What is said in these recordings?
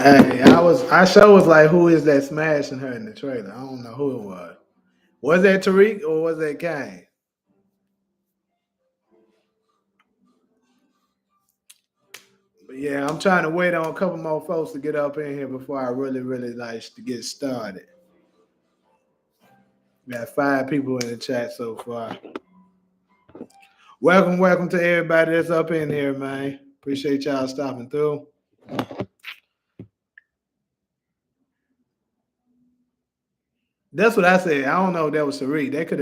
Hey, I sure was like, who is that smashing her in the trailer? I don't know who it was. Was that Tariq or was that Kane? But yeah, I'm trying to wait on a couple more folks to get up in here before I really like to get started. Got 5 people in the chat so far. Welcome to everybody that's up in here, man. Appreciate y'all stopping through. That's what I said. I don't know if that was Tariq. That could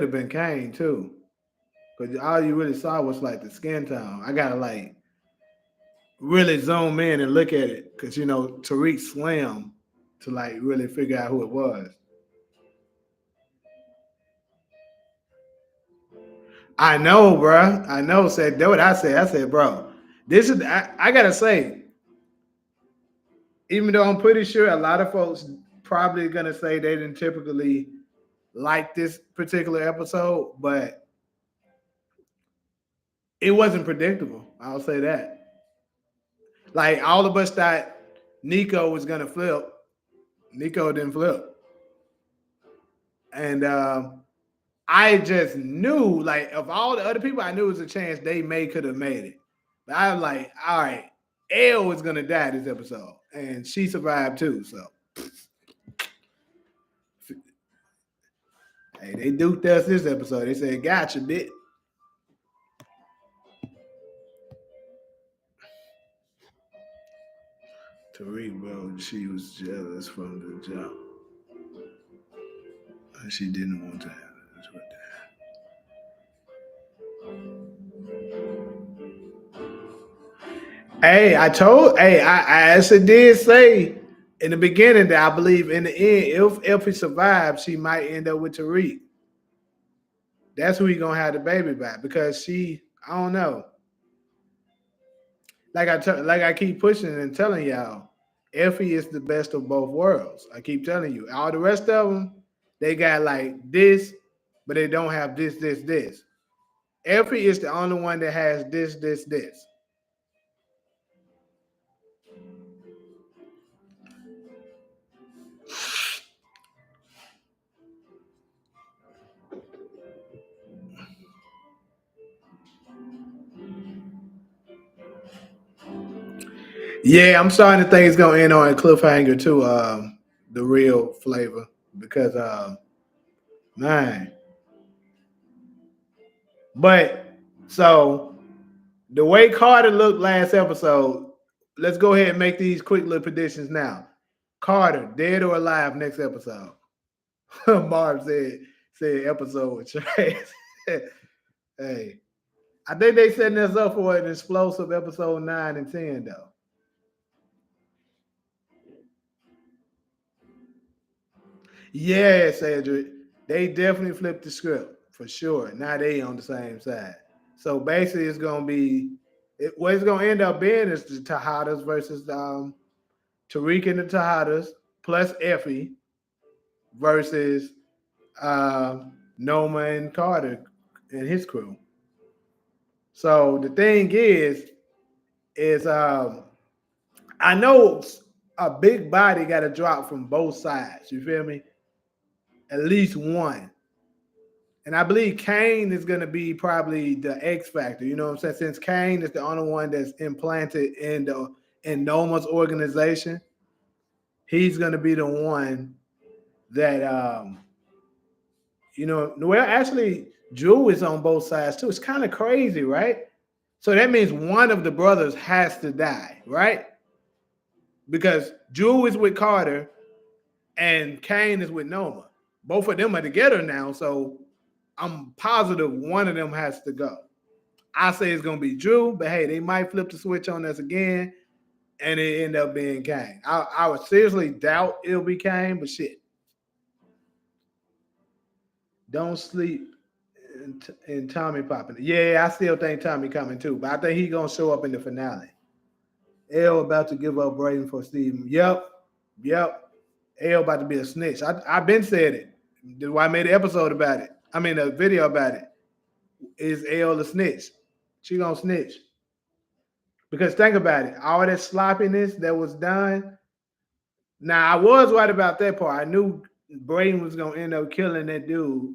have been Kane too. Because all you really saw was like the skin tone. I gotta like really zoom in and look at it. Cause Tariq slim to like really figure out who it was. I know, bro. I know. Said that what I said. I said, bro, this is I gotta say, even though I'm pretty sure a lot of folks probably gonna say they didn't typically like this particular episode, but it wasn't predictable. I'll say that. Like all of us thought Nico was gonna flip. Nico didn't flip, and I just knew, like, of all the other people, I knew it was a chance they may could have made it. But I was like, all right, Elle was gonna die this episode, and she survived too. So, hey, they duped us this episode. They said, "Gotcha, bit." Tariq, bro, she was jealous from the jump. She didn't want to have it. That's what Hey, I actually did say in the beginning that I believe in the end, if he survives, she might end up with Tariq. That's who he gonna have the baby by because I don't know. Like I keep pushing and telling y'all, Effie is the best of both worlds. I keep telling you, all the rest of them, they got like this, but they don't have this. Effie is the only one that has this. Yeah, I'm starting to think it's gonna end on a cliffhanger too. The real flavor because man, but so the way Carter looked last episode, let's go ahead and make these quick little predictions now. Carter, dead or alive next episode? Marv said episode with trash. Hey, I think they setting us up for an explosive episode 9 and 10 though. Yes, Cedric. They definitely flipped the script for sure. Now they on the same side. So basically, what it's gonna end up being is the Tejadas versus Tariq and the Tejadas plus Effie versus Noma and Carter and his crew. So the thing is I know a big body got to drop from both sides. You feel me? At least one. And I believe Kane is going to be probably the X factor. You know what I'm saying? Since Kane is the only one that's implanted in Noma's organization, he's going to be the one that well, actually, Drew is on both sides too. It's kind of crazy, right? So that means one of the brothers has to die, right? Because Drew is with Carter and Kane is with Noma. Both of them are together now, so I'm positive one of them has to go. I say it's gonna be Drew, but hey, they might flip the switch on us again, and it end up being Kane. I would seriously doubt it'll be Kane, but shit, don't sleep in Tommy popping. Yeah, I still think Tommy coming too, but I think he gonna show up in the finale. L about to give up Braden for Steven. Yep. L about to be a snitch. I've been said it. That's why I made an episode about it. I mean a video about it. Is L a snitch? She gonna snitch. Because think about it, all that sloppiness that was done. Now I was right about that part. I knew Braden was gonna end up killing that dude,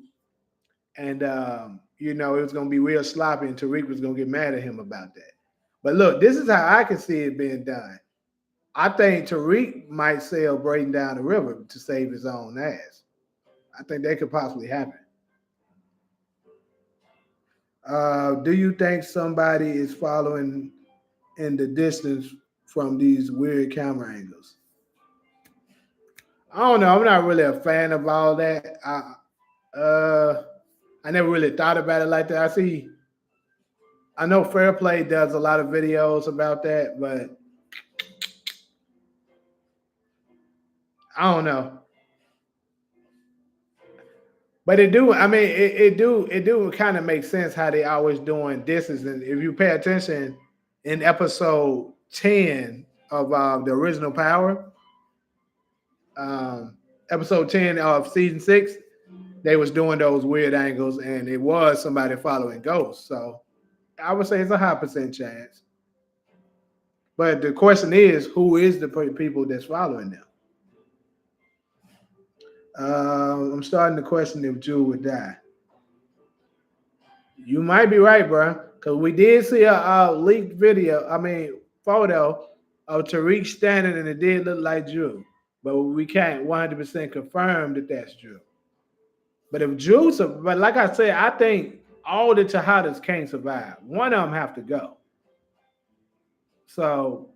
and it was gonna be real sloppy, and Tariq was gonna get mad at him about that. But look, this is how I can see it being done. I think Tariq might sail Braden down the river to save his own ass. I think that could possibly happen. Do you think somebody is following in the distance from these weird camera angles? I don't know. I'm not really a fan of all that. Uh, I never really thought about it like that. I know Fair Play does a lot of videos about that, but I don't know. But it do. I mean, it do kind of make sense how they always doing distance. And if you pay attention in episode 10 of the original Power, um, episode 10 of season 6, they was doing those weird angles, and it was somebody following Ghost. So I would say it's a high percent chance. But the question is, who is the people that's following them? I'm starting to question if Jewel would die. You might be right, bro. Because we did see a leaked video, photo of Tariq standing, and it did look like Drew. But we can't 100% confirm that that's Drew. But if Drew, but like I said, I think all the Tejadas can't survive. One of them have to go. So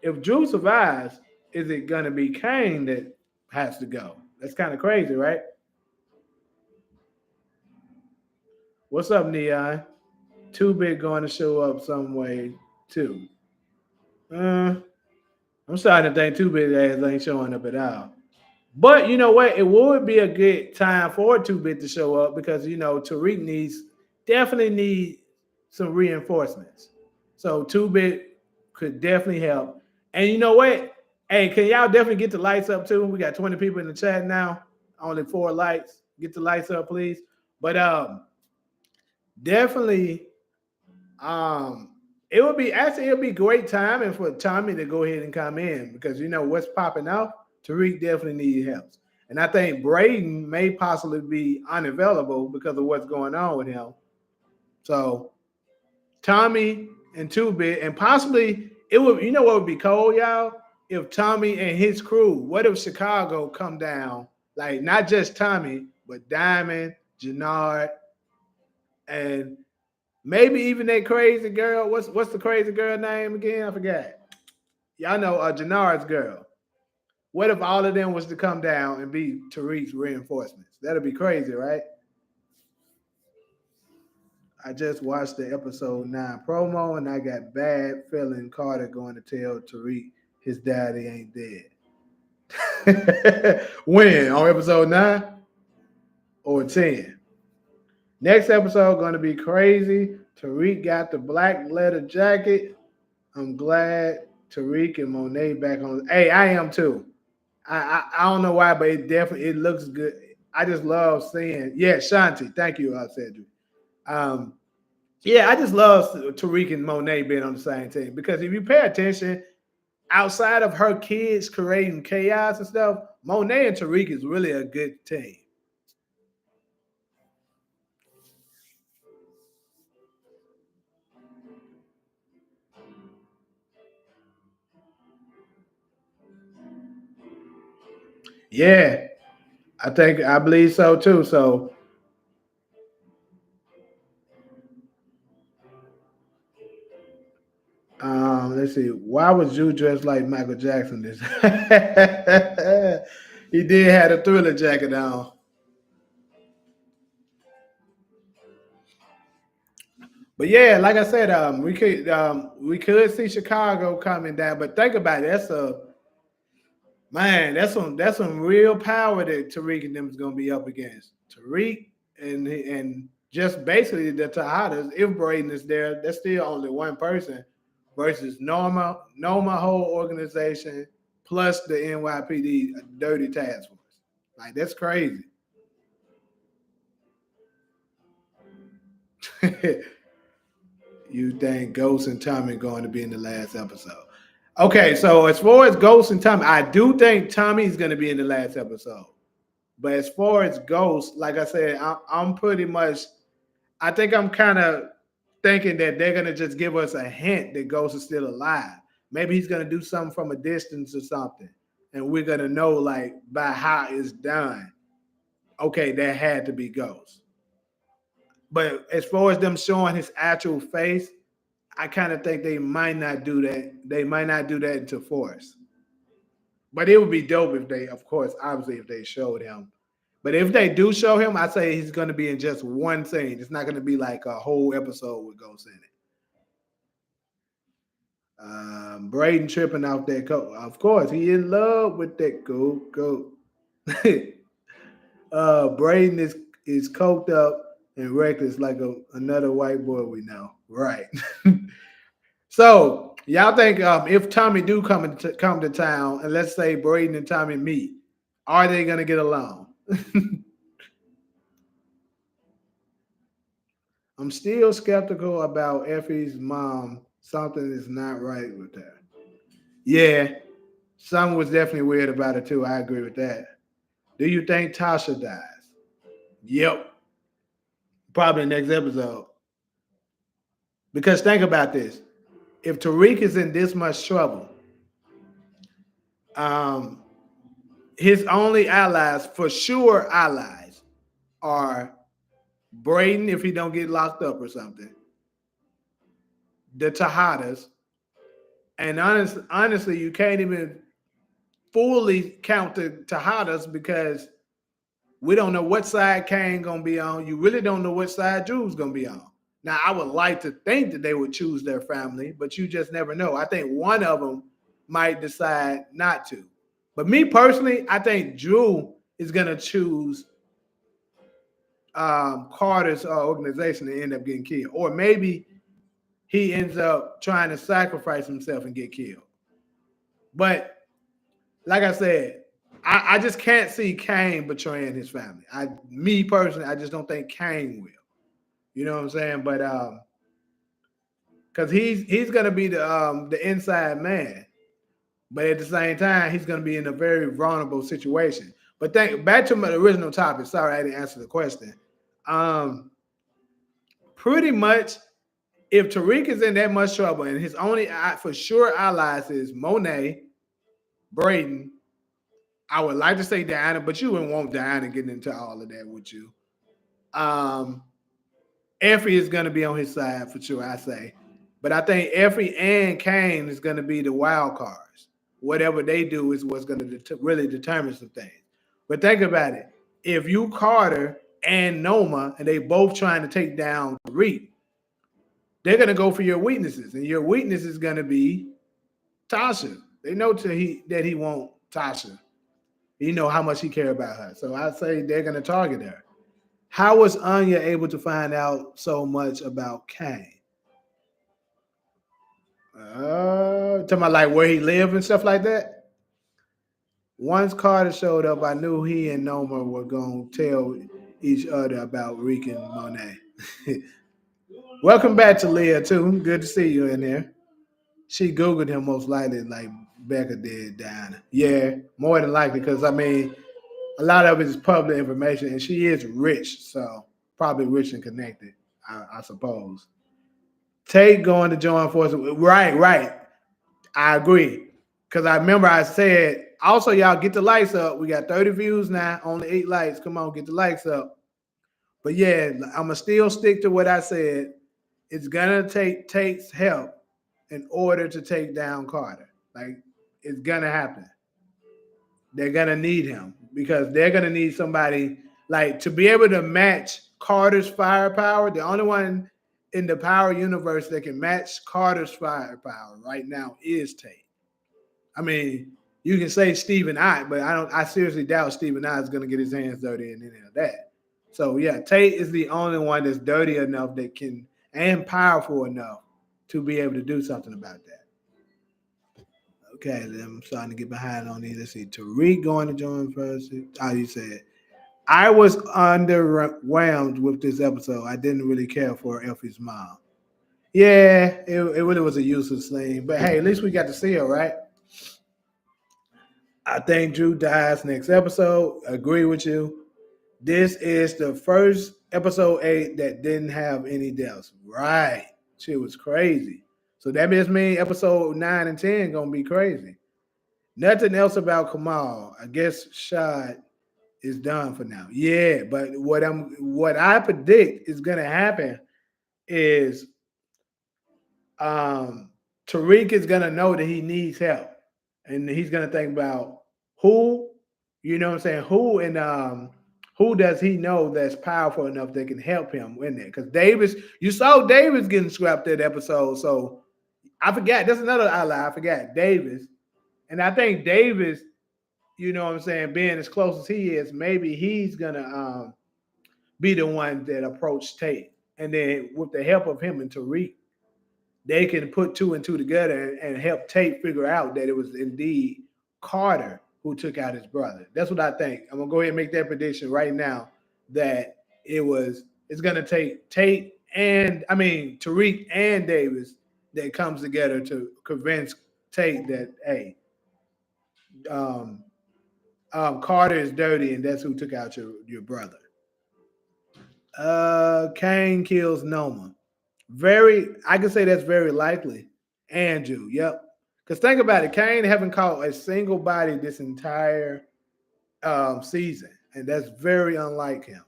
if Drew survives, is it going to be Kane that has to go? That's kind of crazy, right? What's up, Neon? Too Big going to show up some way too. Uh, I'm starting to think Too Big ass ain't showing up at all. But you know what? It would be a good time for Too Big to show up because Tariq definitely need some reinforcements. So Too Big could definitely help. And you know what? Hey, can y'all definitely get the lights up too? We got 20 people in the chat now. Only 4 lights. Get the lights up, please. But definitely um it'll be great timing for Tommy to go ahead and come in because what's popping off. Tariq definitely needs help, and I think Braden may possibly be unavailable because of what's going on with him. So Tommy and Two Bit, and possibly it would. You know what would be cool, y'all? If Tommy and his crew. What if Chicago come down? Like not just Tommy, but Diamond, Jannard, and maybe even that crazy girl. What's the crazy girl name again? I forgot. Y'all know Jannard's girl. What if all of them was to come down and be Tariq's reinforcements? That'd be crazy, right? I just watched the episode 9 promo and I got bad feeling Carter going to tell Tariq his daddy ain't dead. When? On episode 9 or 10? Next episode going to be crazy. Tariq got the black leather jacket. I'm glad Tariq and Monet back on. Hey, I am too. I don't know why, but it looks good. I just love seeing. Yeah, Shanti. Thank you, Cedric. Yeah, I just love Tariq and Monet being on the same team because if you pay attention, outside of her kids creating chaos and stuff, Monet and Tariq is really a good team. Yeah, I believe so too. So let's see. Why was Jew dressed like Michael Jackson? This he did have a Thriller jacket on. But yeah, like I said, we could see Chicago coming down. But think about it. That's a man. That's some real power that Tariq and them is gonna be up against. Tariq and just basically the Tejadas. If Braden is there, that's still only one person versus Norma whole organization plus the NYPD dirty task force. Like that's crazy. You think Ghost and Tommy going to be in the last episode? Okay, so as far as Ghost and Tommy, I do think Tommy's going to be in the last episode. But as far as Ghost, like I said, I'm pretty much. I think I'm kind of thinking that they're gonna just give us a hint that Ghost is still alive. Maybe he's gonna do something from a distance or something, and we're gonna know like by how it's done. Okay, that had to be Ghost. But as far as them showing his actual face, I kind of think they might not do that. They might not do that into Force. But it would be dope if they, of course, obviously, if they showed him. But if they do show him, I say he's going to be in just one scene. It's not going to be like a whole episode with Ghost in it. Braden tripping off that coat. Of course, he in love with that goat. Braden is coked up and reckless like another white boy we know. Right. So y'all think if Tommy do come to town and let's say Braden and Tommy meet, are they gonna get along? I'm still skeptical about Effie's mom. Something is not right with her. Yeah, something was definitely weird about it too. I agree with that. Do you think Tasha dies? Yep, probably next episode. Because think about this: if Tariq is in this much trouble, um, his only allies, for sure, allies are Braden if he don't get locked up or something, the Tejadas, and honestly, you can't even fully count the Tejadas because we don't know what side Kane gonna be on. You really don't know what side Drew's gonna be on. Now, I would like to think that they would choose their family, but you just never know. I think one of them might decide not to. But me personally, I think Drew is gonna choose Carter's organization to end up getting killed, or maybe he ends up trying to sacrifice himself and get killed. But like I said, I just can't see Kane betraying his family. Me personally, I just don't think Kane will. You know what I'm saying? But because he's gonna be the inside man, but at the same time, he's gonna be in a very vulnerable situation. But back to my original topic. Sorry, I didn't answer the question. Um, Pretty much, if Tariq is in that much trouble and his only for sure allies is Monet, Braden, I would like to say Diana, but you wouldn't want Diana getting into all of that with you. Um, Effie is going to be on his side for sure, I say. But I think Effie and Kane is going to be the wild cards. Whatever they do is what's going to really determine some things. But think about it. If you Carter and Noma and they both trying to take down Tariq, they're going to go for your weaknesses. And your weakness is going to be Tasha. They know that he won't Tasha. You know how much he care about her. So I say they're going to target her. How was Anya able to find out so much about Kane? Talking about like where he lived and stuff like that. Once Carter showed up, I knew he and Noma were going to tell each other about Rick and Monet. Welcome back to Leah, too. Good to see you in there. She Googled him most likely, like Becca did, Diana. Yeah, more than likely, because I mean, a lot of it is public information, and she is rich, so probably rich and connected, I suppose. Tate going to join forces. Right. I agree. Because I remember I said, also, y'all get the lights up. We got 30 views now, only 8 likes. Come on, get the lights up. But yeah, I'm going to still stick to what I said. It's going to take Tate's help in order to take down Carter. Like, it's going to happen. They're going to need him because they're going to need somebody like to be able to match Carter's firepower. The only one in the power universe that can match Carter's firepower right now is Tate. I mean, you can say Stephen I, but I don't. I seriously doubt Stephen I is going to get his hands dirty in any of that. So yeah, Tate is the only one that's dirty enough that can and powerful enough to be able to do something about that. Okay, then I'm starting to get behind on these. Let's see, Tariq going to join first. Oh, you said I was underwhelmed with this episode. I didn't really care for Effie's mom. Yeah, it really was a useless thing. But hey, at least we got to see her, right? I think Drew dies next episode. Agree with you. This is the first episode 8 that didn't have any deaths. Right. Shit was crazy. So that just means episode 9 and 10 gonna be crazy. Nothing else about Kamal. I guess Shad is done for now. Yeah, but what I predict is gonna happen is um Tariq is gonna know that he needs help. And he's gonna think about who, you know what I'm saying, who does he know that's powerful enough that can help him in there? Because Davis, you saw Davis getting scrapped that episode. So I forgot. That's another ally. I forgot Davis. And I think Davis, you know what I'm saying, being as close as he is, maybe he's gonna be the one that approached Tate. And then with the help of him and Tariq, they can put two and two together and help Tate figure out that it was indeed Carter who took out his brother. That's what I think. I'm gonna go ahead and make that prediction right now that it's gonna take Tate and Tariq and Davis that comes together to convince Tate that um, Carter is dirty and that's who took out your brother. Kane kills Noma. I can say that's very likely. Andrew, yep. Because think about it, Kane haven't caught a single body this entire season, and that's very unlike him.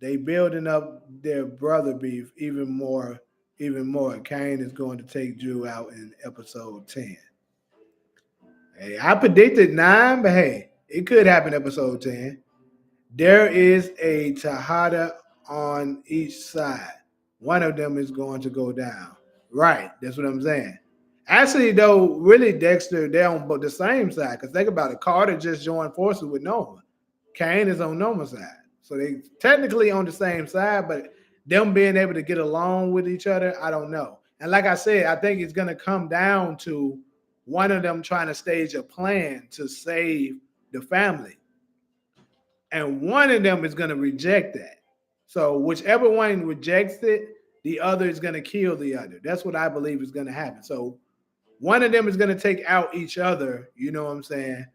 They building up their brother beef even more, even more. Kane is going to take Drew out in episode 10. Hey, I predicted 9, but hey, it could happen episode 10. There is a Tahada on each side. One of them is going to go down. Right. That's what I'm saying. Actually, though, really, Dexter, they're on the same side. Because think about it. Carter just joined forces with Noma. Kane is on Noma's side. So they technically on the same side, but them being able to get along with each other, I don't know. And like I said, I think it's going to come down to one of them trying to stage a plan to save the family and one of them is going to reject that. So whichever one rejects it, the other is going to kill the other. That's what I believe is going to happen. So one of them is going to take out each other, you know what I'm saying,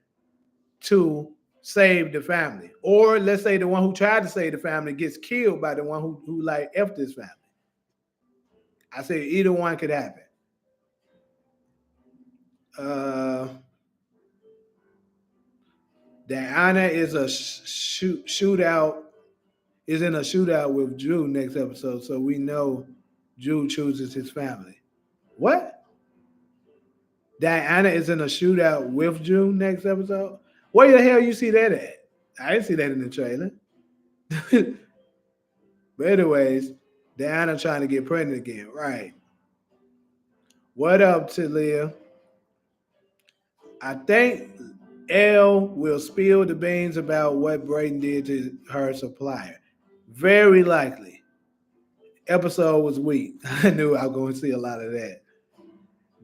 to save the family. Or let's say the one who tried to save the family gets killed by the one who like F this family. I say either one could happen. Uh Diana is a shootout is in a shootout with Drew next episode, so we know Drew chooses his family. What? Diana is in a shootout with Drew next episode? Where the hell you see that at? I didn't see that in the trailer. But anyways, Diana trying to get pregnant again. Right. What up, Talia? I think Elle will spill the beans about what Brayden did to her supplier. Very likely. Episode was weak. I knew I was going to see a lot of that.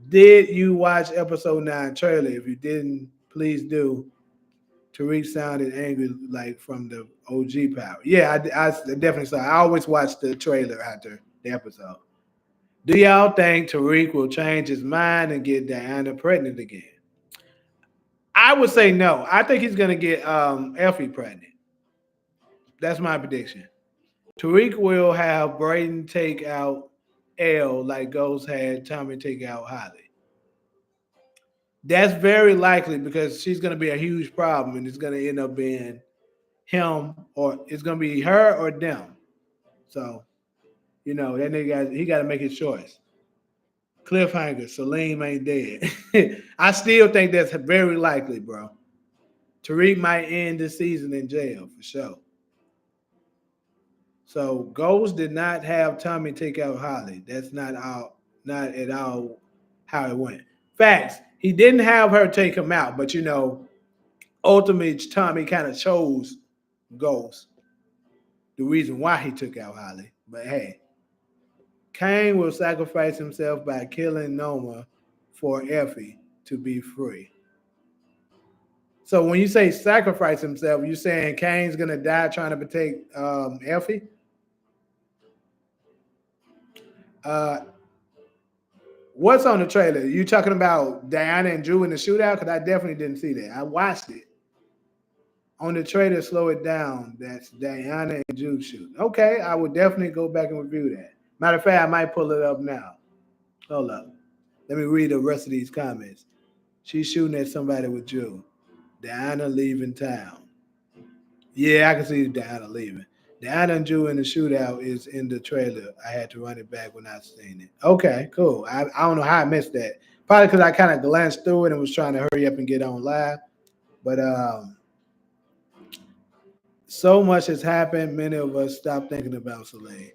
Did you watch episode 9 trailer? If you didn't, please do. Tariq sounded angry like from the OG power. Yeah, I definitely saw. I always watch the trailer after the episode. Do y'all think Tariq will change his mind and get Diana pregnant again? I would say no. I think he's gonna get Effie pregnant. That's my prediction. Tariq will have Brayden take out L like Ghost had Tommy take out Holly. That's very likely because she's going to be a huge problem, and it's going to end up being him, or it's going to be her or them. So that nigga he got to make his choice. Cliffhanger. Salim ain't dead. I still think that's very likely, bro. Tariq might end this season in jail for sure. So Ghost did not have Tommy take out Holly. That's not at all how it went. Facts. He didn't have her take him out, but ultimately Tommy kind of chose Ghost. The reason why he took out Holly. But hey, Kane will sacrifice himself by killing Noma for Effie to be free. So when you say sacrifice himself, you saying Kane's gonna die trying to protect Effie? Uh, what's on the trailer? You talking about Diana and Drew in the shootout? Because I definitely didn't see that. I watched it on the trailer. Slow it down. That's Diana and Drew shooting. Okay, I would definitely go back and review that. Matter of fact, I might pull it up now. Hold up. Let me read the rest of these comments. She's shooting at somebody with Drew. Diana leaving town. Yeah, I can see Diana leaving. Diana and Drew in the shootout is in the trailer. I had to run it back when I seen it. Okay, cool. I don't know how I missed that. Probably because I kind of glanced through it and was trying to hurry up and get on live. But so much has happened. Many of us stopped thinking about Celine.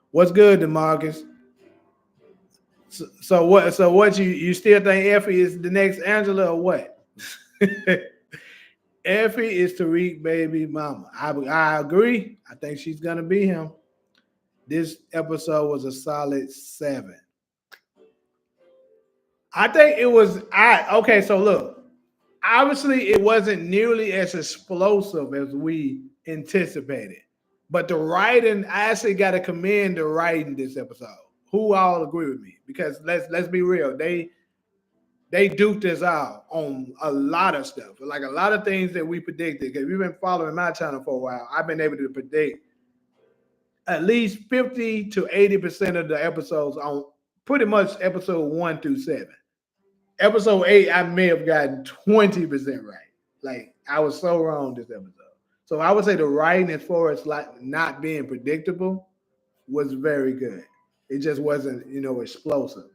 What's good, Demarcus? So what? So what? You still think Effie is the next Angela or what? Effie is Tariq baby mama. I agree. I think she's gonna be him. This episode was a solid 7. I think it was. I okay. So look, obviously it wasn't nearly as explosive as we anticipated, but the writing, I actually got to commend the writing this episode. Who all agree with me? Because let's be real, they duped us out on a lot of stuff, like a lot of things that we predicted. Because we've been following my channel for a while, I've been able to predict at least 50 to 80% of the episodes on pretty much episode 1 through 7. Episode 8, I may have gotten 20% right. Like I was so wrong this episode. So I would say the writing, as far as like not being predictable, was very good. It just wasn't, explosive.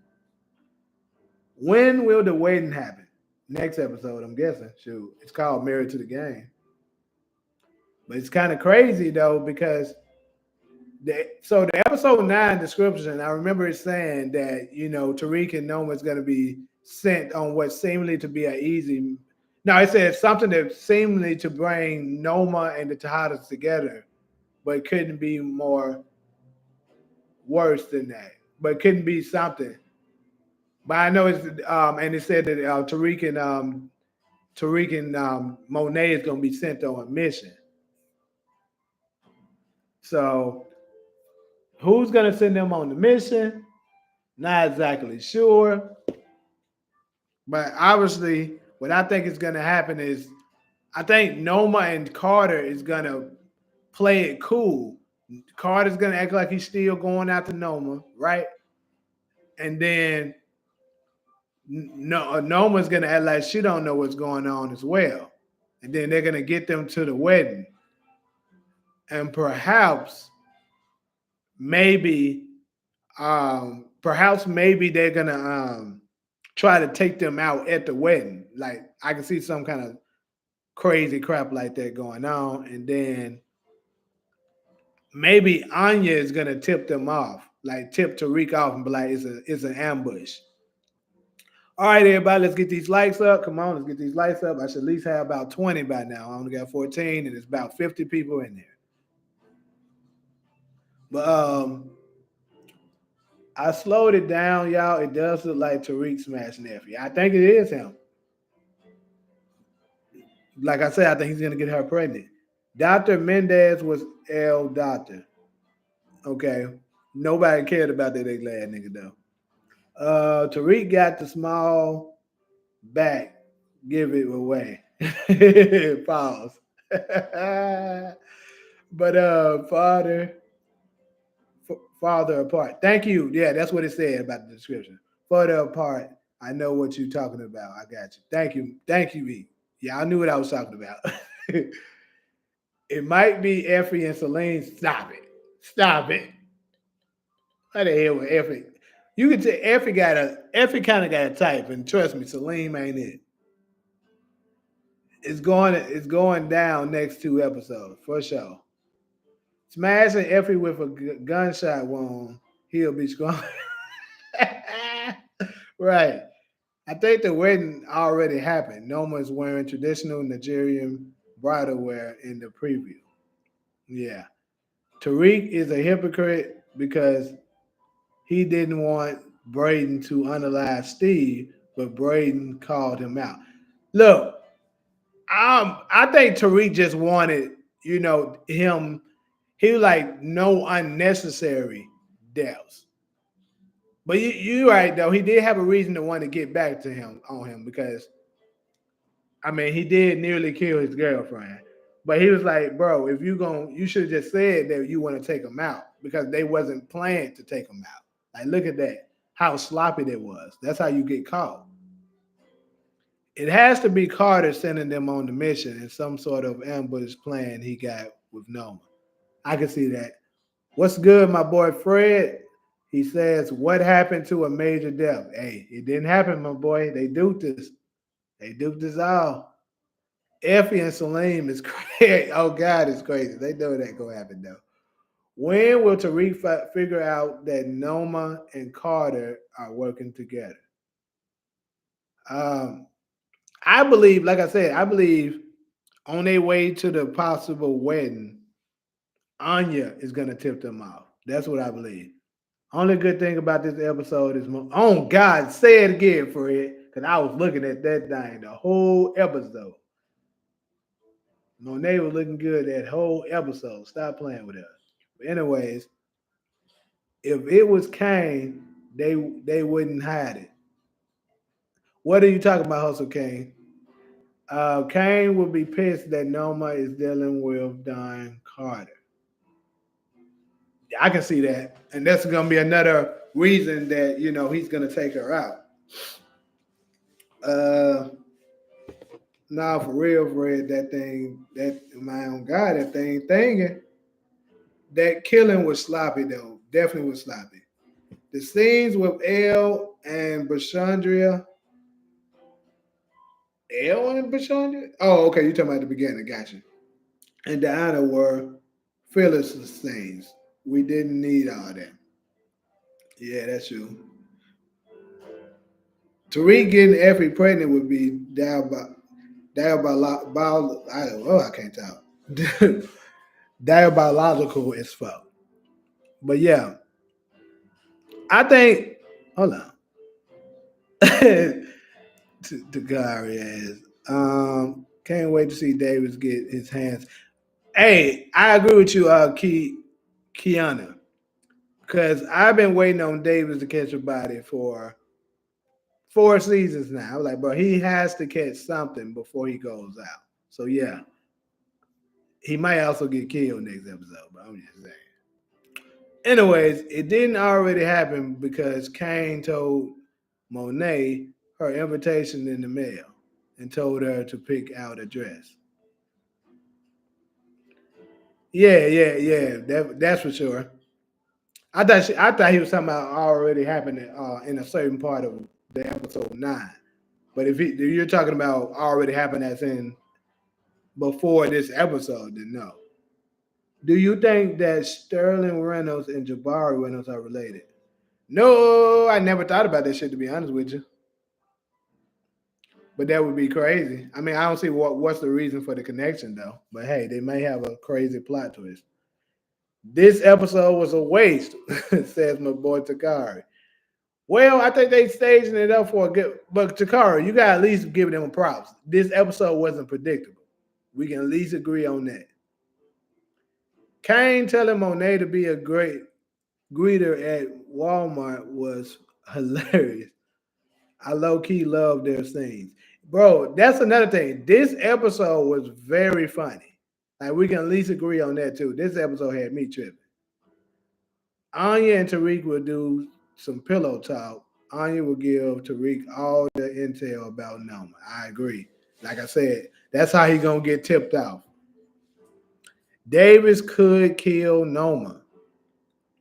When will the wedding happen? Next episode, I'm guessing. Shoot, it's called Married to the Game. But it's kind of crazy though because the episode 9 description, I remember it saying that Tariq and Noma is going to be sent on what seemingly to be an easy. No, it said something that seemingly to bring Noma and the Tejadas together, but it couldn't be more worse than that. But it couldn't be something. But I know it's and it said that Tariq and Monet is going to be sent on a mission. So who's going to send them on the mission? Not exactly sure. But obviously, what I think is going to happen is I think Noma and Carter is going to play it cool. Carter's going to act like he's still going after Noma, right? And then no, Noma's going to act like she don't know what's going on as well. And then they're going to get them to the wedding. And maybe, maybe they're going to try to take them out at the wedding. Like I can see some kind of crazy crap like that going on, and then maybe Anya is gonna tip them off, like tip Tariq off and be like, it's an ambush. All right, everybody, let's get these lights up. Come on, let's get these lights up. I should at least have about 20 by now. I only got 14, and it's about 50 people in there. But I slowed it down, y'all. It does look like Tariq smashed Effie. I think it is him. Like I said, I think he's gonna get her pregnant. Dr. Mendez was El Doctor. Okay. Nobody cared about that ugly ass nigga though. Tariq got the small back. Give it away. Pause. But farther apart. Thank you. Yeah, that's what it said about the description. Further apart. I know what you're talking about. I got you. Thank you, E. Yeah, I knew what I was talking about. It might be Effie and Celine. Stop it. Stop it. What the hell with Effie? You can tell Effie kind of got a type, and trust me, Celine ain't it. It's going down next 2 episodes for sure. Smashing Effie with a gunshot wound, he'll be strong. Right. I think the wedding already happened. Noma is wearing traditional Nigerian bridal wear in the preview. Yeah. Tariq is a hypocrite because he didn't want Braden to unalive Steve, but Braden called him out. Look, I think Tariq just wanted, him. He was like no unnecessary deaths. But you right though. He did have a reason to want to get back to him on him because I mean he did nearly kill his girlfriend. But he was like, bro, if you should have just said that you want to take him out because they wasn't planned to take him out. Like look at that, how sloppy that was. That's how you get caught. It has to be Carter sending them on the mission in some sort of ambush plan he got with Noma. I can see that. What's good, my boy Fred? He says, what happened to a major death? Hey, it didn't happen, my boy. They duped us. They duped us all. Effie and Salim is crazy. Oh, God, it's crazy. They know that going to happen, though. When will Tariq figure out that Noma and Carter are working together? Um, I believe, like I said, I believe on their way to the possible wedding, Anya is going to tip them off. That's what I believe. Only good thing about this episode is, oh God, say it again, Fred, because I was looking at that thing the whole episode. Monet was looking good that whole episode. Stop playing with us. But anyways, if it was Kane, they wouldn't hide it. What are you talking about, Hustle Kane? Kane would be pissed that Noma is dealing with Don Carter. I can see that, and that's gonna be another reason that he's gonna take her out. Uh, Nah, for real, Fred, that thing, that my own God, that thing thinking. That killing was sloppy though. Definitely was sloppy. The scenes with Elle and Bashandria. Elle and Bashandria? Oh, okay, you talking about the beginning, gotcha. And Diana were fillers scenes. We didn't need all that. Yeah, that's true. Tariq getting Effie pregnant would be I can't talk. Diabolical as fuck. But yeah, I think. Hold on. to Gary is. Can't wait to see Davis get his hands. Hey, I agree with you, Kiana, because I've been waiting on Davis to catch a body for 4 seasons now. I was like, bro, he has to catch something before he goes out. So yeah, he might also get killed next episode. But I'm just saying. Anyways, it didn't already happen because Kane told Monet her invitation in the mail and told her to pick out a dress. Yeah, yeah, yeah. That's for sure. I thought he was talking about already happening in a certain part of the episode 9. But if you're talking about already happened as in before this episode, then no. Do you think that Sterling Reynolds and Jabari Reynolds are related? No, I never thought about that shit to be honest with you. But that would be crazy. I mean, I don't see what's the reason for the connection though. But hey, they may have a crazy plot twist. This episode was a waste, says my boy Takari. Well, I think they staging it up for a good. But Takari, you got to at least give them props. This episode wasn't predictable. We can at least agree on that. Kane telling Monet to be a great greeter at Walmart was hilarious. I low key love their scenes. Bro, that's another thing. This episode was very funny. Like we can at least agree on that too. This episode had me tripping. Anya and Tariq will do some pillow talk Anya will give Tariq all the intel about Noma. I agree. Like I said, that's how he gonna get tipped off. Davis could kill Noma.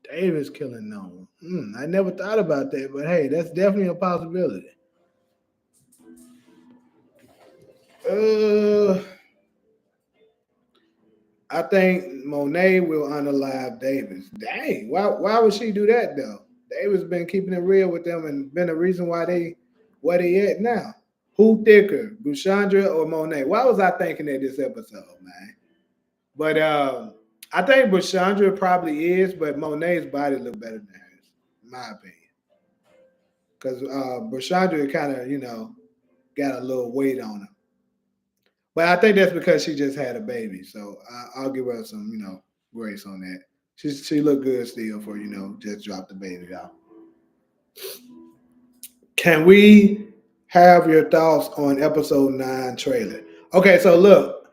Davis killing Noma. I never thought about that, but hey, that's definitely a possibility. Uh, I think Monet will unalive Davis. Dang, why would she do that though? Davis been keeping it real with them and been a reason why they where they at now. Who thicker, Bushandra or Monet? Why was I thinking that this episode, man? But I think Bushandra probably is, but Monet's body look better than hers, in my opinion. Because Bushandra kind of, got a little weight on her. But I think that's because she just had a baby. So I'll give her some, grace on that. She looked good still for, just dropped the baby out. Can we have your thoughts on episode 9 trailer? Okay, so look,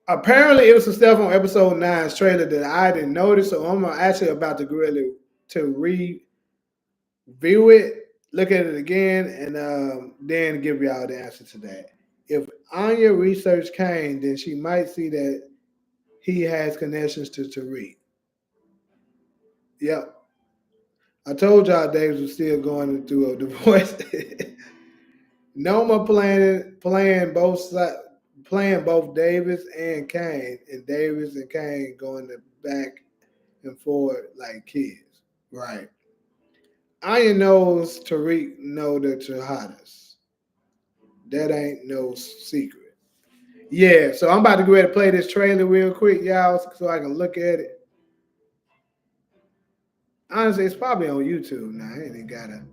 apparently it was some stuff on episode 9's trailer that I didn't notice. So I'm actually about to really to review it, look at it again, and then give y'all the answer to that. If Anya researched Kane, then she might see that he has connections to Tariq. Yep. I told y'all Davis was still going through a divorce. Noma playing both Davis and Kane, and Davis and Kane going to back and forth like kids. Right. Anya knows Tariq know the Chahadas. That ain't no secret. Yeah, so I'm about to go ahead and play this trailer real quick, y'all, so I can look at it. Honestly, it's probably on YouTube now. I ain't even gotta.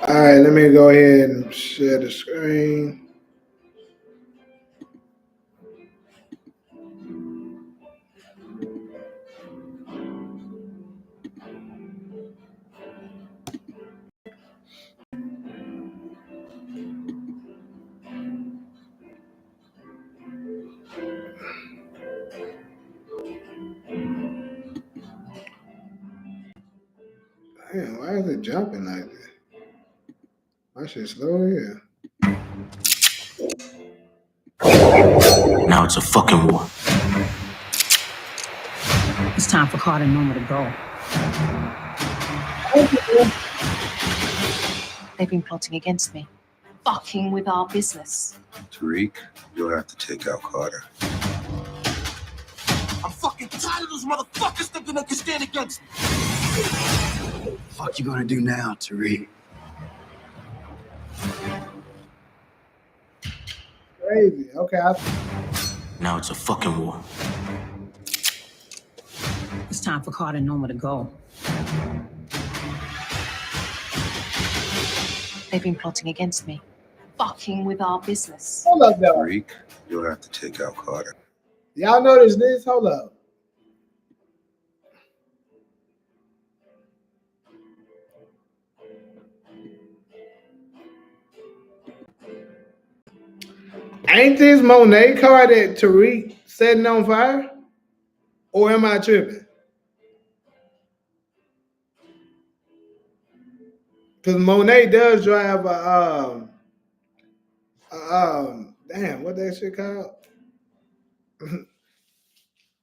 All right, let me go ahead and share the screen. Damn, why is it jumping like that? My shit slow here. Now it's a fucking war. It's time for Carter and Noma to go. They've been plotting against me, fucking with our business. Tariq, you'll have to take out Carter. I'm fucking tired of those motherfuckers thinking they can stand against me. What the fuck you gonna do now, Tariq? Crazy. Okay. Now it's a fucking war. It's time for Carter and Noma to go. They've been plotting against me, fucking with our business. Hold up, though. Tariq, you'll have to take out Carter. Y'all notice this? Hold up. Ain't this Monet car that Tariq setting on fire? Or am I tripping? Because Monet does drive damn, what that shit called?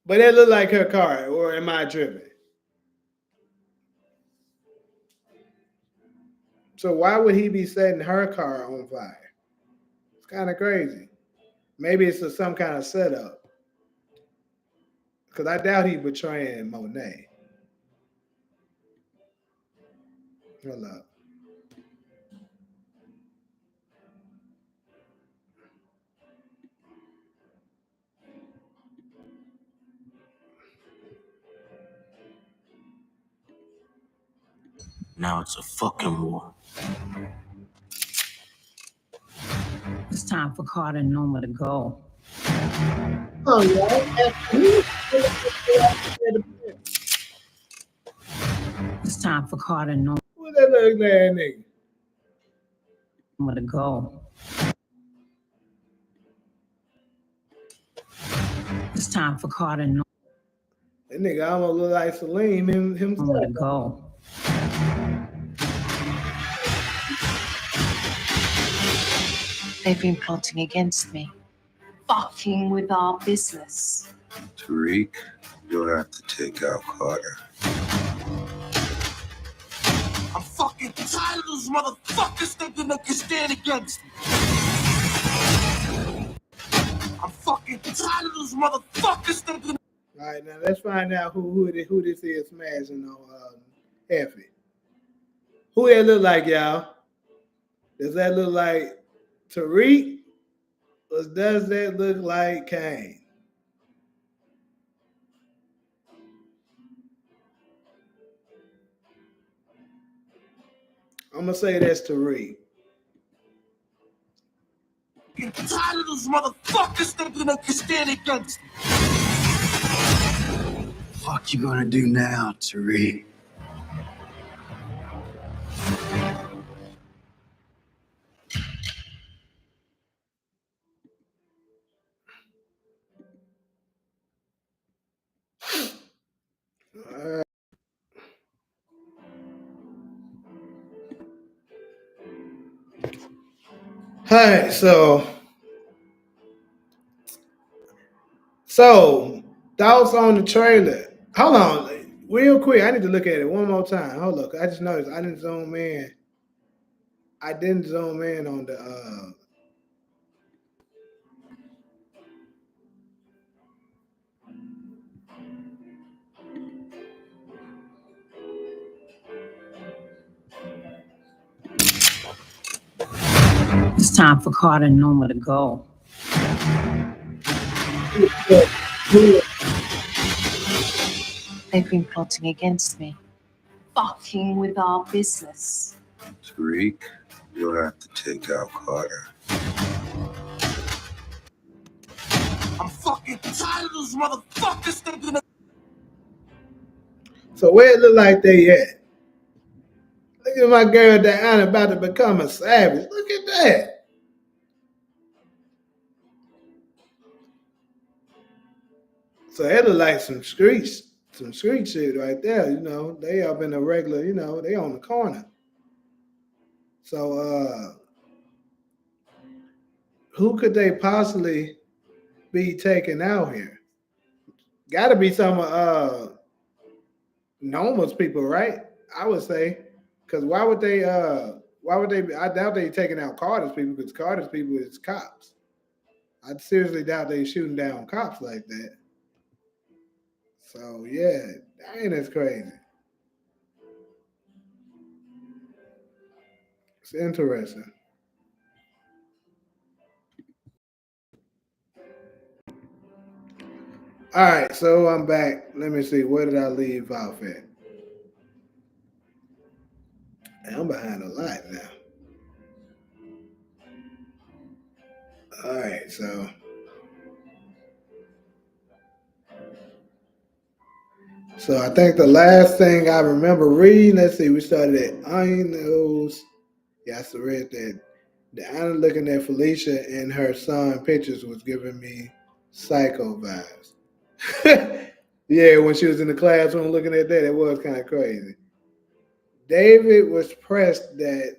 But that look like her car, or am I tripping? So why would he be setting her car on fire? It's kind of crazy. Maybe it's some kind of setup. Because I doubt he betraying Monet. Hold up. Now it's a fucking war. It's time for Carter and Norma to go. Oh, y'all. Who It's time for Carter and was that little ass nigga? Norma to go. It's time for Carter and That nigga almost look like Celine Norma himself. to go. They've been plotting against me, fucking with our business. Tariq, you'll have to take out Carter. I'm fucking tired of those motherfuckers thinking they can stand against me. I'm fucking tired of those motherfuckers thinking. All right, now let's find out who this is smashing on Effie. Who that look like, y'all? Does that look like Tariq, or does that look like Kane? I'm gonna say that's Tariq. I'm tired of those motherfuckers thinking they can stand against me. Fuck you gonna do now, Tariq? All right, so thoughts on the trailer. Hold on, real quick. I need to look at it one more time. Hold up, I just noticed I didn't zoom in. I didn't zoom in on the. It's time for Carter and Norma to go. They've been plotting against me, fucking with our business. Tariq, you'll have to take out Carter. I'm fucking tired of those motherfuckers thinking they. So where it look like they at? Look at my girl Diana about to become a savage. Look at that. So that look like some street shit right there. You know, they up in a regular. You know, they on the corner. So who could they possibly be taking out here? Got to be some Noma's people, right? I would say, because why would they? Why would they? I doubt they taking out Carter's people because Carter's people is cops. I seriously doubt they shooting down cops like that. So yeah, dang, that's crazy. It's interesting. All right, so I'm back. Let me see. Where did I leave off at? I'm behind a lot now. All right, so I think the last thing I remember reading. Let's see. We started at Onions. Yeah, I read that. The Anna looking at Felicia and her son pictures was giving me psycho vibes. Yeah, when she was in the classroom looking at that, it was kind of crazy. David was pressed that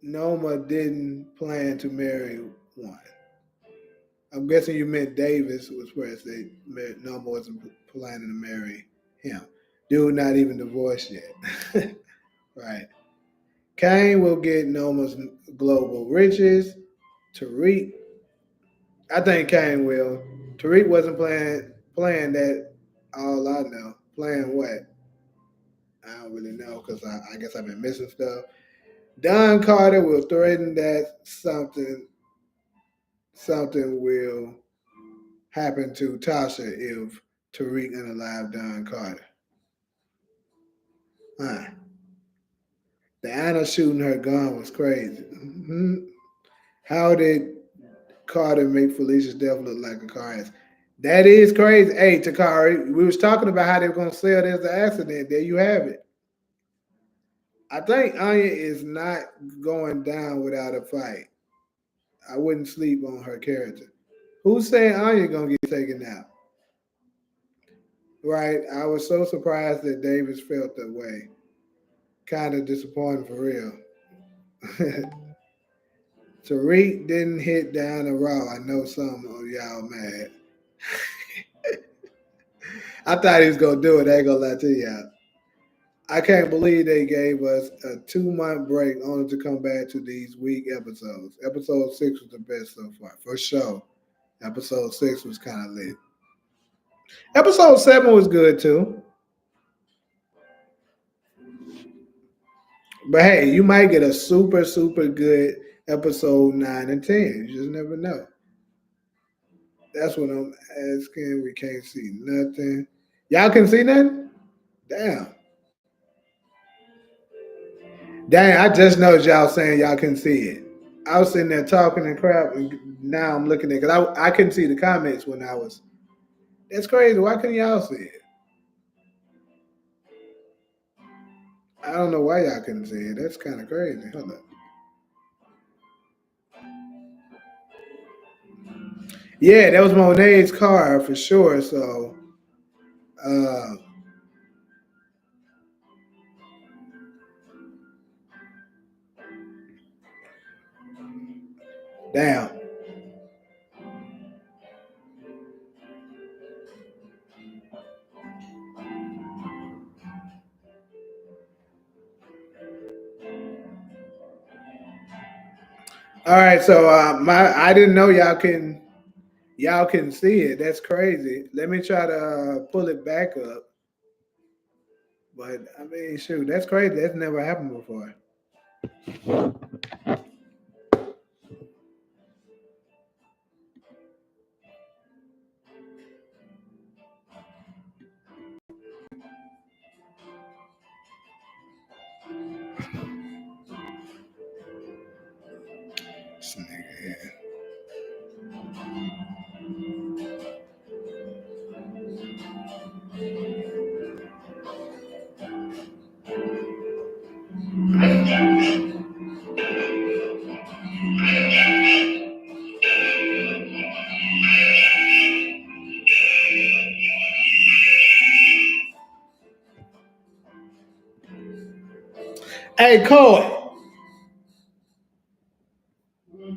Noma didn't plan to marry one. I'm guessing you meant Davis was pressed that Noma wasn't planning to marry him. Dude, not even divorced yet. Right. Kane will get Noma's global riches. Tariq, I think Kane will. Tariq wasn't playing that. All I know, playing what? I don't really know because I guess I've been missing stuff. Don Carter will threaten that something will happen to Tasha if Tariq unalive Don Carter. Huh. The Anna shooting her gun was crazy. How did Carter make Felicia's death look like a car accident? That is crazy. Hey, Takari, we was talking about how they were gonna sell there's the accident. There you have it. I think Anya is not going down without a fight. I wouldn't sleep on her character. Who's saying Anya gonna get taken out? Right. I was so surprised that Davis felt that way. Kind of disappointed for real. Tariq didn't hit down the raw. I know some of y'all mad. I thought he was gonna do it. I ain't gonna lie to y'all. I can't believe they gave us a 2 month break only to come back to these weak episodes. Episode 6 was the best so far, for sure. Episode 6 was kind of lit. Episode 7 was good too. But hey, you might get a super, super good episode 9 and 10. You just never know. That's what I'm asking. We can't see nothing. Y'all can see nothing? Damn. Dang, I just noticed y'all saying y'all can see it. I was sitting there talking and crap, and now I'm looking at it because I couldn't see the comments when I was. That's crazy. Why couldn't y'all see it? I don't know why y'all couldn't see it. That's kind of crazy. Hold up. Yeah, that was Monet's car for sure. So, uh, damn. All right, so my I didn't know y'all can see it. That's crazy. Let me try to pull it back up. But I mean, shoot, that's crazy. That's never happened before. This nigga here. Hey, Cole.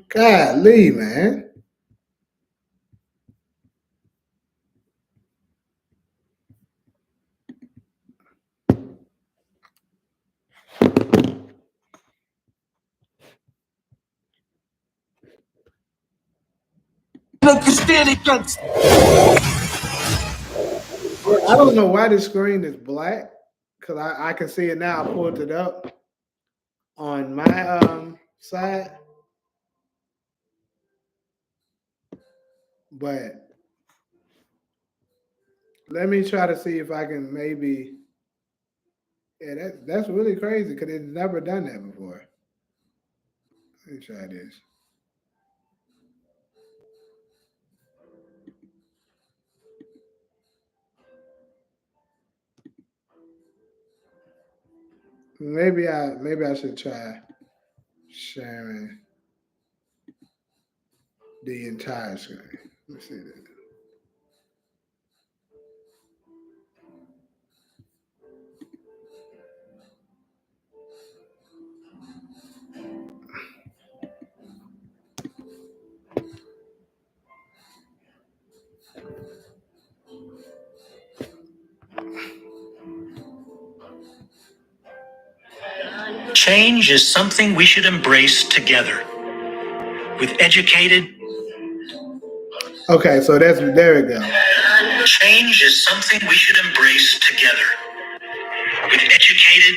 God, Lee, man. Nigga stand against. I don't know why the screen is black because I can see it now. I pulled it up on my side, but let me try to see if I can maybe. Yeah, that's really crazy because it's never done that before. Let me try this. Maybe I should try sharing the entire screen. Let me see that. Change is something we should embrace together. With educated. Okay, so there we go. Change is something we should embrace together. With educated.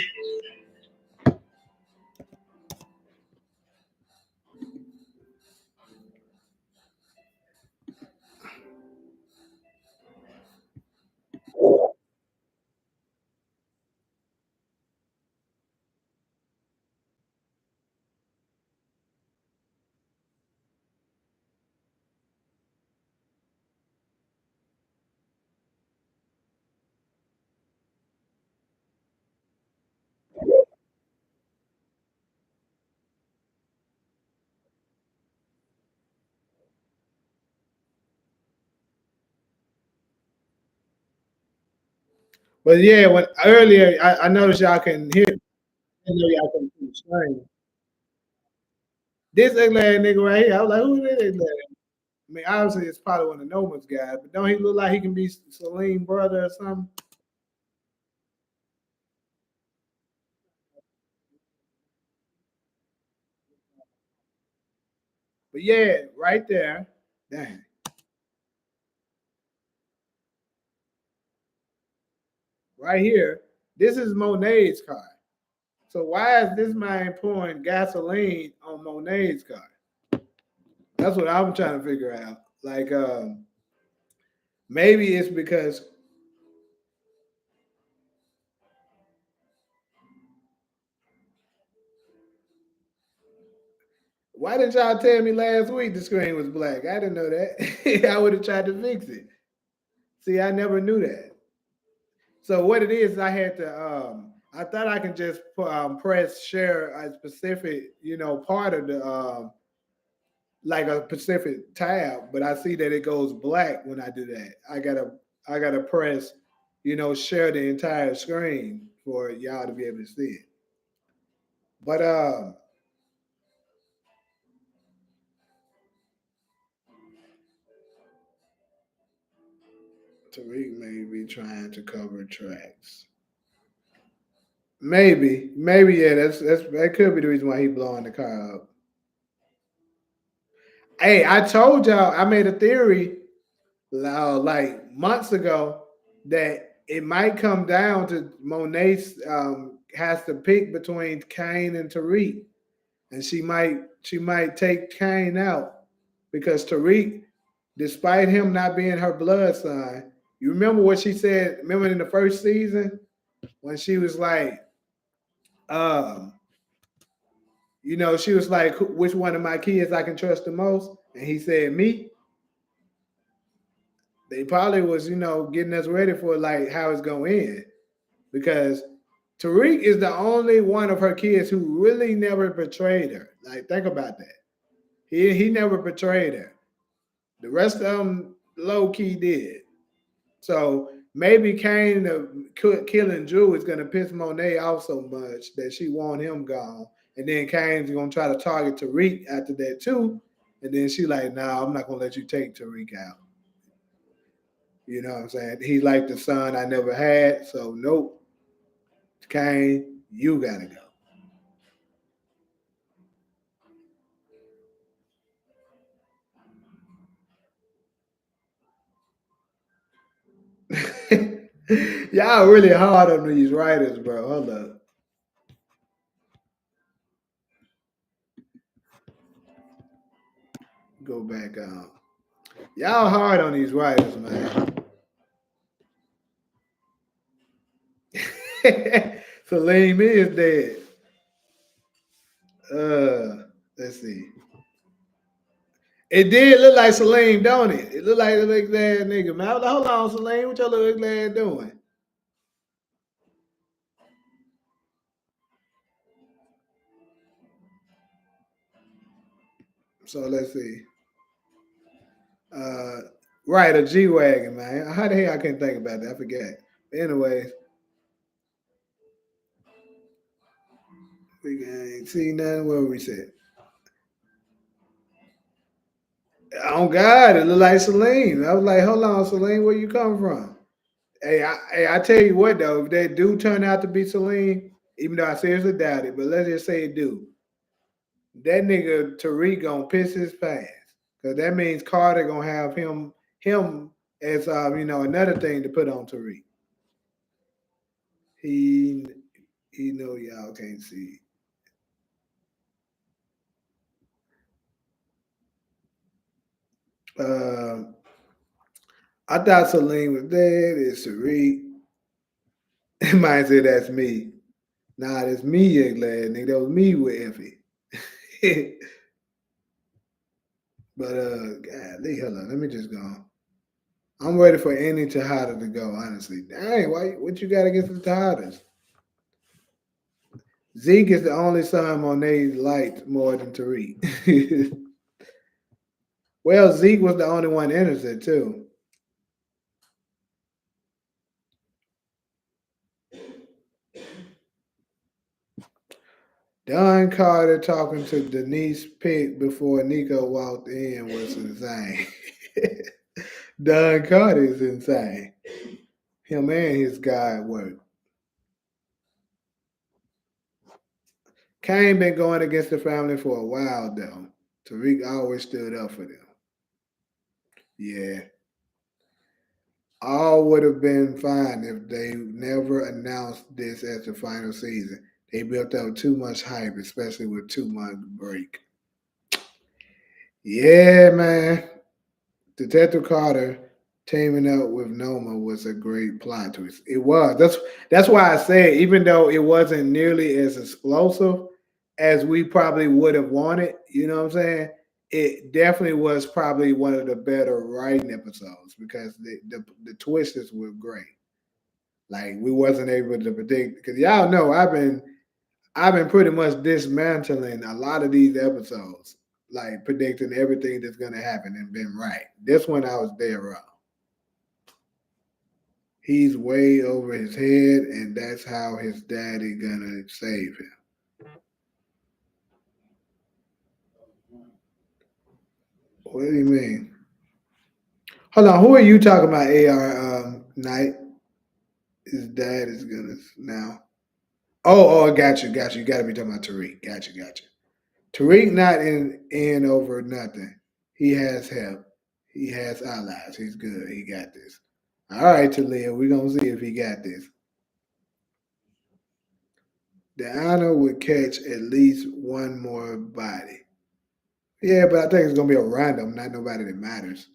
But yeah, when earlier I noticed y'all can hear. I know y'all can see the screen. This ugly ass nigga right here. I was like, who is this ugly ass? I mean, obviously it's probably one of Noma's guys, but don't he look like he can be Celine brother or something? But yeah, right there. Dang. Right here. This is Monet's car. So why is this man pouring gasoline on Monet's car? That's what I'm trying to figure out. Like, maybe it's because why didn't y'all tell me last week the screen was black? I didn't know that. I would have tried to fix it. See, I never knew that. So what it is, I had to. I thought I can just press share a specific, part of the like a specific tab, but I see that it goes black when I do that. I gotta press, share the entire screen for y'all to be able to see it. But Tariq may be trying to cover tracks. Maybe yeah. That could be the reason why he blowing the car up. Hey, I told y'all I made a theory like months ago that it might come down to Monet has to pick between Kane and Tariq, and she might take Kane out because Tariq, despite him not being her blood son, you remember what she said? Remember in the first season when she was like, um, she was like, which one of my kids I can trust the most? And he said, me. They probably was, getting us ready for like how it's going to end because Tariq is the only one of her kids who really never betrayed her. Like, think about that. He never betrayed her. The rest of them low key did. So maybe Kane killing Drew is gonna piss Monet off so much that she want him gone, and then Kane's gonna try to target Tariq after that too, and then she like, nah, I'm not gonna let you take Tariq out. You know what I'm saying? He's like the son I never had, so nope, Kane, you gotta go. Y'all really hard on these writers, bro. Hold up. Go back on. Y'all hard on these writers, man. Salim is dead. Let's see. It did look like Salim, don't it? It looked like a little glad nigga, man. I was like, hold on, Salim, what your little glad doing? So let's see. Uh, right, a G wagon, man. How the hell I can't think about that? I forget. Anyways, we ain't see nothing. Where we said? Oh God, it looked like Salim. I was like, hold on, Salim, where you come from? Hey, I tell you what though, if they do turn out to be Celine, even though I seriously doubt it, but let's just say it do, that nigga Tariq gonna piss his pants because that means Carter gonna have him as another thing to put on Tariq. He he know y'all can't see. Um, I thought Celine was dead. It's Tariq. Might say that's me. Nah, that's me, you glad nigga. That was me with Effie. But God, hold on. Let me just go. I'm ready for any Tejada to go, honestly. Dang, what you got against the Tejadas? Zeke is the only son Monet liked more than Tariq. Well, Zeke was the only one innocent too. Don Carter talking to Denise Pitt before Nico walked in was insane. Don Carter is insane. Him and his guy work. Kane been going against the family for a while though. Tariq always stood up for them. Yeah. All would have been fine if they never announced this as the final season. They built up too much hype, especially with 2 month break. Yeah, man. Detective Carter teaming up with Noma was a great plot twist. It was. That's why I said even though it wasn't nearly as explosive as we probably would have wanted, you know what I'm saying? It definitely was probably one of the better writing episodes because the twists were great. Like we wasn't able to predict because y'all know I've been pretty much dismantling a lot of these episodes, like predicting everything that's gonna happen and been right. This one I was dead wrong. He's way over his head, and that's how his daddy gonna save him. What do you mean? Hold on, who are you talking about? AR Knight. His dad is gonna now. Oh, I got you, got you. You gotta be talking about Tariq. Got you, got you. Tariq not in over nothing. He has help. He has allies. He's good. He got this. All right, Talia, we're gonna see if he got this. The honor would catch at least one more body. Yeah, but I think it's gonna be a random, not nobody that matters.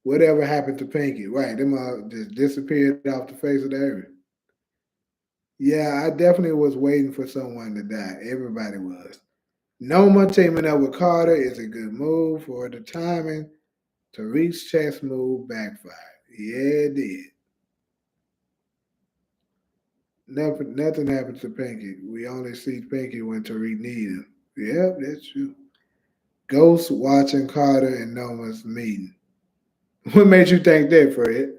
Whatever happened to Pinky? Right, them all just disappeared off the face of the earth. Yeah, I definitely was waiting for someone to die. Everybody was. Noma teaming up with Carter is a good move for the timing. Tariq's chess move backfired. Yeah, it did. Nothing happened to Pinky. We only see Pinky when Tariq needs him. Yep, that's true. Ghost watching Carter and Noma's meeting. What made you think that, Fred?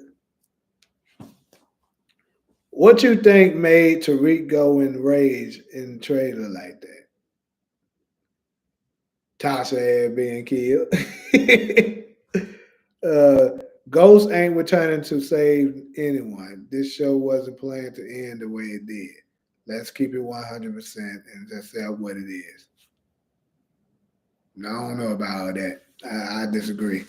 What you think made Tariq go in rage in the trailer like that? Tasha had being killed. Ghost ain't returning to save anyone. This show wasn't planned to end the way it did. Let's keep it 100% and just say what it is. No, I don't know about all that. I disagree.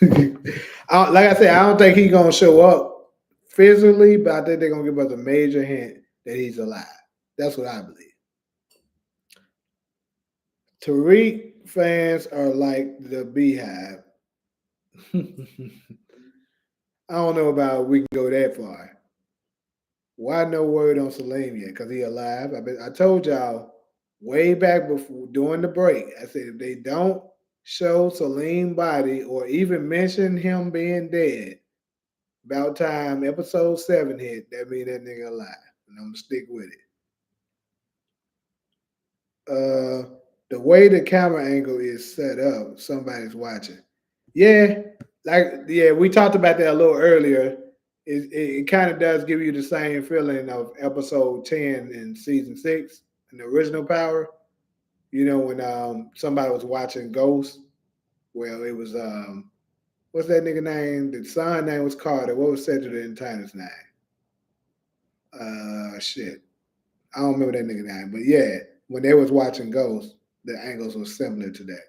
Like I said, I don't think he's gonna show up physically, but I think they're gonna give us a major hint that he's alive. That's what I believe. Tariq fans are like the Beehive. I don't know about we can go that far. Why no word on Salim yet? Because he alive. I told y'all way back before during the break. I said if they don't show Salim body or even mention him being dead, about time episode 7 hit, that mean that nigga alive. And I'm gonna stick with it. The way the camera angle is set up, somebody's watching. Yeah, we talked about that a little earlier. It kind of does give you the same feeling of episode 10 in season 6 in the original Power. You know when somebody was watching Ghost. Well, it was what's that nigga name? The son name was Carter. What was Cedric and Tyner's name? Shit. I don't remember that nigga name, but yeah, when they was watching Ghost, the angles were similar to that.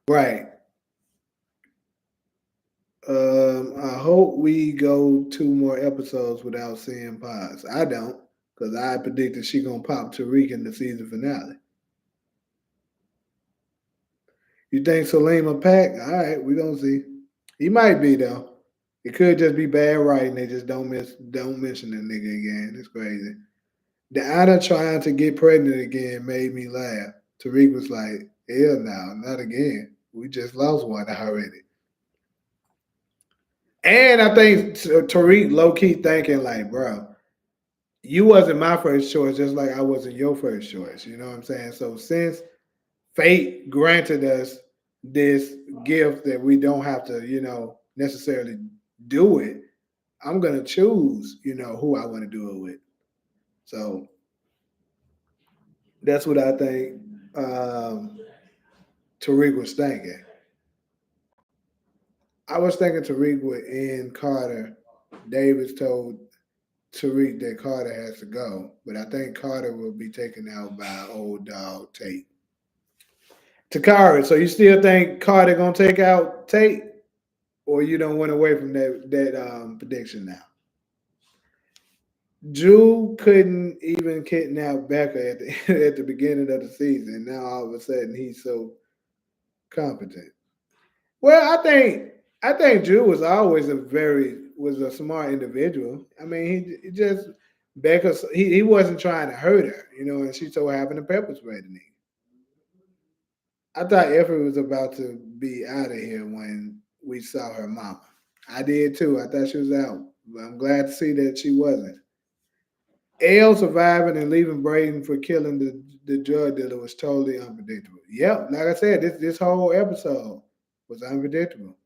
Right. I hope we go 2 more episodes without seeing Paz. I don't, because I predicted she gonna pop Tariq in the season finale. You think Salim a pack? All right, we gonna see. He might be though. It could just be bad writing. They just don't mention that nigga again. It's crazy. Diana trying to get pregnant again made me laugh. Tariq was like, "Hell no, not again. We just lost one already." And I think Tariq low key thinking like, bro, you wasn't my first choice, just like I wasn't your first choice. You know what I'm saying? So since fate granted us this gift that we don't have to, necessarily do it, I'm gonna choose, who I want to do it with. So that's what I think Tariq was thinking. I was thinking Tariq would end Carter. Davis told Tariq that Carter has to go, but I think Carter will be taken out by old dog Tate. Takara, so you still think Carter gonna take out Tate, or you don't went away from that prediction now? Drew couldn't even kidnap Becca at the at the beginning of the season. Now all of a sudden he's so competent. Well, I think Drew was always was a smart individual. I mean, he just Becca he wasn't trying to hurt her, and she so happened to pepper spray the nigga. I thought Effie was about to be out of here when we saw her mama. I did too. I thought she was out, but I'm glad to see that she wasn't. L surviving and leaving Braden for killing the drug dealer was totally unpredictable. Yep, like I said, this whole episode was unpredictable.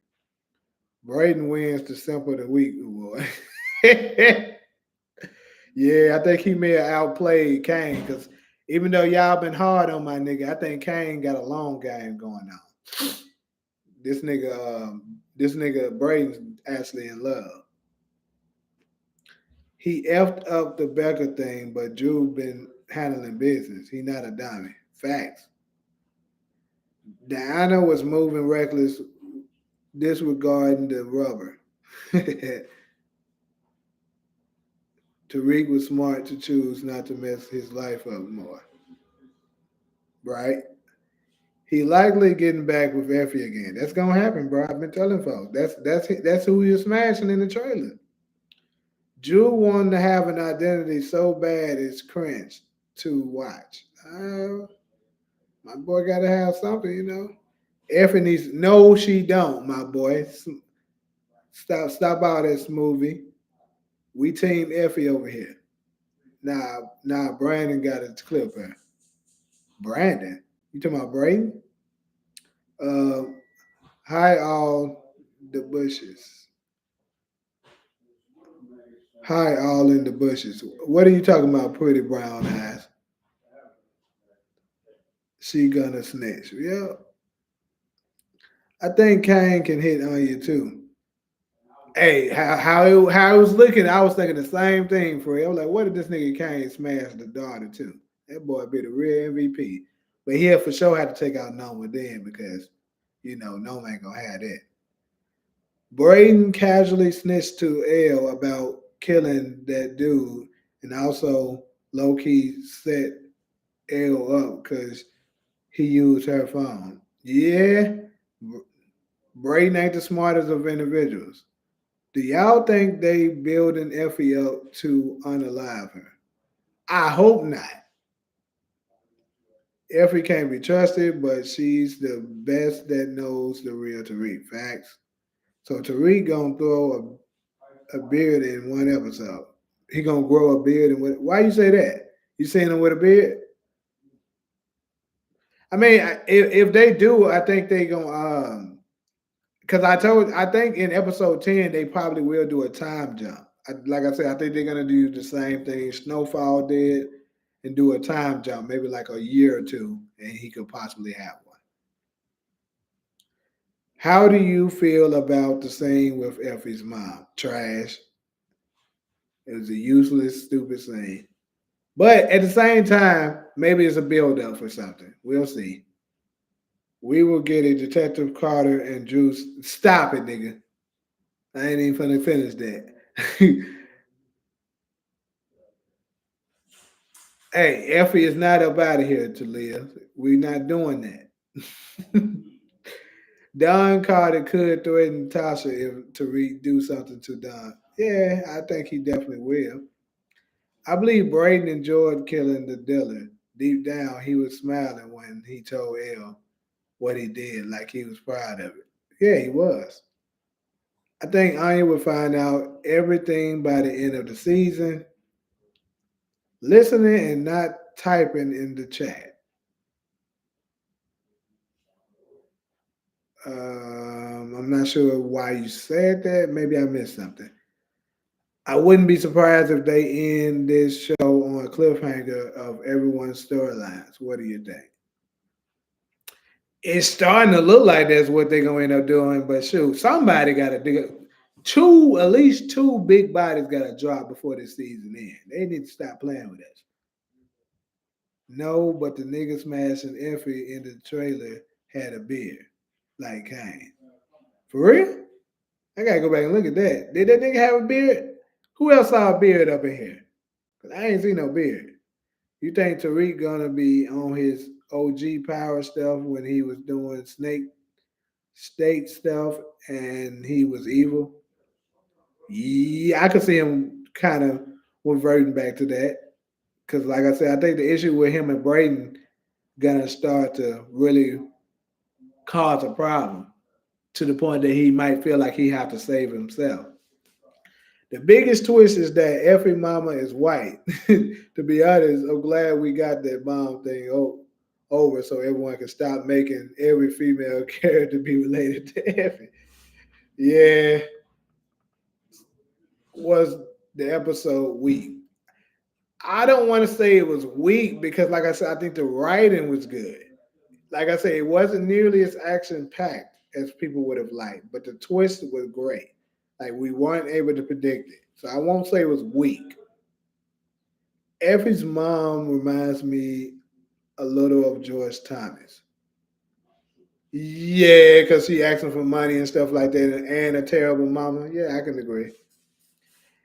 Braden wins the simple the weak award. Yeah, I think he may have outplayed Kane because even though y'all been hard on my nigga, I think Kane got a long game going on. This nigga Braden's actually in love. He effed up the Becca thing, but Drew been handling business. He not a dummy. Facts. Diana was moving reckless, disregarding the rubber. Tariq was smart to choose not to mess his life up more. Right? He likely getting back with Effie again. That's gonna happen, bro. I've been telling folks. That's who you're smashing in the trailer. Drew wanted to have an identity so bad it's cringe to watch. My boy got to have something. Effie needs. No, she don't, my boy. Stop all this movie. We team Effie over here. Nah, Brandon got a clip here. Brandon, you talking about Braden? Uh, Hi all the bushes. Hi all in the bushes. What are you talking about, pretty brown eyes? She gonna snitch. Yeah, I think Kane can hit on you too. Hey, how it was looking, I was thinking the same thing for you. I was like, what if this nigga Kane smash the daughter too? That boy be the real MVP. But he'll for sure have to take out Noma then because Noma ain't gonna have that. Braden casually snitched to L about killing that dude and also low key set L up because he used her phone. Yeah, Braden ain't the smartest of individuals. Do y'all think they building Effie up to unalive her? I hope not. Effie can't be trusted, but she's the best that knows the real Tariq. Facts. So Tariq gonna throw a beard in one episode. He gonna grow a beard and why you say that? You seeing him with a beard? I mean, if they do, I think they gonna because I think in episode 10 they probably will do a time jump. Like I said, I think they're gonna do the same thing Snowfall did and do a time jump, maybe like a year or two, and he could possibly have one. How do you feel about the scene with Effie's mom? Trash. It was a useless, stupid scene. But at the same time, maybe it's a build up for something. We'll see. We will get a Detective Carter and Juice. Stop it, nigga. I ain't even finna finish that. Hey, Effie is not up out of here to live. We're not doing that. Don Carter could threaten Tasha to redo something to Don. Yeah, I think he definitely will. I believe Braden enjoyed killing the dealer. Deep down, he was smiling when he told Elle what he did, like he was proud of it. Yeah, he was. I think Anya would find out everything by the end of the season, listening and not typing in the chat. I'm not sure why you said that. Maybe I missed something. I wouldn't be surprised if they end this show on a cliffhanger of everyone's storylines. What do you think? It's starting to look like that's what they're gonna end up doing, but shoot, somebody gotta do it. Two, at least two big bodies gotta drop before this season ends. They need to stop playing with us. No, but the nigga smashing Effie in the trailer had a beard. Like Kane. For real? I gotta go back and look at that. Did that nigga have a beard? Who else saw a beard up in here? Cause I ain't seen no beard. You think Tariq gonna be on his OG power stuff when he was doing Snake State stuff and he was evil? Yeah, I could see him kind of reverting back to that. Cause like I said, I think the issue with him and Braden gonna start to really cause a problem to the point that he might feel like he have to save himself. The biggest twist is that Effie mama is white. To be honest, I'm glad we got that mom thing over so everyone can stop making every female character be related to Effie. Yeah, was the episode weak? I don't want to say it was weak because, like I said, I think the writing was good. Like I said, it wasn't nearly as action packed as people would have liked, but the twist was great. Like we weren't able to predict it, so I won't say it was weak. Effie's mom reminds me a little of George Thomas. Yeah, because she asking for money and stuff like that, and a terrible mama. Yeah, I can agree.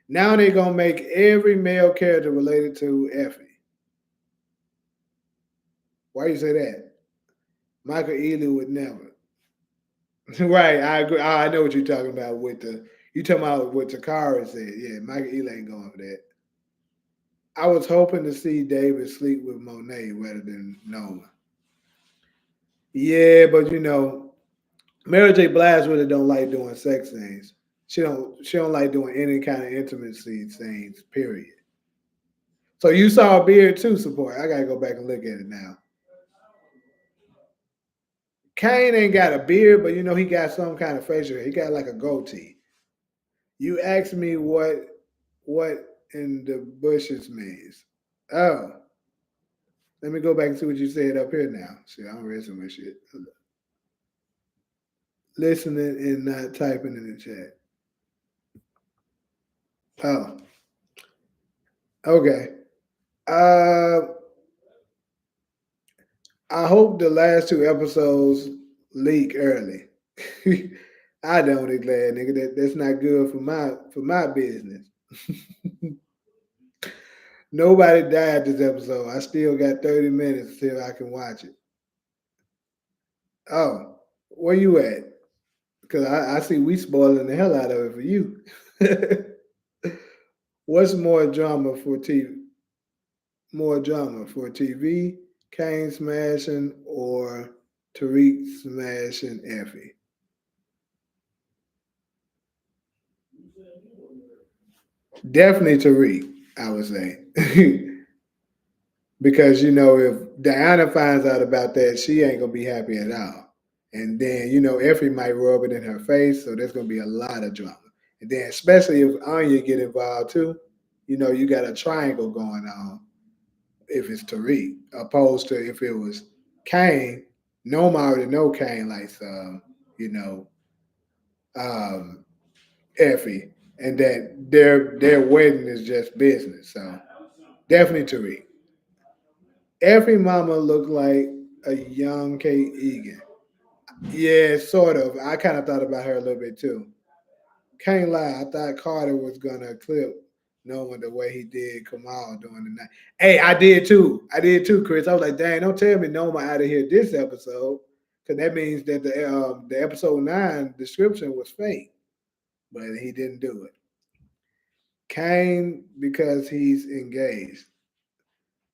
Now they're gonna make every male character related to Effie. Why you say that? Michael Ealy would never. Right, I agree. I know what you're talking about with the. You talking about what Takara said? Yeah, Michael Ealy ain't going for that. I was hoping to see David sleep with Monet rather than Noma. Yeah, but Mary J. Blige really don't like doing sex scenes. She don't like doing any kind of intimacy scenes. Period. So you saw a beard too, support. I gotta go back and look at it now. Kane ain't got a beard, but he got some kind of facial hair. He got like a goatee. You asked me what in the bushes means. Oh, let me go back and see what you said up here now. See, I'm reading my shit. Listening and not typing in the chat. Oh, okay. Uh, I hope the last two episodes leak early. I don't declare, nigga. That's not good for my business. Nobody died this episode. I still got 30 minutes till I can watch it. Oh, where you at? Because I see we spoiling the hell out of it for you. What's more drama for TV? More drama for TV, Kane smashing or Tariq smashing Effie? Definitely Tariq, I would say. Because if Diana finds out about that, she ain't gonna be happy at all. And then Effie might rub it in her face, so there's gonna be a lot of drama. And then especially if Anya get involved too, you got a triangle going on if it's Tariq, opposed to if it was Kane. Noma already know Kane likes you know, um Effie, and that their wedding is just business. So definitely Tariq. Every mama looked like a young Kate Egan. Yeah, sort of. I kind of thought about her a little bit too. Can't lie, I thought Carter was gonna clip knowing the way he did Kamal during the night. Hey, I did too. I did too, Chris. I was like, dang, don't tell me Noma out of here this episode, because that means that the episode 9 description was fake, but he didn't do it. Kane because he's engaged.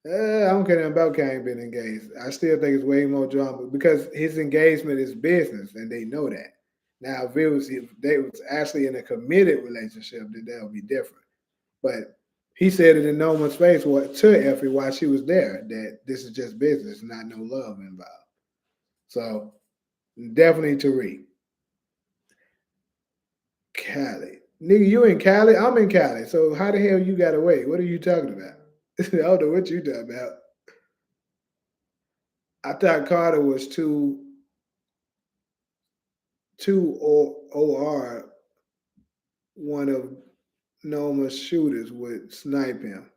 I don't care nothing about Kane being engaged. I still think it's way more drama because his engagement is business, and they know that. Now, if they was actually in a committed relationship, then that would be different. But he said it in no one's face to Effie while she was there that this is just business, not no love involved. So definitely Tariq. Cali. Nigga, you in Cali? I'm in Cali. So how the hell you got away? What are you talking about? I don't know what you talking about. I thought Carter was too OR. One of Noma's shooters would snipe him.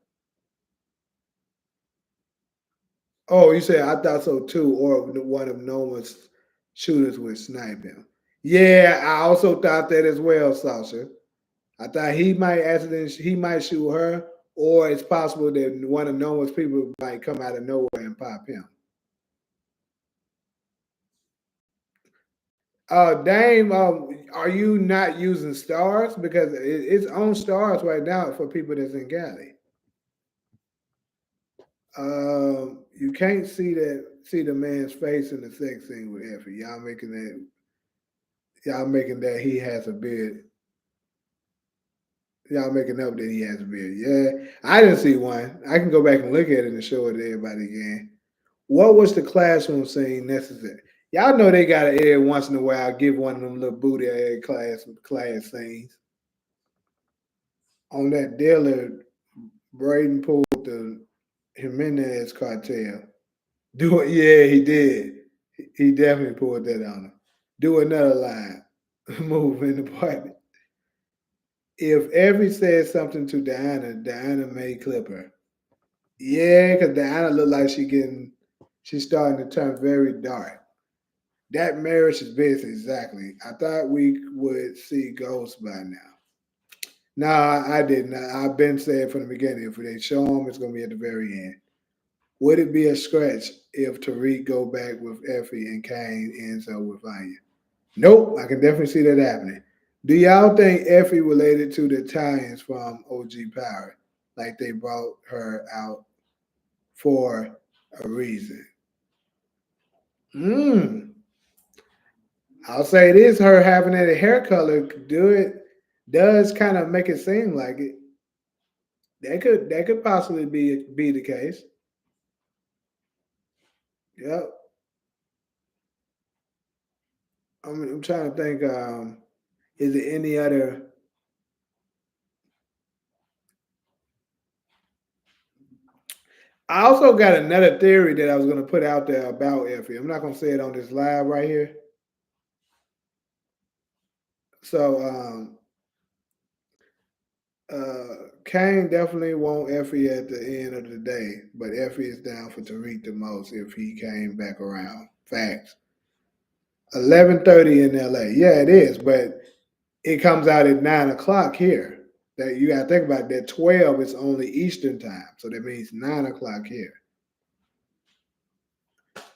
Oh, you said I thought so too, or one of Noma's shooters would snipe him. Yeah, I also thought that as well, Sasha. I thought he might shoot her, or it's possible that one of Noma's people might come out of nowhere and pop him. Dame, are you not using stars? Because it's on stars right now for people that's in Cali. You can't see the man's face in the sex scene with Effie. Y'all making that he has a beard. Y'all making up that he has a beard. Yeah, I didn't see one. I can go back and look at it and show it to everybody again. What was the classroom scene necessary? Y'all know they got to every once in a while give one of them little booty class scenes. On that dealer, Braden pulled the Jimenez cartel. Do it, yeah, he did. He definitely pulled that on him. Do another line. Move in the apartment. If Effie said something to Diana may clip her. Yeah, because Diana looked like she's starting to turn very dark. That marriage is business, exactly. I thought we would see ghosts by now. Nah, I didn't. I've been saying from the beginning, if they show them, it's going to be at the very end. Would it be a stretch if Tariq go back with Effie and Kane ends up with Anya? Nope, I can definitely see that happening. Do y'all think Effie related to the tie-ins from OG Power? Like they brought her out for a reason? Hmm. I'll say this: her having that hair color does kind of make it seem like it. That could possibly be the case. Yep. I'm trying to think. Is there any other? I also got another theory that I was going to put out there about Effie. I'm not going to say it on this live right here. So Kane definitely want Effie at the end of the day, but Effie is down for Tariq the most if he came back around. Facts. 11:30 in LA. Yeah, it is, but it comes out at 9 o'clock here. That you got to think about that. 12 is only Eastern time, so that means 9 o'clock here.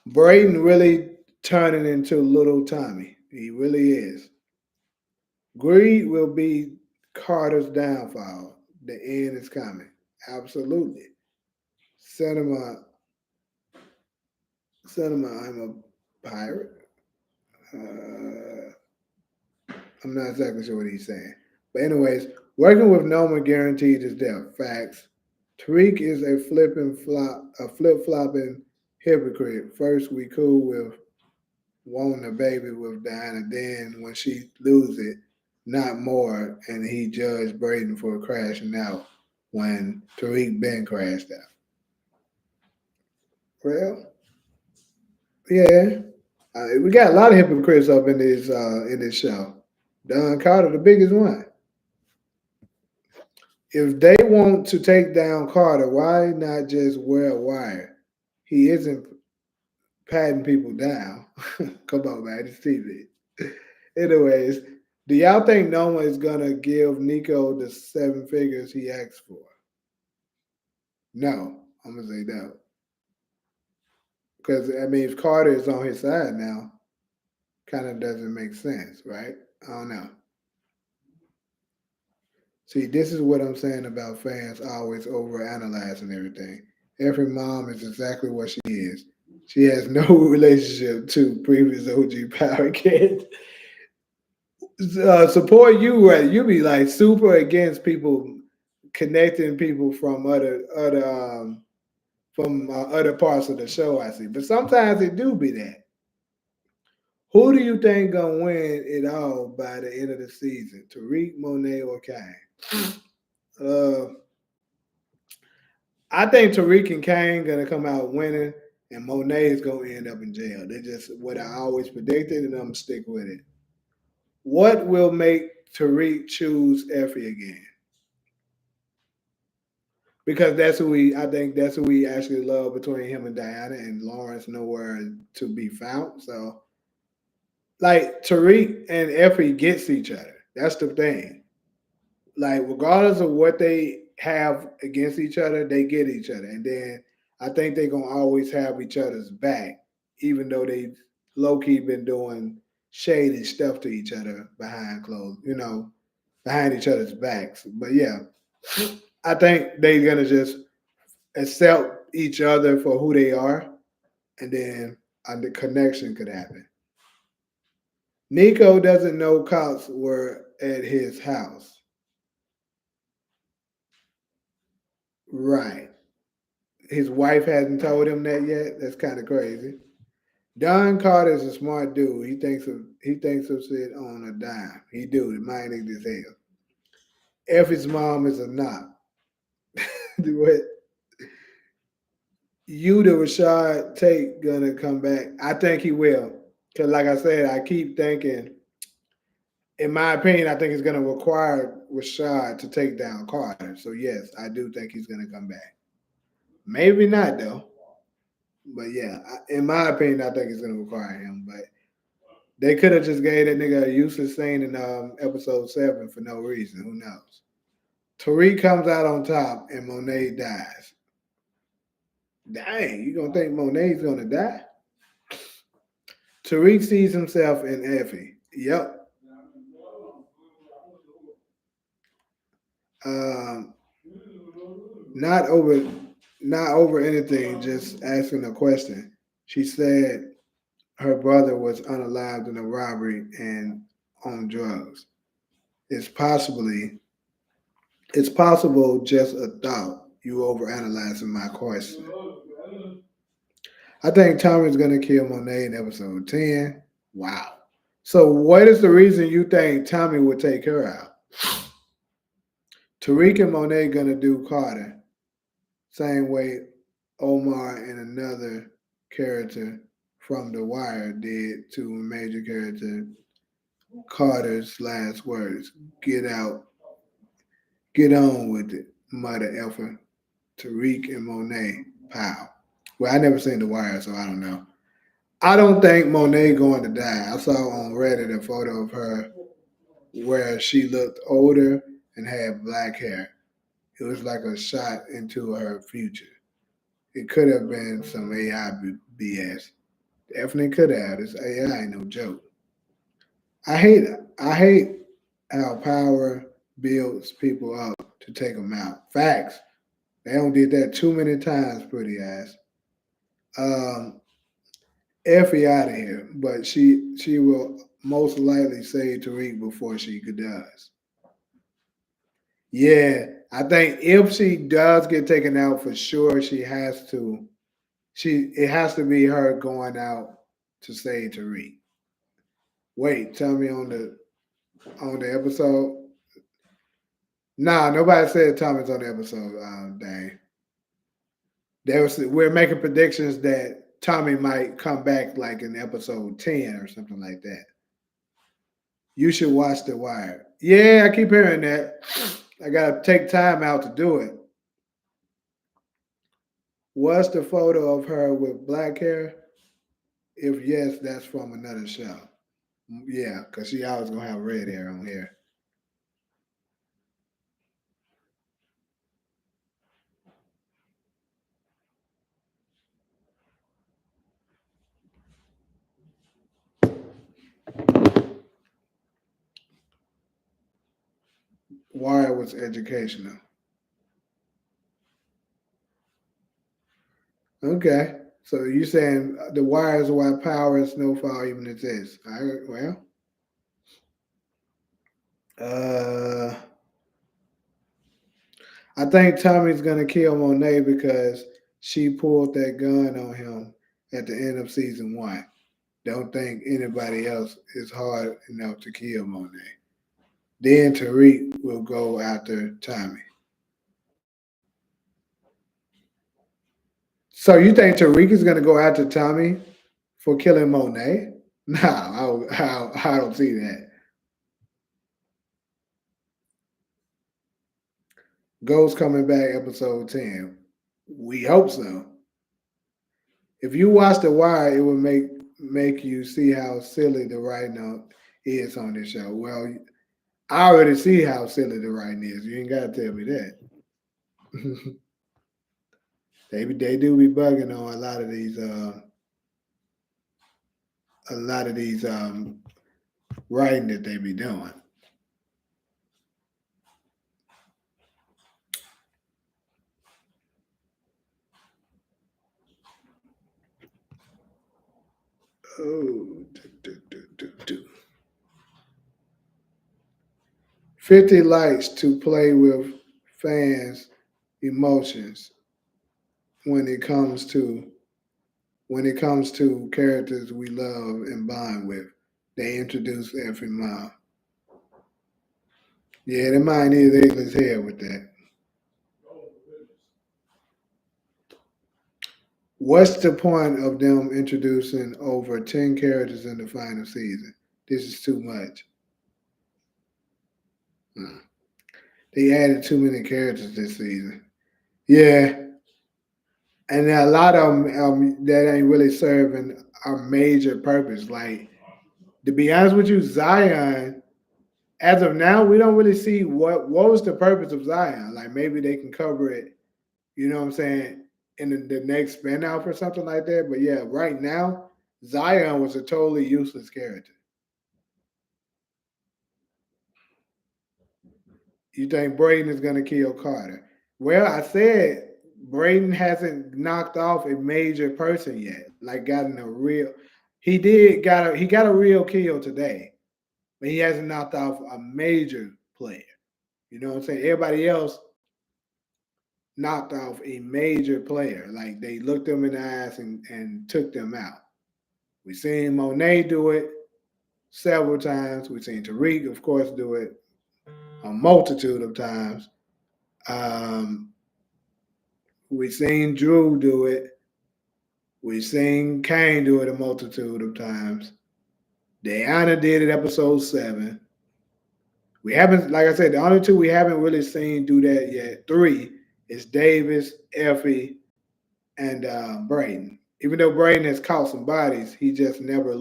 Braden really turning into little Tommy. He really is. Greed will be Carter's downfall. The end is coming. Absolutely. Cinema, I'm a pirate. I'm not exactly sure what he's saying. But anyways, working with Noma guaranteed his death. Facts. Tariq is a flip flopping hypocrite. First we cool with wanting a baby with Diana, then when she lose it, not more, and he judged Braden for crashing out when Tariq Ben crashed out. Well, yeah, we got a lot of hypocrites up in this show. Don Carter, the biggest one. If they want to take down Carter, why not just wear a wire? He isn't patting people down. Come on, man, it's TV. Anyways, do y'all think Noma is gonna give Nico the 7 figures he asked for? No, I'm gonna say no. Because I mean, if Carter is on his side now, kind of doesn't make sense, right? I don't know. See, this is what I'm saying about fans always overanalyzing everything. Every mom is exactly what she is. She has no relationship to previous OG Power kids. support you, right? You be like super against people connecting people from other parts of the show. I see, but sometimes it do be that. Who do you think gonna win it all by the end of the season? Tariq, Monet, or Kane? Uh, I think Tariq and Kane gonna come out winning, and Monet is gonna end up in jail. They just what I always predicted, and I'm gonna stick with it. What will make Tariq choose Effie again? Because that's who we I think that's who we actually love between him and Diana, and Lawrence nowhere to be found. So like Tariq and Effie gets each other. That's the thing. Like regardless of what they have against each other, they get each other. And then I think they're gonna always have each other's back, even though they low key been doing shady stuff to each other behind closed, behind each other's backs. But yeah, I think they're gonna just accept each other for who they are, and then the connection could happen. Nico doesn't know cops were at his house. Right. His wife hasn't told him that yet. That's kind of crazy. Don Carter's a smart dude. He thinks of shit on a dime. He do. The mind ain't his hell. If his mom is a knock. What you the Rashad Tate gonna come back? I think he will. Cause like I said, I keep thinking in my opinion, I think it's going to require Rashad to take down Carter. So yes, I do think he's going to come back. Maybe not though, but yeah, in my opinion, I think it's going to require him. But they could have just gave that nigga a useless scene in episode 7 for no reason. Who knows? Tariq comes out on top and Monet dies. Dang, you gonna think Monet's gonna die? Tariq sees himself in Effie. Yep. Um, not over not over anything, just asking a question. She said her brother was unalived in a robbery and on drugs. It's possibly it's possible just a thought. You overanalyzing my question. I think Tommy's gonna kill Monet in episode 10. Wow. So what is the reason you think Tommy would take her out? Tariq and Monet gonna do Carter. Same way Omar and another character from The Wire did to a major character Carter's last words. Get out, get on with it, mother effer. Tariq and Monet. Pow. Well, I never seen The Wire, so I don't know. I don't think Monet going to die. I saw on Reddit a photo of her where she looked older and had black hair. It was like a shot into her future. It could have been some AI BS. Definitely could have. This AI ain't no joke. I hate I hate how power builds people up to take them out. Facts. They don't did that too many times, pretty ass. Um, Effie out of here, but she will most likely save Tariq before she does. Yeah, I think if she does get taken out for sure, she has to. It has to be her going out to save Tariq. Wait, tell me on the episode. Nah, nobody said Tommy's on the episode. Dang, we're making predictions that Tommy might come back like in episode 10 or something like that. You should watch The Wire. Yeah, I keep hearing that. I gotta take time out to do it. What's the photo of her with black hair? If yes, that's from another show. Yeah, because she always gonna have red hair on here. Wire was educational. Okay. So you saying the wire is why power and snowfall even exists. Well, Uh, I think Tommy's gonna kill Monet because she pulled that gun on him at the end of season one. Don't think anybody else is hard enough to kill Monet. Then Tariq will go after Tommy. So you think Tariq is gonna go after Tommy for killing Monet? No, I don't see that. Ghost coming back episode 10. We hope so. If you watch The Wire, it will make you see how silly the writing is on this show. Well, I already see how silly the writing is. You ain't gotta tell me that. They do be bugging on a lot of these writing that they be doing. Oh, 50 likes to play with fans' emotions when it comes to characters we love and bond with. They introduce every mom. Yeah, the mind is able as hell with that. What's the point of them introducing over 10 characters in the final season? This is too much. Hmm. They added too many characters this season. Yeah, and a lot of them that ain't really serving a major purpose. Like, to be honest with you, Zion, as of now, we don't really see what was the purpose of Zion. Like, maybe they can cover it, you know what I'm saying, in the next spin-off or something like that. But yeah, right now, Zion was a totally useless character. You think Braden is going to kill Carter? Well, I said Braden hasn't knocked off a major person yet. Like, gotten a real. He got a real kill today, but he hasn't knocked off a major player. You know what I'm saying? Everybody else knocked off a major player. Like, they looked them in the eyes and took them out. We've seen Monet do it several times. We've seen Tariq, of course, do it a multitude of times. Um, we've seen Drew do it. We've seen Kane do it a multitude of times. Diana did it episode 7. We haven't, like I said, the only two we haven't really seen do that yet. 3 is Davis, Effie, and Braden. Even though Braden has caught some bodies, he just never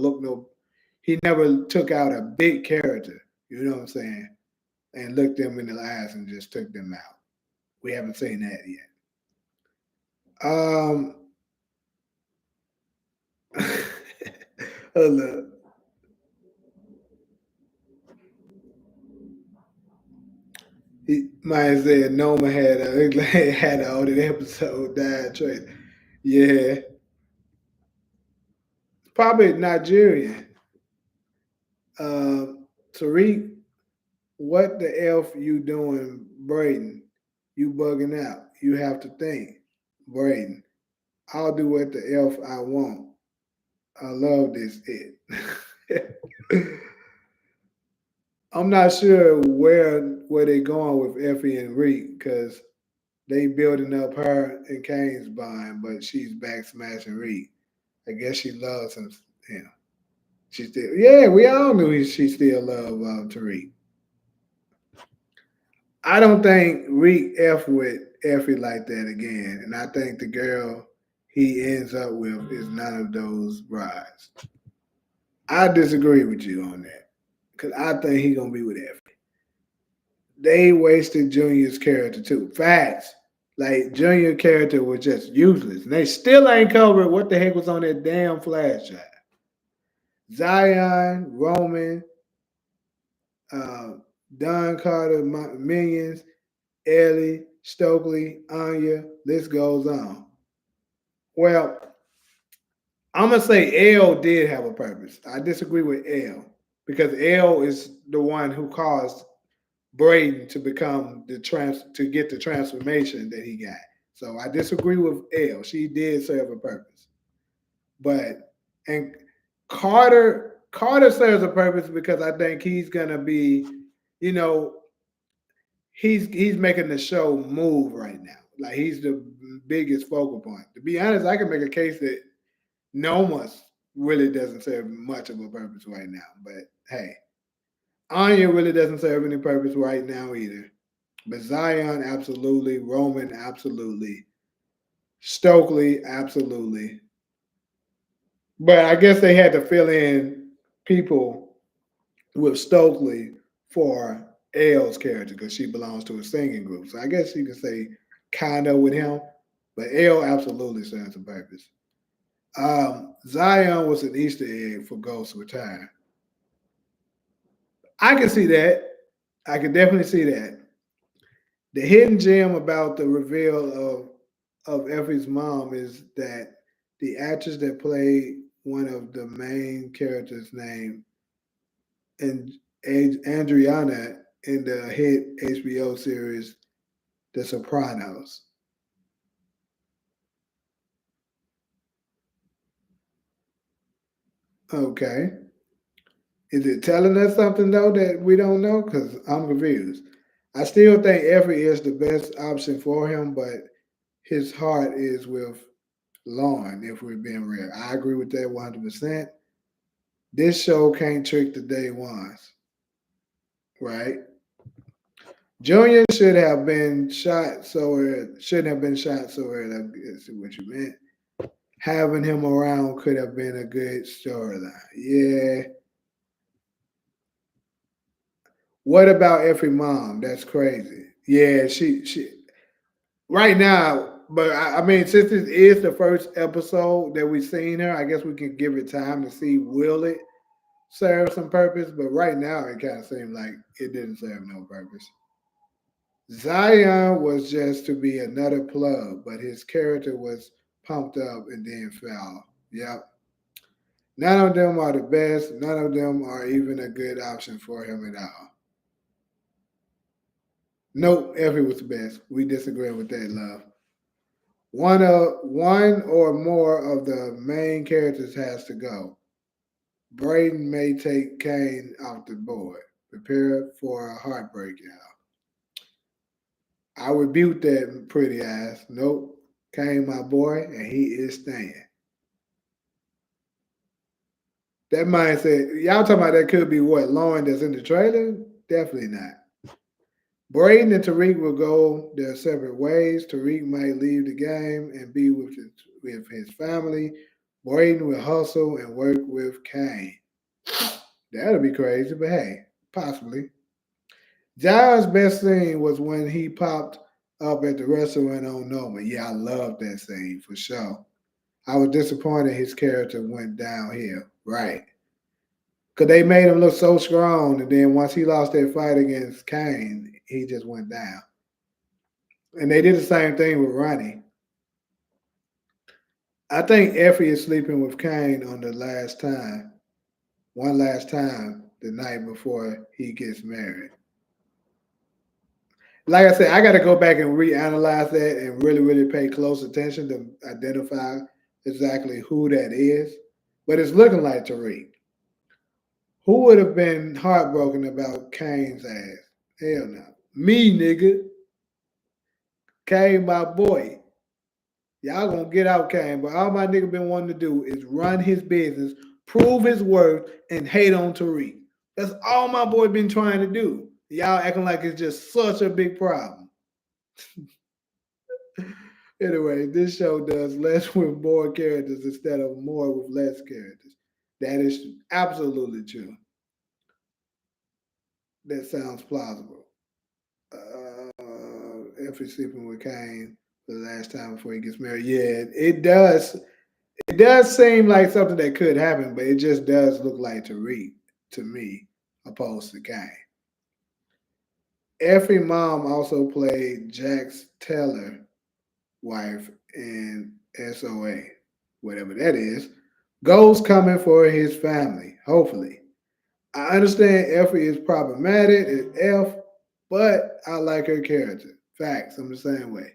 he never took out a big character. You know what I'm saying? And looked them in the eyes and just took them out. We haven't seen that yet. Hold up. Mine said Noma had had an older episode died trade. Yeah, probably Nigerian. Tariq, what the elf you doing, Braden? You bugging out. You have to think, Braden. I'll do what the elf I want. I love this it. I'm not sure where they going with Effie and Reek because they building up her and Kane's bond, but she's back smashing Reek. I guess she loves him. You know, she still. Yeah, we all knew she still loved Tariq. I don't think Reek F with Effie like that again, and I think the girl he ends up with is none of those brides. I disagree with you on that because I think he gonna be with Effie. They wasted Junior's character too. Facts. Like, Junior character was just useless. And they still ain't covered what the heck was on that damn flash drive. Zion, Roman, uh, Don Carter, Minions, Ellie, Stokely, Anya, list goes on. Well, I'm gonna say L did have a purpose. I disagree with L because L is the one who caused Braden to become to get the transformation that he got. So I disagree with L. She did serve a purpose, but and Carter serves a purpose because I think he's gonna be, you know, he's making the show move right now. Like he's the biggest focal point. To be honest, I can make a case that Noma's really doesn't serve much of a purpose right now. But hey, Anya really doesn't serve any purpose right now either. But Zion, absolutely. Roman, absolutely. Stokely, absolutely. But I guess they had to fill in people with Stokely for L's character because she belongs to a singing group. So I guess you could say kind of with him. But L absolutely serves a purpose. Zion was an Easter egg for Ghost Return. I can see that. I can definitely see that. The hidden gem about the reveal of Effie's mom is that the actress that played one of the main characters named and Andriana in the hit HBO series The Sopranos. Okay. Is it telling us something though that we don't know? Because I'm confused. I still think Effie is the best option for him, but his heart is with Lauren, if we're being real. I agree with that 100%. This show can't trick the day ones, right? Junior should have been shot so shouldn't have been shot so early. I guess is what you meant. Having him around could have been a good storyline. Yeah. What about Effie mom? That's crazy. Yeah, she right now, but I mean, since this is the first episode that we've seen her, I guess we can give it time to see will it serve some purpose. But right now, it kind of seemed like it didn't serve no purpose. Zion was just to be another plug, but his character was pumped up and then fell. Yep. None of them are the best. None of them are even a good option for him at all. Nope, Effie was the best. We disagree with that, love. One or more of the main characters has to go. Braden may take Kane off the board. Prepare for a heartbreak, y'all. I rebuke that pretty ass. Nope. Kane, my boy, and he is staying. That mindset, y'all talking about that could be what? Lauren that's in the trailer? Definitely not. Braden and Tariq will go their separate ways. Tariq might leave the game and be with his family. Braden will hustle and work with Kane. That'll be crazy, but hey, possibly. Giles' best scene was when he popped up at the restaurant on Noma. Yeah, I love that scene for sure. I was disappointed his character went downhill. Right. Because they made him look so strong, and then once he lost that fight against Kane, he just went down. And they did the same thing with Ronnie. I think Effie is sleeping with Kane on the last time, one last time, the night before he gets married. Like I said, I got to go back and reanalyze that and really, really pay close attention to identify exactly who that is. But it's looking like Tariq. Who would have been heartbroken about Kane's ass? Hell no. Me, nigga. Kane, my boy. Y'all gonna get out Kane, but all my nigga been wanting to do is run his business, prove his worth, and hate on Tariq. That's all my boy been trying to do. Y'all acting like it's just such a big problem. Anyway, this show does less with more characters instead of more with less characters. That is absolutely true. That sounds plausible. If he's sleeping with Kane for the last time before he gets married, yeah, it does. It does seem like something that could happen, but it just does look like Tariq to me, opposed to Kane. Effie mom also played Jax Taylor wife in SOA, whatever that is. Goals coming for his family, hopefully. I understand Effie is problematic as F, but I like her character. Facts. I'm the same way.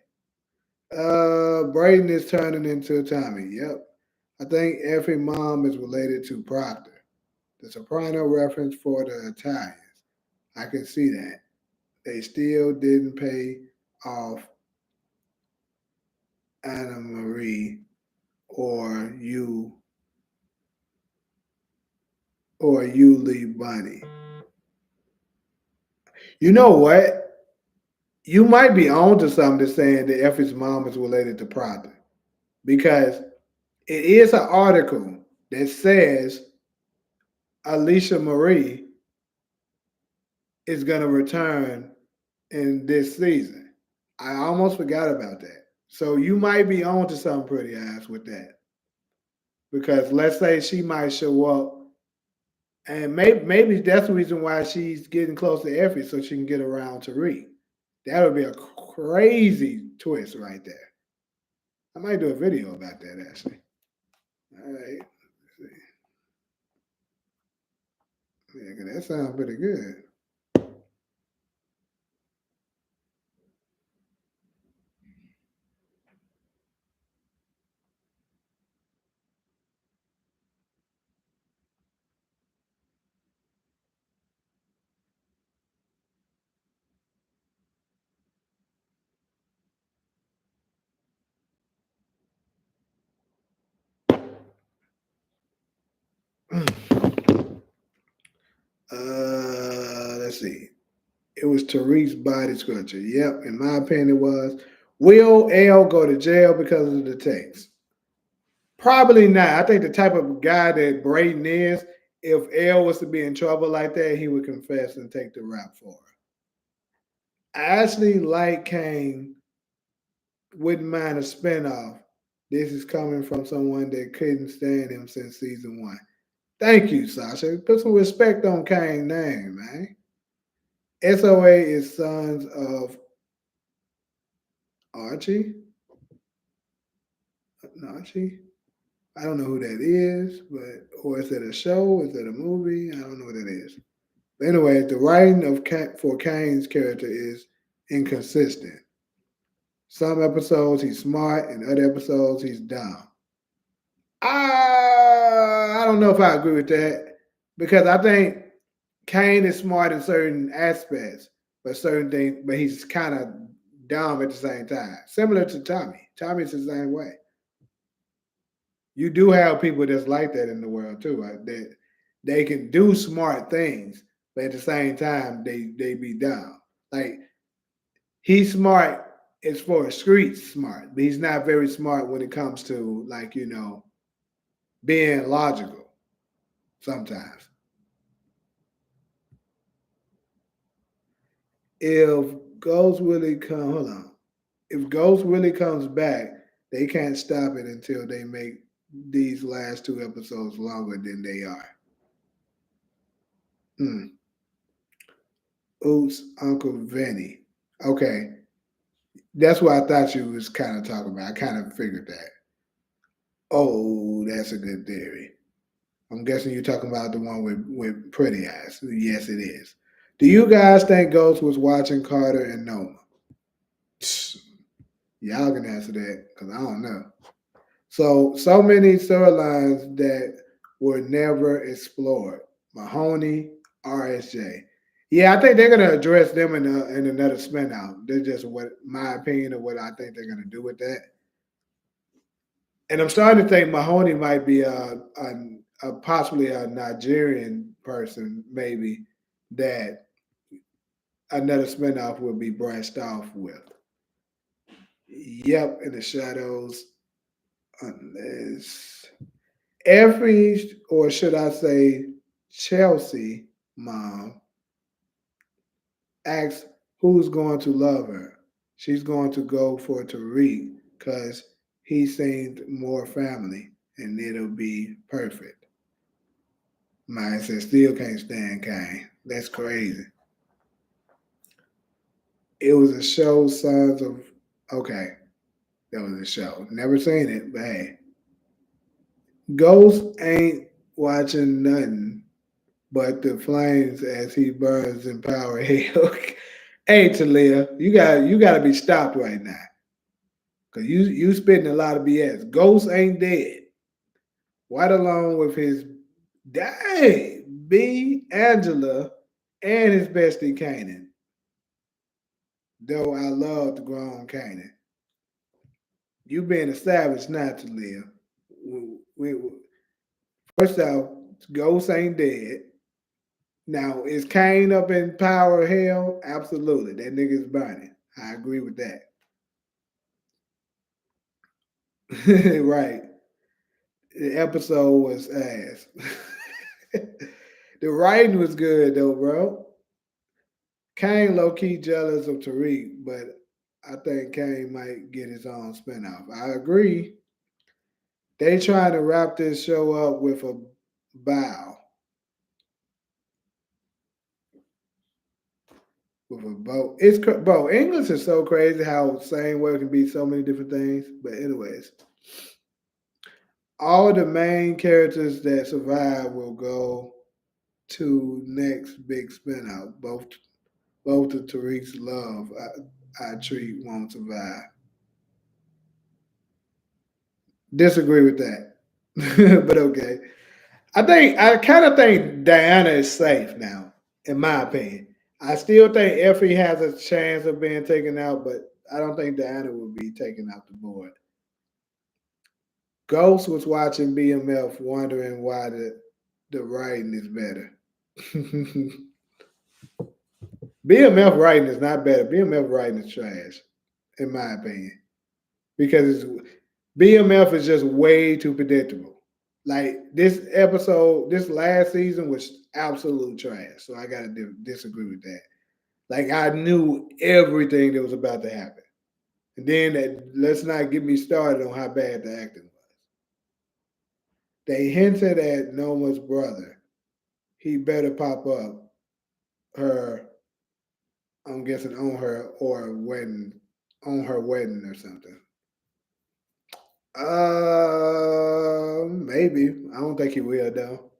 Braden is turning into Tommy. Yep. I think every mom is related to Proctor. The Soprano reference for the Italians. I can see that. They still didn't pay off Anna Marie or you Lee Bunny. You know what? You might be on to something saying that Effie's mom is related to Proctor because it is an article that says Alicia Marie is going to return in this season. I almost forgot about that. So you might be on to something pretty ass with that because let's say she might show up, and maybe that's the reason why she's getting close to Effie so she can get around Tariq. That would be a crazy twist right there. I might do a video about that actually. All right. Yeah, 'cause that sounds pretty good. Let's see. It was Tariq's body sculpture. Yep, in my opinion, it was. Will L go to jail because of the text? Probably not. I think the type of guy that Braden is, if L was to be in trouble like that, he would confess and take the rap for it. I actually like Kane, wouldn't mind a spinoff. This is coming from someone that couldn't stand him since season one. Thank you, Sasha. Put some respect on Kane's name, man. SOA is sons of Archie. Archie. I don't know who that is, but or is it a show? Is it a movie? I don't know what it is. But anyway, the writing of for Kane's character is inconsistent. Some episodes he's smart, and other episodes he's dumb. I don't know if I agree with that because I think Kane is smart in certain aspects, but certain things, but he's kind of dumb at the same time. Similar to Tommy. Tommy's the same way. You do have people that's like that in the world too. Right? That they can do smart things, but at the same time they be dumb. Like he's smart as far as street smart, but he's not very smart when it comes to like being logical sometimes. If Ghost Willie come, hold on. If Ghost Willie comes back, they can't stop it until they make these last two episodes longer than they are. Hmm. Oops, Uncle Vinny. Okay, that's what I thought you was kind of talking about. I kind of figured that. Oh, that's a good theory. I'm guessing you're talking about the one with Pretty Eyes. Yes, it is. Do you guys think Ghost was watching Carter and Noma? Y'all can answer that because I don't know. So many storylines that were never explored. Mahoney, RSJ. Yeah, I think they're gonna address them in another spinout. That's just what my opinion of what I think they're gonna do with that. And I'm starting to think Mahoney might be a possibly a Nigerian person, maybe that another spinoff will be branched off with. Yep, in the shadows, unless every, or should I say, Chelsea mom asks who's going to love her. She's going to go for Tariq because he seemed more family and it'll be perfect. Mine says still can't stand Kane. That's crazy. It was a show, Sons of. Okay, that was a show. Never seen it, but hey, Ghost ain't watching nothing but the flames as he burns in Power Hill. Hey, Talia, you gotta be stopped right now. Cause you spitting a lot of BS. Ghost ain't dead. Right along with his dang B Angela and his bestie Kanan. Though I love the grown Kanan. You being a savage not to live. First off, Ghost ain't dead. Now, is Kane up in power of hell? Absolutely. That nigga's burning. I agree with that. Right. The episode was ass. The writing was good though, bro. Kane low key jealous of Tariq, but I think Kane might get his own spinoff. I agree. They trying to wrap this show up with a bow, with a bow. Bro. English is so crazy how same word can be so many different things. But anyways, all the main characters that survive will go to next big spinoff. Both of Tariq's love, I treat won't survive. Disagree with that, but okay. I kind of think Diana is safe now, in my opinion. I still think Effie has a chance of being taken out, but I don't think Diana will be taken off the board. Ghost was watching BMF, wondering why the writing is better. BMF writing is not better. BMF writing is trash, in my opinion, because BMF is just way too predictable. Like this episode, this last season was absolute trash. So I gotta disagree with that. Like I knew everything that was about to happen, and then let's not get me started on how bad the acting was. They hinted at Noma's brother. He better pop up her. I'm guessing on her wedding or something. Maybe. I don't think he will though.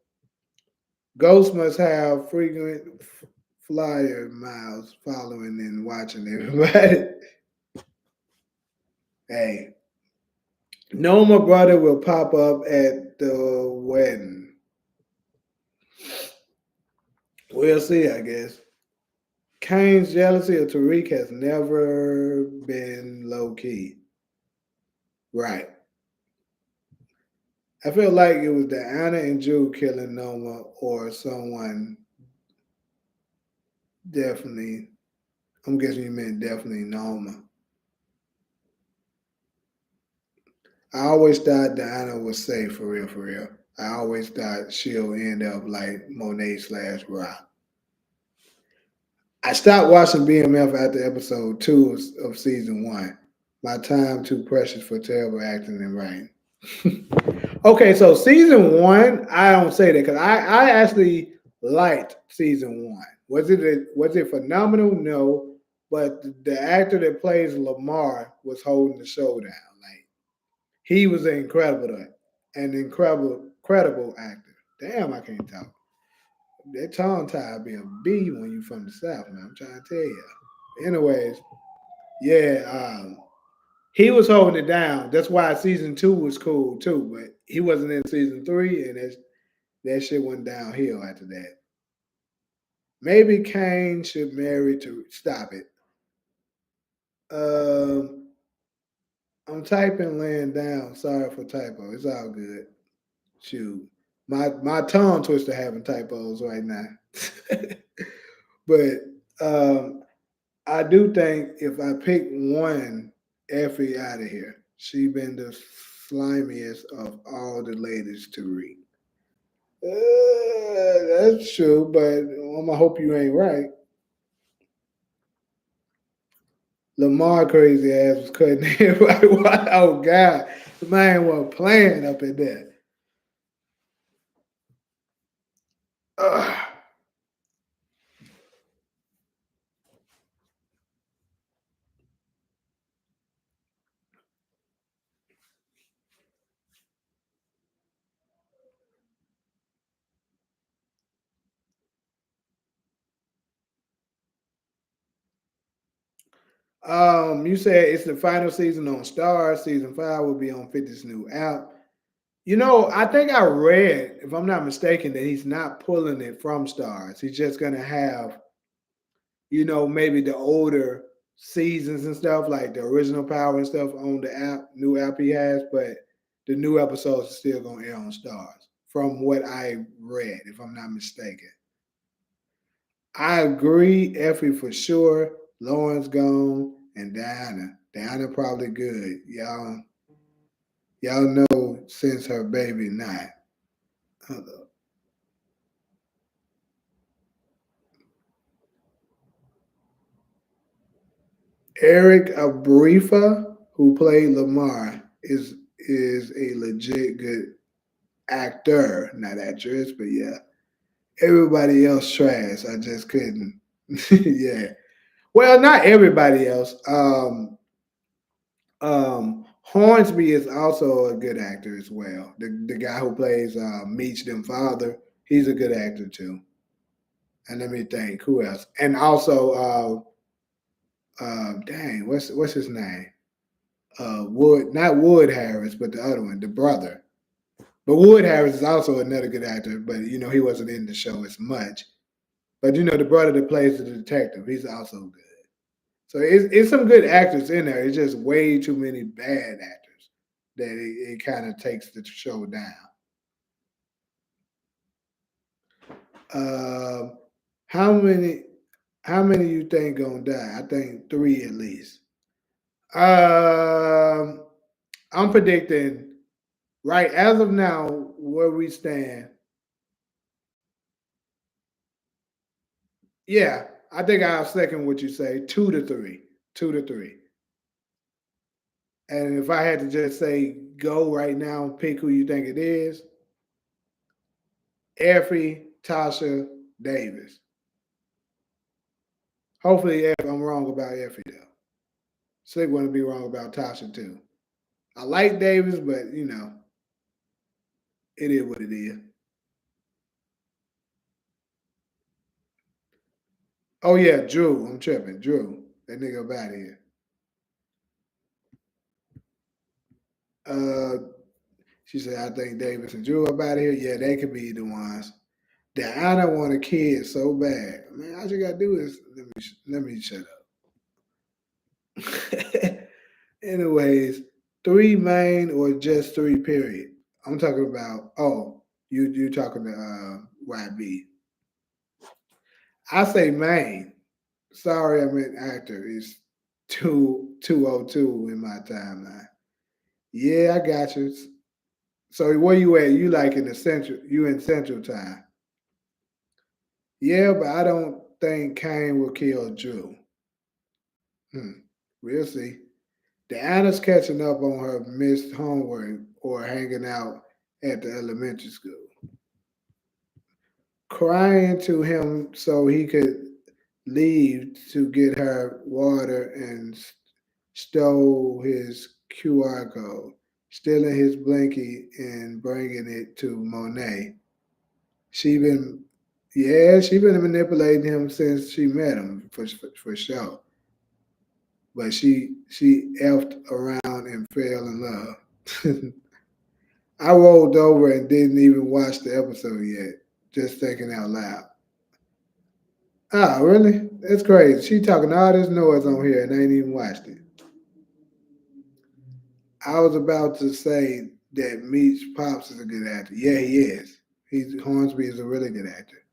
Ghost must have frequent flyer miles following and watching everybody. Hey, Noma brother will pop up at the wedding. We'll see, I guess. Kane's jealousy of Tariq has never been low key. Right. I feel like it was Diana and Jude killing Noma or someone definitely. I'm guessing you meant definitely Noma. I always thought Diana was safe for real, for real. I always thought she'll end up like Monet slash Rock. I stopped watching BMF after episode two of season one. My time too precious for terrible acting and writing. Okay, so season one, I don't say that because I actually liked season one. Was it phenomenal? No, but the actor that plays Lamar was holding the show down. Like he was an incredible actor. Damn, I can't talk. That tongue tie be a B when you from the South, man. I'm trying to tell you. Anyways, yeah, he was holding it down. That's why season two was cool too, but he wasn't in season three, and that shit went downhill after that. Maybe Kane should marry to stop it. Um, I'm typing laying down. Sorry for typo. It's all good. Shoot, my tongue twister having typos right now. But um, I do think if I pick one Effie out of here, she been the slimiest of all the ladies to read. That's true, but I hope you ain't right. Lamar crazy ass was cutting everybody. Oh God, the man was playing up in there. Ugh. You said it's the final season on Stars. Season 5 will be on 50's new app. I think I read, if I'm not mistaken, that he's not pulling it from Stars. He's just gonna have, maybe the older seasons and stuff, like the original Power and stuff on the app, new app he has, but the new episodes are still gonna air on Stars, from what I read, if I'm not mistaken. I agree, Effie for sure. Lauren's gone, and Diana. Diana probably good. Y'all know since her baby not. Hold up. Eric Abrifa, who played Lamar, is a legit good actor, not actress, but yeah. Everybody else trash. I just couldn't. Yeah. Well, not everybody else. Hornsby is also a good actor as well. The guy who plays Meach them father, he's a good actor too. And let me think, who else? And also, dang, what's his name? Wood, not Wood Harris, but the other one, the brother. But Wood Harris is also another good actor, but he wasn't in the show as much. But the brother that plays the detective, he's also good. So it's some good actors in there. It's just way too many bad actors that it kind of takes the show down. Um, how many how many you think gonna die? I think three at least. Um, I'm predicting right as of now where we stand. Yeah, I think I'll second what you say. 2 to 3, 2 to 3. And if I had to just say go right now, pick who you think it is, Effie, Tasha, Davis. Hopefully, if I'm wrong about Effie though. Slick want to be wrong about Tasha too. I like Davis, but it is what it is. Oh yeah, Drew. I'm tripping. Drew. That nigga up out of here. Uh she said, I think Davis and Drew up out of here. Yeah, they could be the ones. Diana want a kid so bad. Man, all you gotta do is let me shut up. Anyways, three main or just three period. I'm talking about. Oh, you talking to YB. I say main. Sorry, I meant actor. It's 202 in my timeline. Yeah, I got you. So where you at? You like in the central? You in Central Time? Yeah, but I don't think Kane will kill Drew. Hmm. We'll see. Diana's catching up on her missed homework or hanging out at the elementary school. Crying to him so he could leave to get her water and stole his QR code, stealing his blankie and bringing it to Monet. She been, yeah, she been manipulating him since she met him for sure. But she effed around and fell in love. I rolled over and didn't even watch the episode yet, just thinking out loud. Ah, really? That's crazy. She talking all this noise on here and I ain't even watched it. I was about to say that Meech Pops is a good actor. Yeah, he is. Hornsby is a really good actor.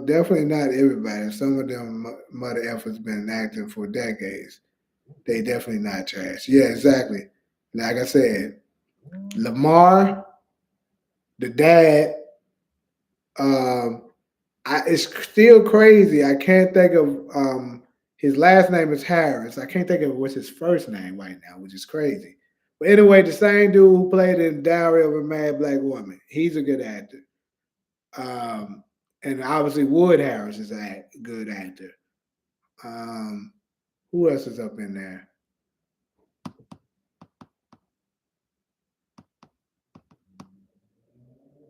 Definitely not everybody. Some of them mother efforts been acting for decades. They definitely not trash. Yeah, exactly. Like I said, Lamar, the dad, um, it's still crazy. I can't think of his last name is Harris. I can't think of what's his first name right now, which is crazy. But anyway, the same dude who played in Diary of a Mad Black Woman, he's a good actor. Um, and obviously Wood Harris is a good actor. Um, who else is up in there?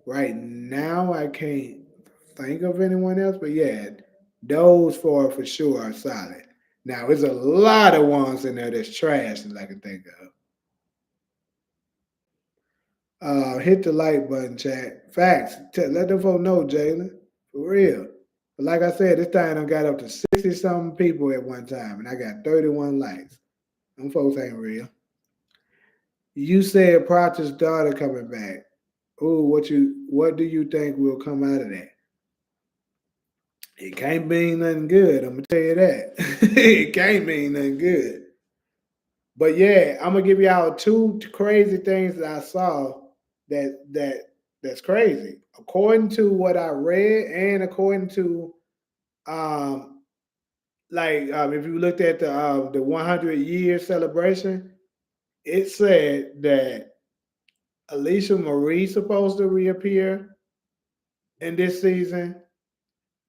Right now, I can't think of anyone else, but yeah, those four for sure are solid. Now, there's a lot of ones in there that's trash that I can think of. Hit the like button, chat. Facts. Let them folks know, Jalen. For real. But like I said, this time I got up to 60 something people at one time, and I got 31 likes. Them folks ain't real. You said Proctor's daughter coming back. Ooh, what do you think will come out of that? It can't mean nothing good. I'm gonna tell you that. It can't mean nothing good. But yeah, I'm gonna give y'all two crazy things that I saw that's crazy. According to what I read, and according to um if you looked at the 100-year celebration, it said that Alicia Marie's supposed to reappear in this season,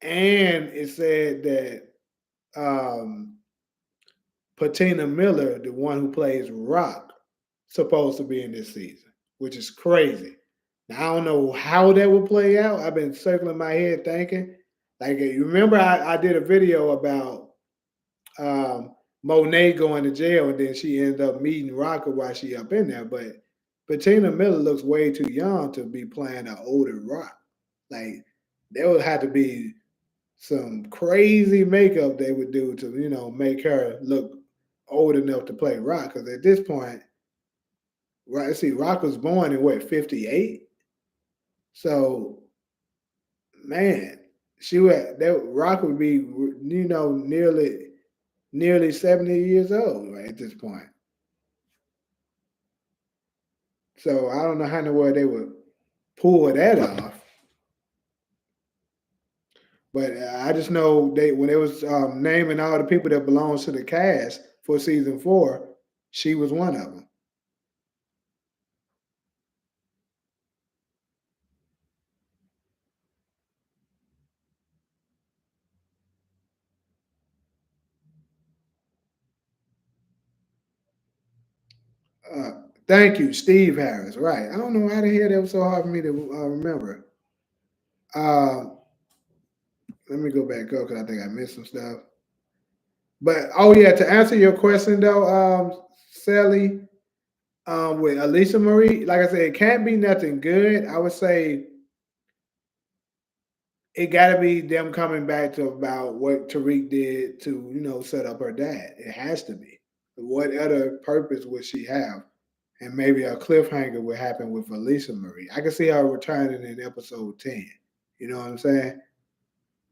and it said that um Patina Miller, the one who plays Rock, supposed to be in this season, which is crazy. Now I don't know how that will play out. I've been circling my head thinking. Like you remember I did a video about Monet going to jail and then she ended up meeting Rocker while she up in there. But Patina Miller looks way too young to be playing an older Rock. Like there would have to be some crazy makeup they would do to make her look old enough to play Rock. Because at this point, right? See, Rock was born in what 58. So man, she would that Rock would be nearly 70 years old right at this point. So I don't know how in the world they would pull that off. But I just know they when they was naming all the people that belongs to the cast for season 4, she was one of them. Uh, Thank you, Steve Harris. Right. I don't know how the hell that was so hard for me to remember. Uh, Let me go back up because I think I missed some stuff. But oh yeah, to answer your question though, Sally, with Alicia Marie, like I said, it can't be nothing good. I would say it got to be them coming back to about what Tariq did to set up her dad. It has to be. What other purpose would she have? And maybe a cliffhanger would happen with Alicia Marie. I can see her returning in episode 10. You know what I'm saying?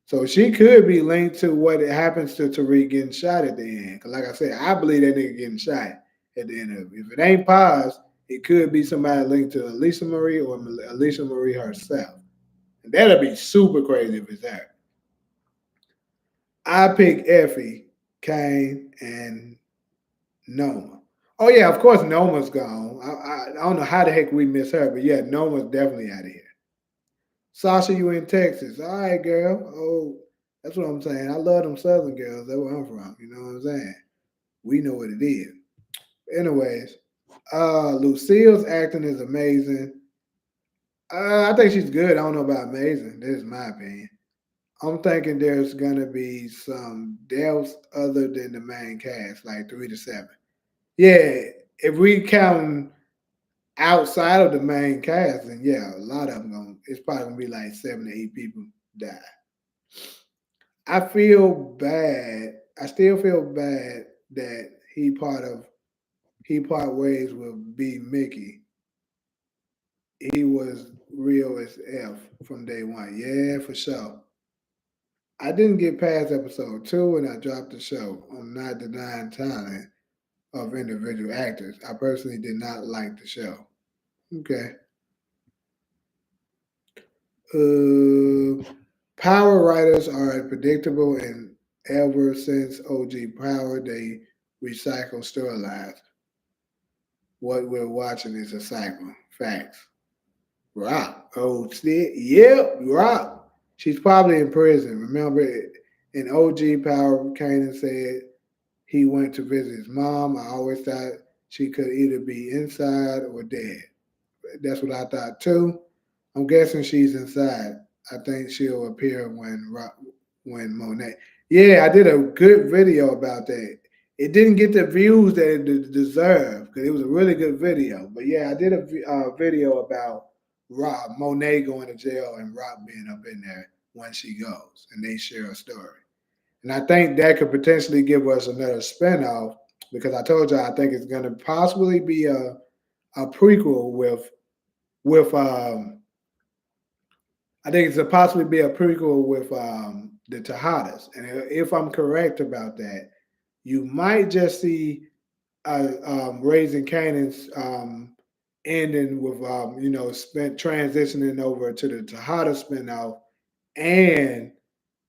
So she could be linked to what happens to Tariq getting shot at the end. Because, like I said, I believe that nigga getting shot at the end of it. If it ain't Paz, it could be somebody linked to Alicia Marie or Alicia Marie herself. And that'll be super crazy if it's her. I pick Effie, Kane, and Noma. Oh, yeah, of course, Noma's gone. I don't know how the heck we miss her, but yeah, Noma's definitely out of here. Sasha, you in Texas. All right, girl. Oh, that's what I'm saying. I love them Southern girls. That's where I'm from. You know what I'm saying? We know what it is. Anyways, Lucille's acting is amazing. I think she's good. I don't know about amazing. This is my opinion. I'm thinking there's gonna be some deaths other than the main cast, like 3 to 7. Yeah, if we count outside of the main cast, then yeah, a lot of them it's probably gonna be like 7 to 8 people die. I feel bad. I still feel bad that he part ways with B Mickey. He was real as F from day one. Yeah, for sure. I didn't get past episode 2 and I dropped the show. I'm not denying talent of individual actors. I personally did not like the show. Okay. Uh, Power writers are predictable, and ever since OG Power, they recycle storylines. What we're watching is a cycle. Facts. Rock. Oh, still, yep, Rock. She's probably in prison. Remember, in OG Power, Kanan said he went to visit his mom. I always thought she could either be inside or dead. That's what I thought too. I'm guessing she's inside. I think she'll appear when Monet. Yeah, I did a good video about that. It didn't get the views that it deserved because it was a really good video. But yeah, I did a video about Rob Monet going to jail and Rob being up in there when she goes, and they share a story. And I think that could potentially give us another spinoff because I told you I think it's going to possibly be a prequel with I think it's a possibly be a prequel with the Tejadas. And if I'm correct about that, you might just see Raising Canaan's ending with spent transitioning over to the Tejada spinoff and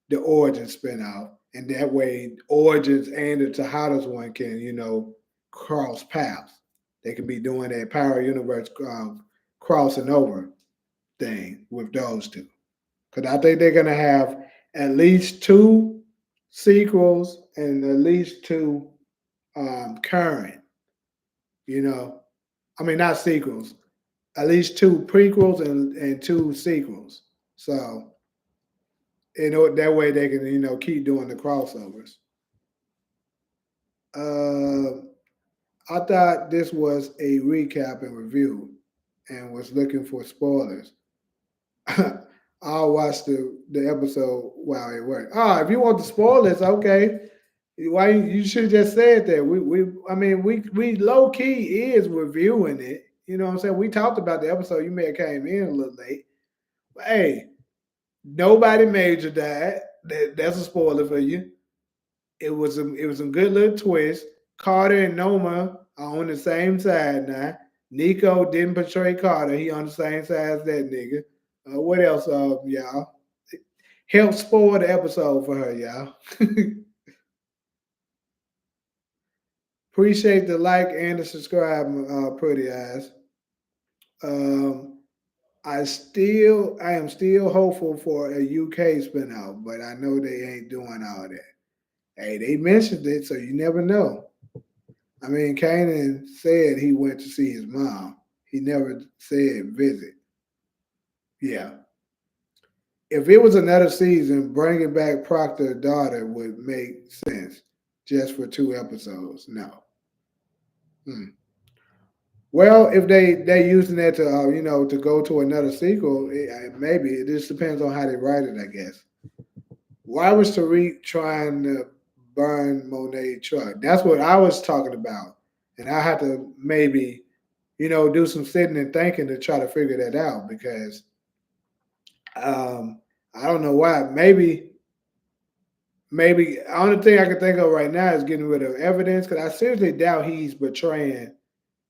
the Origin spinoff, and that way Origins and the Tejadas one can cross paths. They could be doing a Power Universe crossing over thing with those two. Because I think they're gonna have at least two sequels and at least two current. You know, I mean not sequels, at least two prequels and two sequels. So that way they can keep doing the crossovers. Uh, I thought this was a recap and review, and was looking for spoilers. I'll watch the episode while it works. If you want the spoilers, okay. Why you should have just said that. I mean we low key is reviewing it. You know what I'm saying? We talked about the episode. You may have came in a little late. But hey, nobody major died. That's a spoiler for you. It was some good little twist. Carter and Noma are on the same side now. Nico didn't portray Carter. He on the same side as that nigga. What else, y'all? Help spoil the episode for her, y'all. Appreciate the like and the subscribe, pretty eyes. Um, I am still hopeful for a UK spinoff, but I know they ain't doing all that. Hey, they mentioned it, so you never know. I mean, Kanan said he went to see his mom. He never said visit. Yeah. If it was another season, bringing back Proctor's daughter would make sense just for 2 episodes. No. Hmm. Well, if they using that to to go to another sequel, maybe it just depends on how they write it, I guess. Why was Tariq trying to burn Monet truck? That's what I was talking about, and I had to maybe do some sitting and thinking to try to figure that out because I don't know why. Maybe the only thing I can think of right now is getting rid of evidence because I seriously doubt he's betraying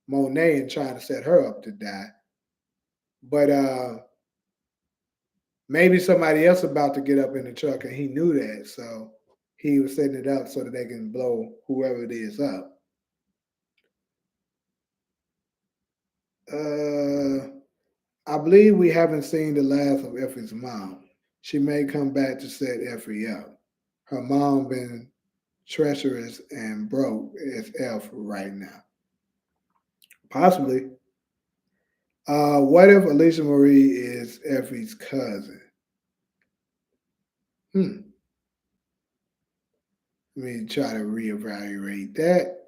Monet and trying to set her up to die. But maybe somebody else about to get up in the truck and he knew that, so he was setting it up so that they can blow whoever it is up. I believe we haven't seen the last of Effie's mom. She may come back to set Effie up. Her mom been treacherous and broke as F right now. Possibly. What if Alicia Marie is Effie's cousin? Let me try to reevaluate that.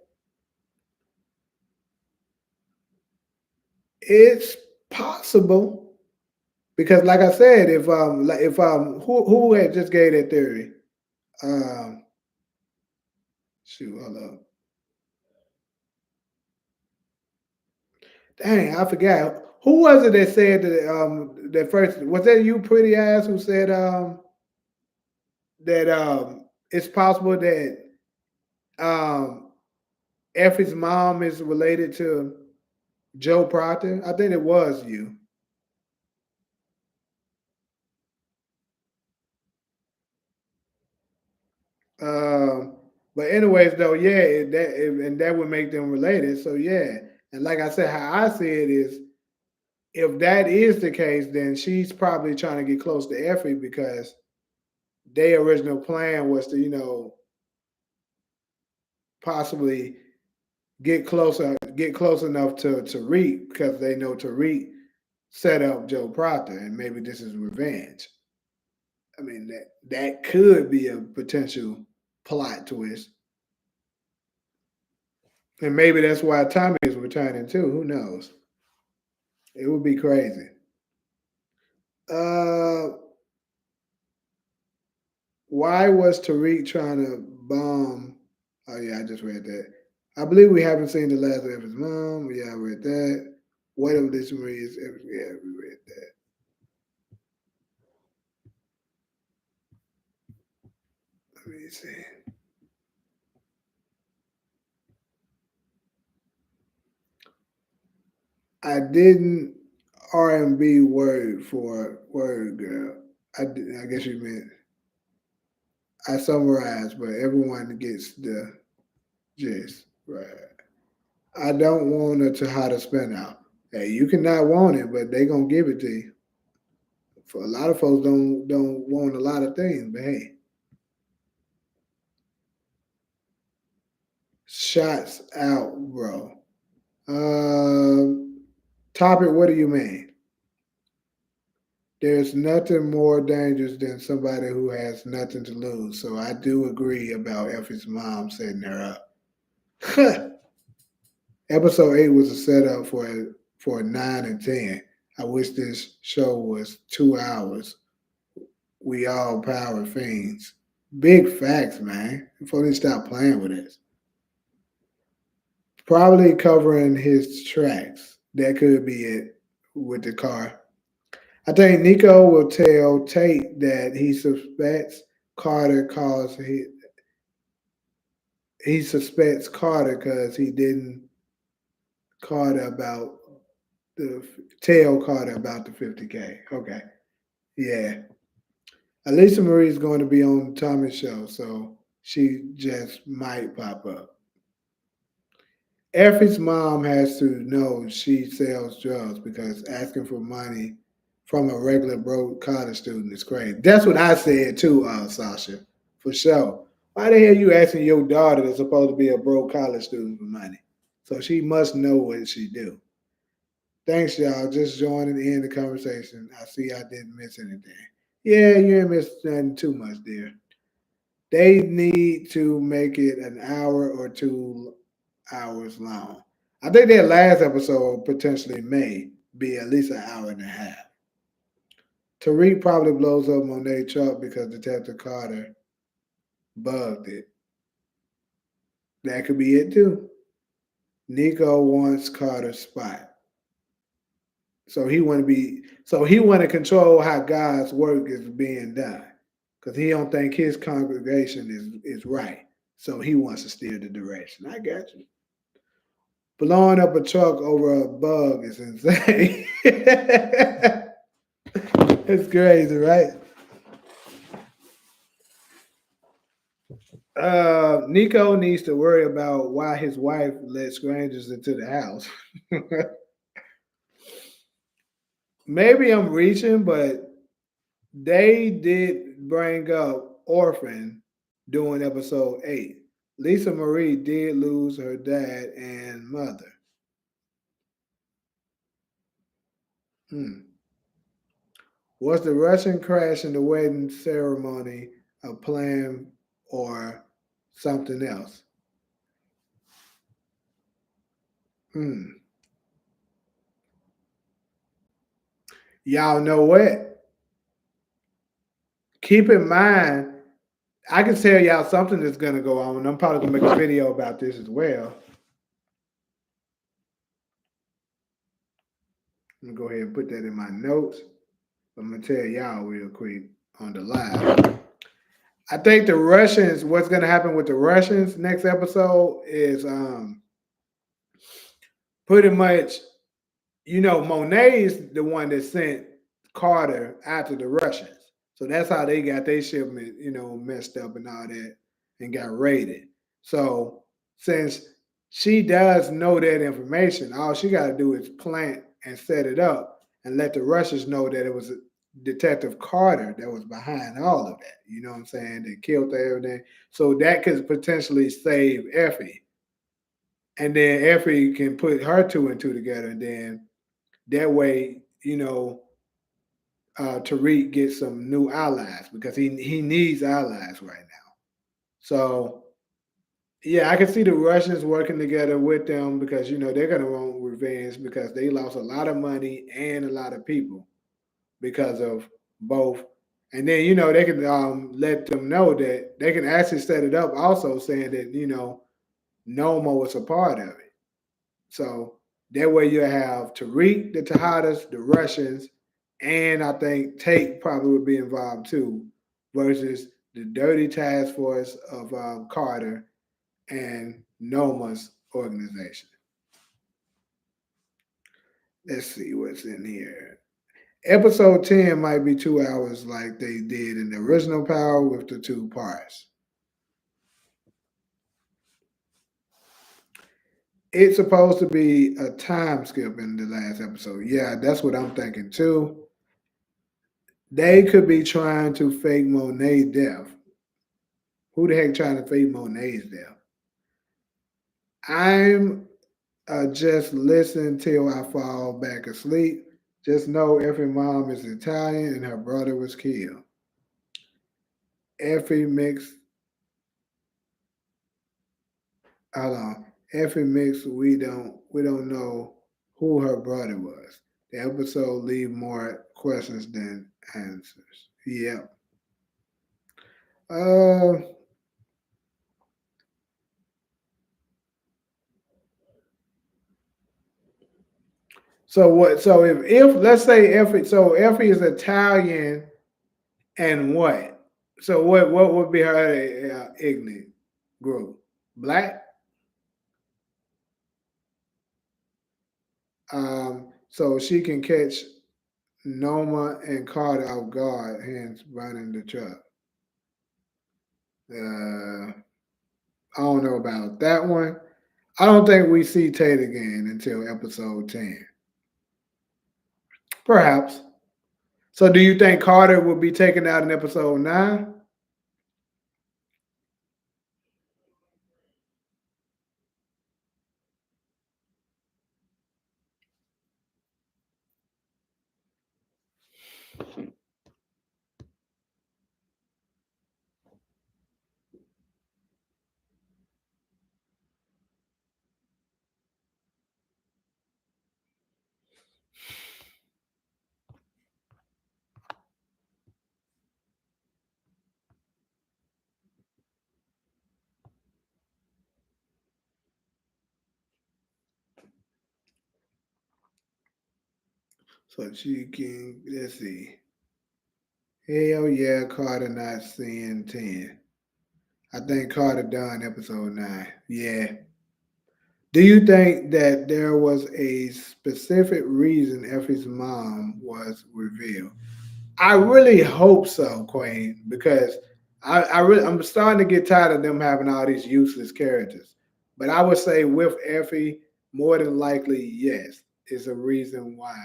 It's possible because, like I said, if who had just gave that theory? Um, hold up. Dang, I forgot. Who was it that said that first? Was that you, pretty ass, who said that it's possible that um Effie's mom is related to Joe Proctor? I think it was you. Um, but anyways, though, yeah, and that would make them related. So yeah, and like I said, how I see it is, if that is the case, then she's probably trying to get close to Effie because their original plan was to, possibly get close enough to Tariq because they know Tariq set up Joe Proctor, and maybe this is revenge. I mean, that could be a potential plot twist. And maybe that's why Tommy is returning too. Who knows? It would be crazy. Uh, why was Tariq trying to bomb? Oh yeah, I just read that. I believe we haven't seen the last of his mom. Yeah, I read that. What if this reads? Yeah, we read that. Let me see. I didn't R&B word for word girl. I guess you meant I summarized, but everyone gets the gist. Right. I don't want her to how to spin out. Hey, you cannot want it, but they gonna give it to you. For a lot of folks don't want a lot of things, but hey, shots out, bro. Topic. What do you mean? There's nothing more dangerous than somebody who has nothing to lose. So I do agree about Effie's mom setting her up. Episode 8 was a setup for 9 and 10. I wish this show was 2 hours. We all power fiends. Big facts, man. Before they stop playing with us. Probably covering his tracks. That could be it with the car. I think Nico will tell Tate that he suspects Carter cause he suspects Carter because he didn't Carter about the tell Carter about the 50K. Okay. Yeah. Elisa Marie is going to be on Tommy's show, so she just might pop up. Effie's mom has to know she sells drugs because asking for money from a regular broke college student is crazy. That's what I said too, Sasha, for sure. Why the hell you asking your daughter that's supposed to be a broke college student for money? So she must know what she do. Thanks, y'all. Just joining in the conversation. I see I didn't miss anything. Yeah, you didn't miss nothing too much, dear. They need to make it an hour or 2 hours long. I think that last episode potentially may be at least an hour and a half. Tariq probably blows up Monet truck because Detective Carter bugged it. That could be it too. Nico wants Carter's spot. So he want to control how God's work is being done. Because he don't think his congregation is right. So he wants to steer the direction. I got you. Blowing up a truck over a bug is insane. It's crazy, right? Nico needs to worry about why his wife let strangers into the house. Maybe I'm reaching, but they did bring up Orphan during episode 8. Lisa Marie did lose her dad and mother. Hmm. Was the Russian crash in the wedding ceremony a plan or something else? Hmm. Y'all know what? Keep in mind, I can tell y'all something that's gonna go on. I'm probably gonna make a video about this as well. I'm gonna go ahead and put that in my notes. I'm gonna tell y'all real quick on the live. I think the Russians, what's gonna happen with the Russians next episode is pretty much, Monet is the one that sent Carter after the Russians. So that's how they got their shipment, messed up and all that and got raided. So since she does know that information, all she got to do is plant and set it up and let the Russians know that it was Detective Carter that was behind all of that. You know what I'm saying? They killed everything. So that could potentially save Effie. And then Effie can put her two and two together, and then that way, Tariq get some new allies because he needs allies right now. So yeah, I can see the Russians working together with them because they're gonna want revenge because they lost a lot of money and a lot of people because of both. And then they can let them know that they can actually set it up also saying that Noma was a part of it. So that way you have Tariq, the Tejadas, the Russians, and I think Tate probably would be involved too, versus the dirty task force of Carter and Noma's organization. Let's see what's in here. Episode 10 might be 2 hours like they did in the original Power with the two parts. It's supposed to be a time skip in the last episode. Yeah, that's what I'm thinking too. They could be trying to fake Monet's death. Who the heck trying to fake Monet's death? I'm just listen till I fall back asleep. Just know every mom is Italian and her brother was killed. Effie mix, hold on. Effie mix, we don't know who her brother was. The episode leave more questions than answers. Yep. Uh, so what? So if let's say Effie, so Effie is Italian and what? So what would be her ignorant group? Black. So she can catch Noma and Carter off guard, hence running the truck. I don't know about that one. I don't think we see Tate again until episode 10. Perhaps. So do you think Carter will be taken out in episode 9? So she can, let's see. Hell yeah, Carter not seeing 10. I think Carter done episode 9. Yeah. Do you think that there was a specific reason Effie's mom was revealed? I really hope so, Queen, because I'm starting to get tired of them having all these useless characters. But I would say with Effie, more than likely, yes, is a reason why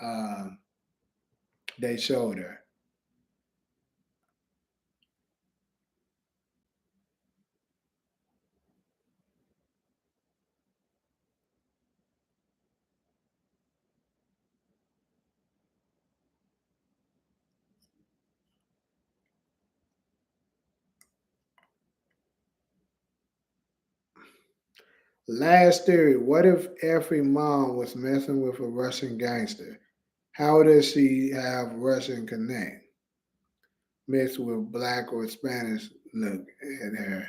um, they showed her. Last theory: what if Effie mom was messing with a Russian gangster? How does she have Russian connect? Mixed with black or Spanish. At her.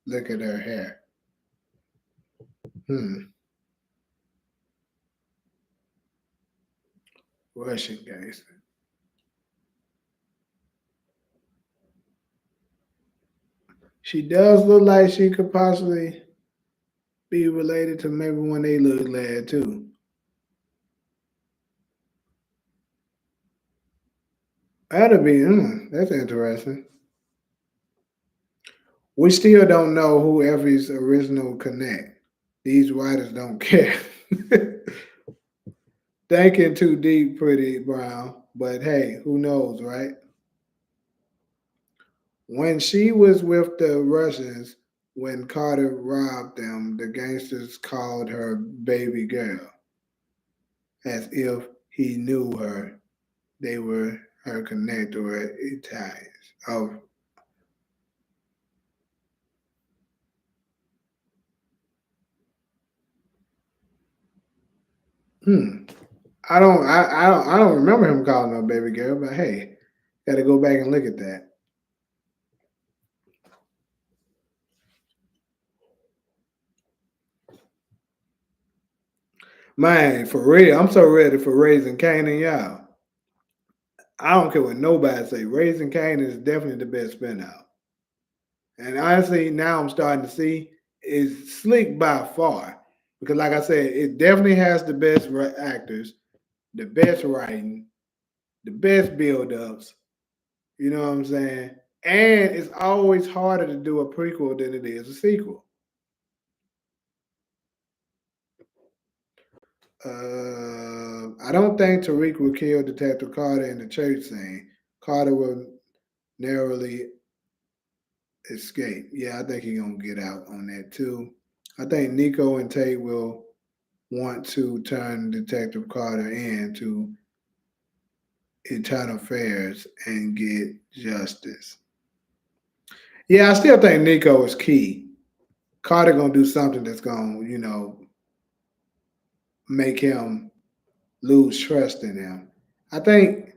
Look at her hair. Hmm. Russian gangster. She does look like she could possibly be related to maybe when they look lad too. That'd be. That's interesting. We still don't know who Effie's original connect. These writers don't care. Thinking too deep, pretty brown. But hey, who knows, right? When she was with the Russians, when Carter robbed them, the gangsters called her baby girl, as if he knew her. they were her connect or Italians. Oh, hmm. I don't remember him calling her baby girl, but hey, got to go back and look at that. Man, for real, I'm so ready for Raising Canaan, y'all. I don't care what nobody say. Raising Canaan is definitely the best spinout. And honestly, now I'm starting to see it's slick by far because, like I said, it definitely has the best actors, the best writing, the best build ups. You know what I'm saying? And it's always harder to do a prequel than it is a sequel. I don't think Tariq will kill Detective Carter in the church scene. Carter will narrowly escape. Yeah, I think he's gonna get out on that too. I think Nico and Tate will want to turn Detective Carter into internal affairs and get justice. Yeah, I still think Nico is key. Carter gonna do something that's gonna, make him lose trust in him. I think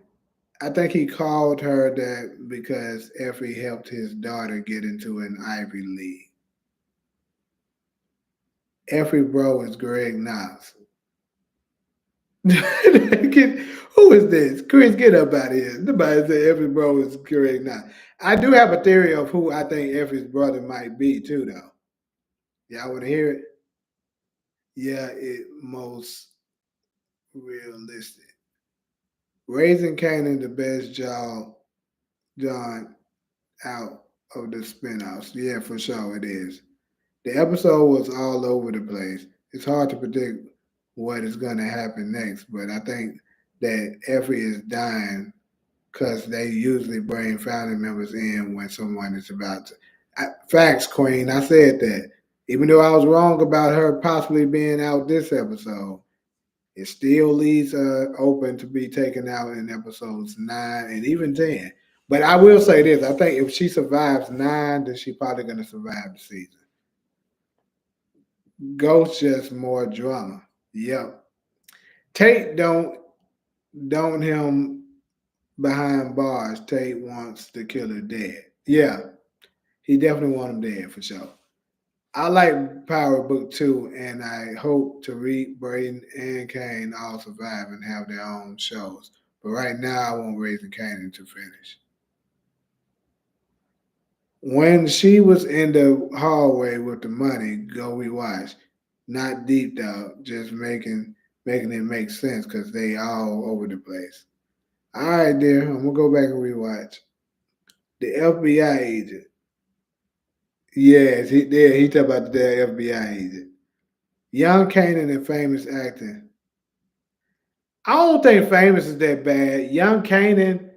I think he called her that because Effie helped his daughter get into an Ivy League. Effie bro is Greg Knox. Who is this? Chris, get up out of here. Nobody said Effie's bro is Greg Knox. I do have a theory of who I think Effie's brother might be too, though. Y'all want to hear it? Yeah, it most realistic. Raising Canaan, the best job John out of the spinoffs. Yeah, for sure it is. The episode was all over the place. It's hard to predict what is going to happen next, but I think that Effie is dying because they usually bring family members in when someone is about to. Facts, Queen. I said that. Even though I was wrong about her possibly being out this episode, it still leaves open to be taken out in episodes 9 and even 10. But I will say this: I think if she survives 9, then she's probably going to survive the season. Ghost just more drama. Yep. Tate don't him behind bars. Tate wants the killer dead. Yeah, he definitely want him dead for sure. I like Power Book 2, and I hope Tariq, Braden, and Kane all survive and have their own shows. But right now, I want Raising Kanan to finish. When she was in the hallway with the money, go rewatch. Not deep though, just making it make sense because they all over the place. All right, dear, I'm gonna go back and rewatch. The FBI agent. Yes, he talked about the FBI agent. Young Kanan and famous acting. I don't think famous is that bad. Young Kanan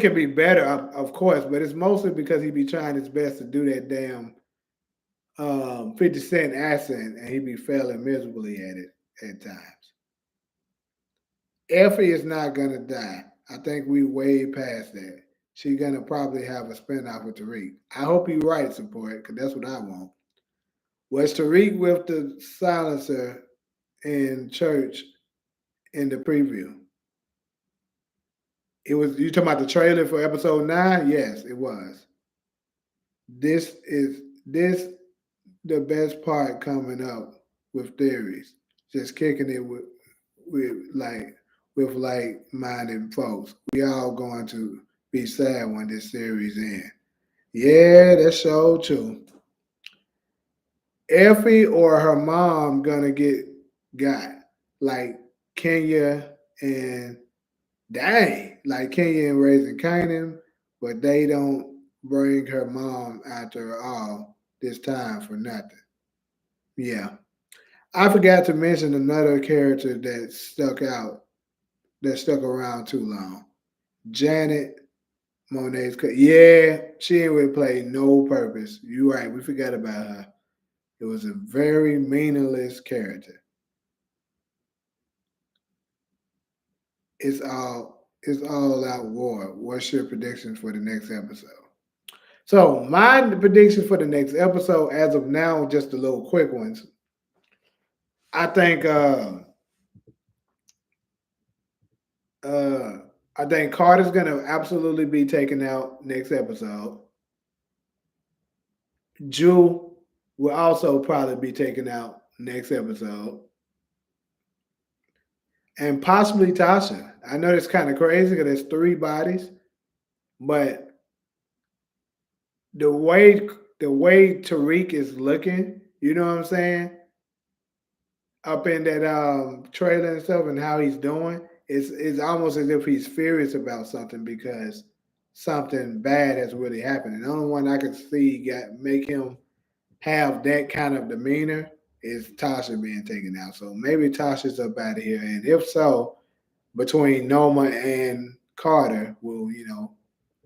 can be better, of course, but it's mostly because he be trying his best to do that damn 50 Cent accent, and he be failing miserably at it at times. Effie is not gonna die. I think we way past that. She's gonna probably have a spinoff with Tariq. I hope he writes support because that's what I want. Was Tariq with the silencer in church in the preview? It was you talking about the trailer for episode 9? Yes, it was. This the best part coming up with theories. Just kicking it with like minded folks. We all going to be sad when this series ends. Yeah, that's so true. Effie or her mom gonna get got like Kenya and like Kenya and Raising Canaan, but they don't bring her mom after all this time for nothing. Yeah. I forgot to mention another character that stuck around too long. Janet Monet's yeah, she ain't really played no purpose. You right, we forgot about her. It was a very meaningless character. it's all out war. What's your predictions for the next episode? So my prediction for the next episode, as of now, just a little quick ones. I think uh I think Carter's gonna absolutely be taken out next episode. Jew will also probably be taken out next episode. And possibly Tasha. I know it's kind of crazy because there's three bodies, but the way the way Tariq is looking, you know what I'm saying? Up in that trailer and stuff and how he's doing, it's almost as if he's furious about something because something bad has really happened. And the only one I could see got make him have that kind of demeanor is Tasha being taken out. So maybe Tasha's up out of here. And if so, between Noma and Carter will,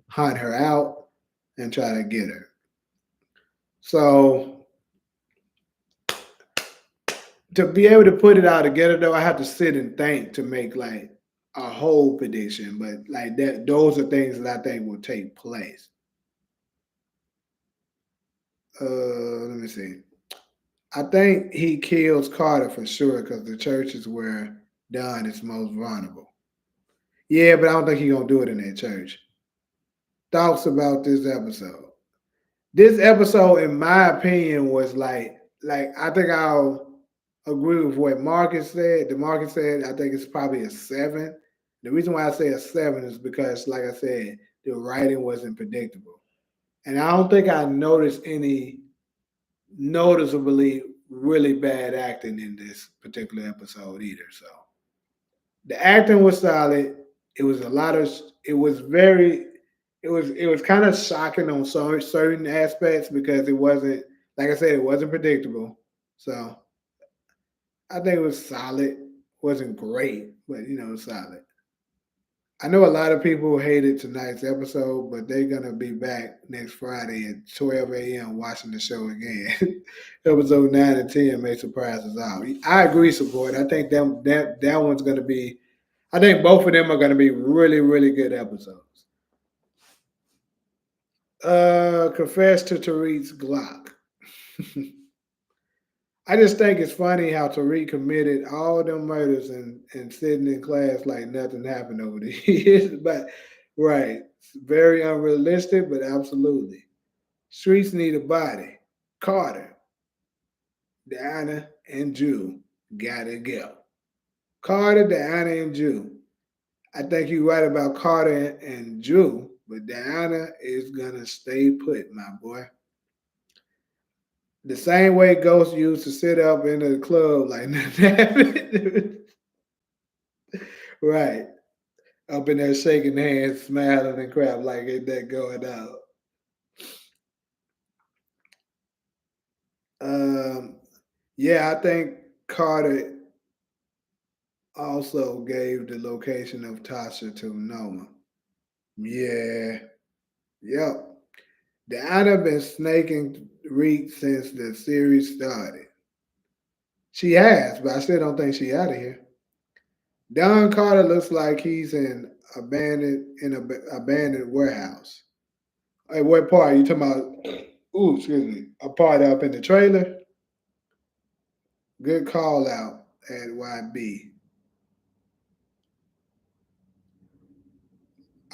hunt her out and try to get her. So to be able to put it all together though, I have to sit and think to make like a whole prediction. But like that those are things that I think will take place. Let me see. I think he kills Carter for sure because the church is where Don is most vulnerable. Yeah, but I don't think he's gonna do it in that church. Thoughts about this episode? This episode, in my opinion, was like I think I'll agree with what Marcus said. The Marcus said I think it's probably a 7. The reason why I say a 7 is because, like I said, the writing wasn't predictable, and I don't think I noticed any noticeably really bad acting in this particular episode either. So the acting was solid. It was a lot of. It was very. It was kind of shocking on some certain aspects because it wasn't like I said it wasn't predictable. So I think it was solid. Wasn't great, but solid. I know a lot of people hated tonight's episode, but they're gonna be back next Friday at 12 a.m. watching the show again. Episode 9 and 10 may surprise us all. I agree, support. I think that one's gonna be. I think both of them are gonna be really really good episodes. Confess to Tariq's Glock. I just think it's funny how Tariq committed all them murders and sitting in class like nothing happened over the years. But right, it's very unrealistic, but absolutely. Streets need a body. Carter, Diana, and Jew gotta go. Carter, Diana, and Jew. I think you're right about Carter and Jew, but Diana is gonna stay put, my boy. The same way Ghost used to sit up in the club like nothing happened. Right. Up in there shaking hands, smiling and crap like ain't that going out. Um, yeah, I think Carter also gave the location of Tasha to Noma. Yeah. Yep. Diana been snaking Reek since the series started. She has, but I still don't think she out of here. Don Carter looks like he's in an abandoned warehouse. Hey, what part are you talking about? Ooh, excuse me. A part up in the trailer. Good call out at YB.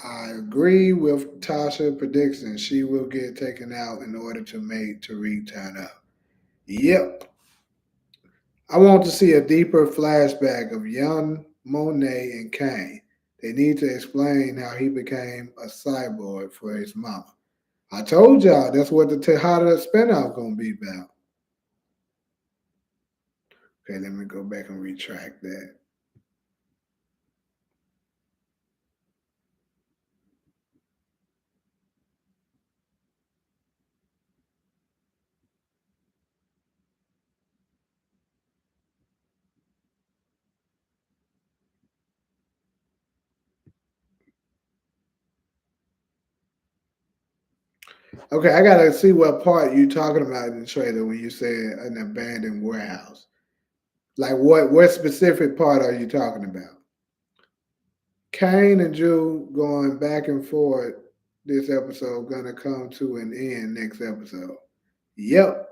I agree with Tasha prediction. She will get taken out in order to make Tariq turn up. Yep. I want to see a deeper flashback of young Monet and Kane. They need to explain how he became a cyborg for his mama. I told y'all that's what how the spinoff gonna be about. Okay, let me go back and retract that. Okay, I gotta see what part you talking about in the trailer when you say an abandoned warehouse. Like what specific part are you talking about? Kane and Drew going back and forth this episode gonna come to an end next episode. Yep.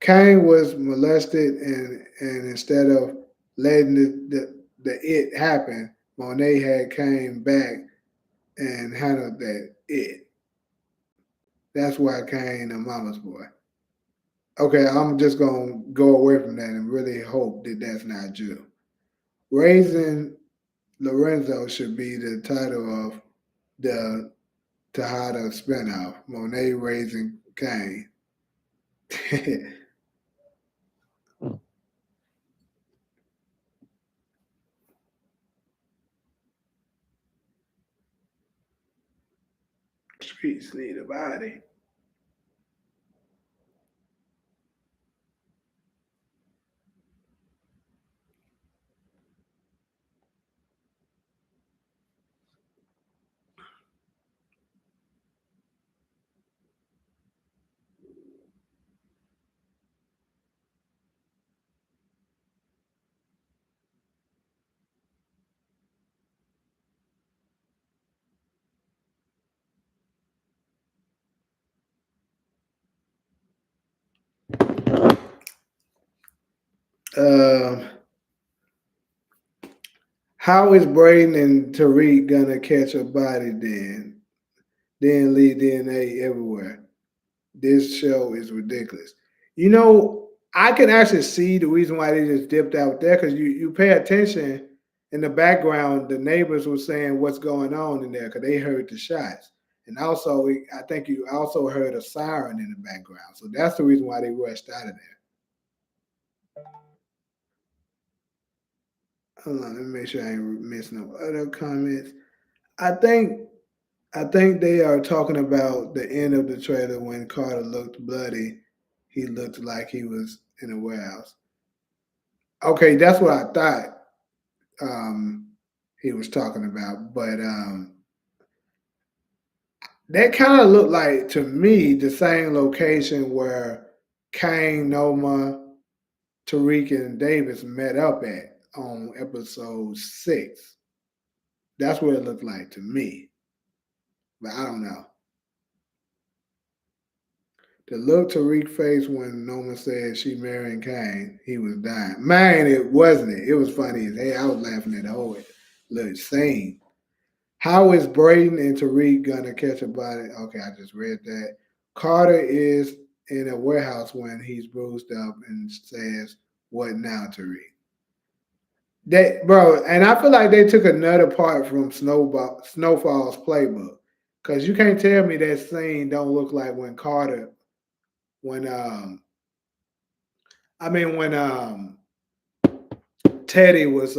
Kane was molested and instead of letting the it happen, Monet had came back and handled that it. That's why Kane a mama's boy. Okay, I'm just gonna go away from that and really hope that that's not true. Raising Lorenzo should be the title of the Tejada spinoff. Monet raising Kane. Streets need a body. Um, how is Braden and Tariq gonna catch a body then leave DNA everywhere? This show is ridiculous. You know, I can actually see the reason why they just dipped out there because you pay attention in the background. The neighbors were saying what's going on in there because they heard the shots, and also I think you also heard a siren in the background. So that's the reason why they rushed out of there. Hold on, let me make sure I ain't missing no other comments. I think I think they are talking about the end of the trailer when Carter looked bloody. He looked like he was in a warehouse. Okay, that's what I thought um, he was talking about, but that kind of looked like to me the same location where Kane, Noma, Tariq, and Davis met up at on episode 6. That's what it looked like to me, but I don't know. The look Tariq faced when Noma said she marrying Kane, he was dying. Man, it wasn't it. It was funny as hell. I was laughing at the whole little scene. How is Braden and Tariq gonna catch a body? Okay, I just read that. Carter is in a warehouse when he's bruised up and says, "What now, Tariq?" That bro, and I feel like they took another part from Snowfall's playbook. Cause you can't tell me that scene don't look like when Carter when when Teddy was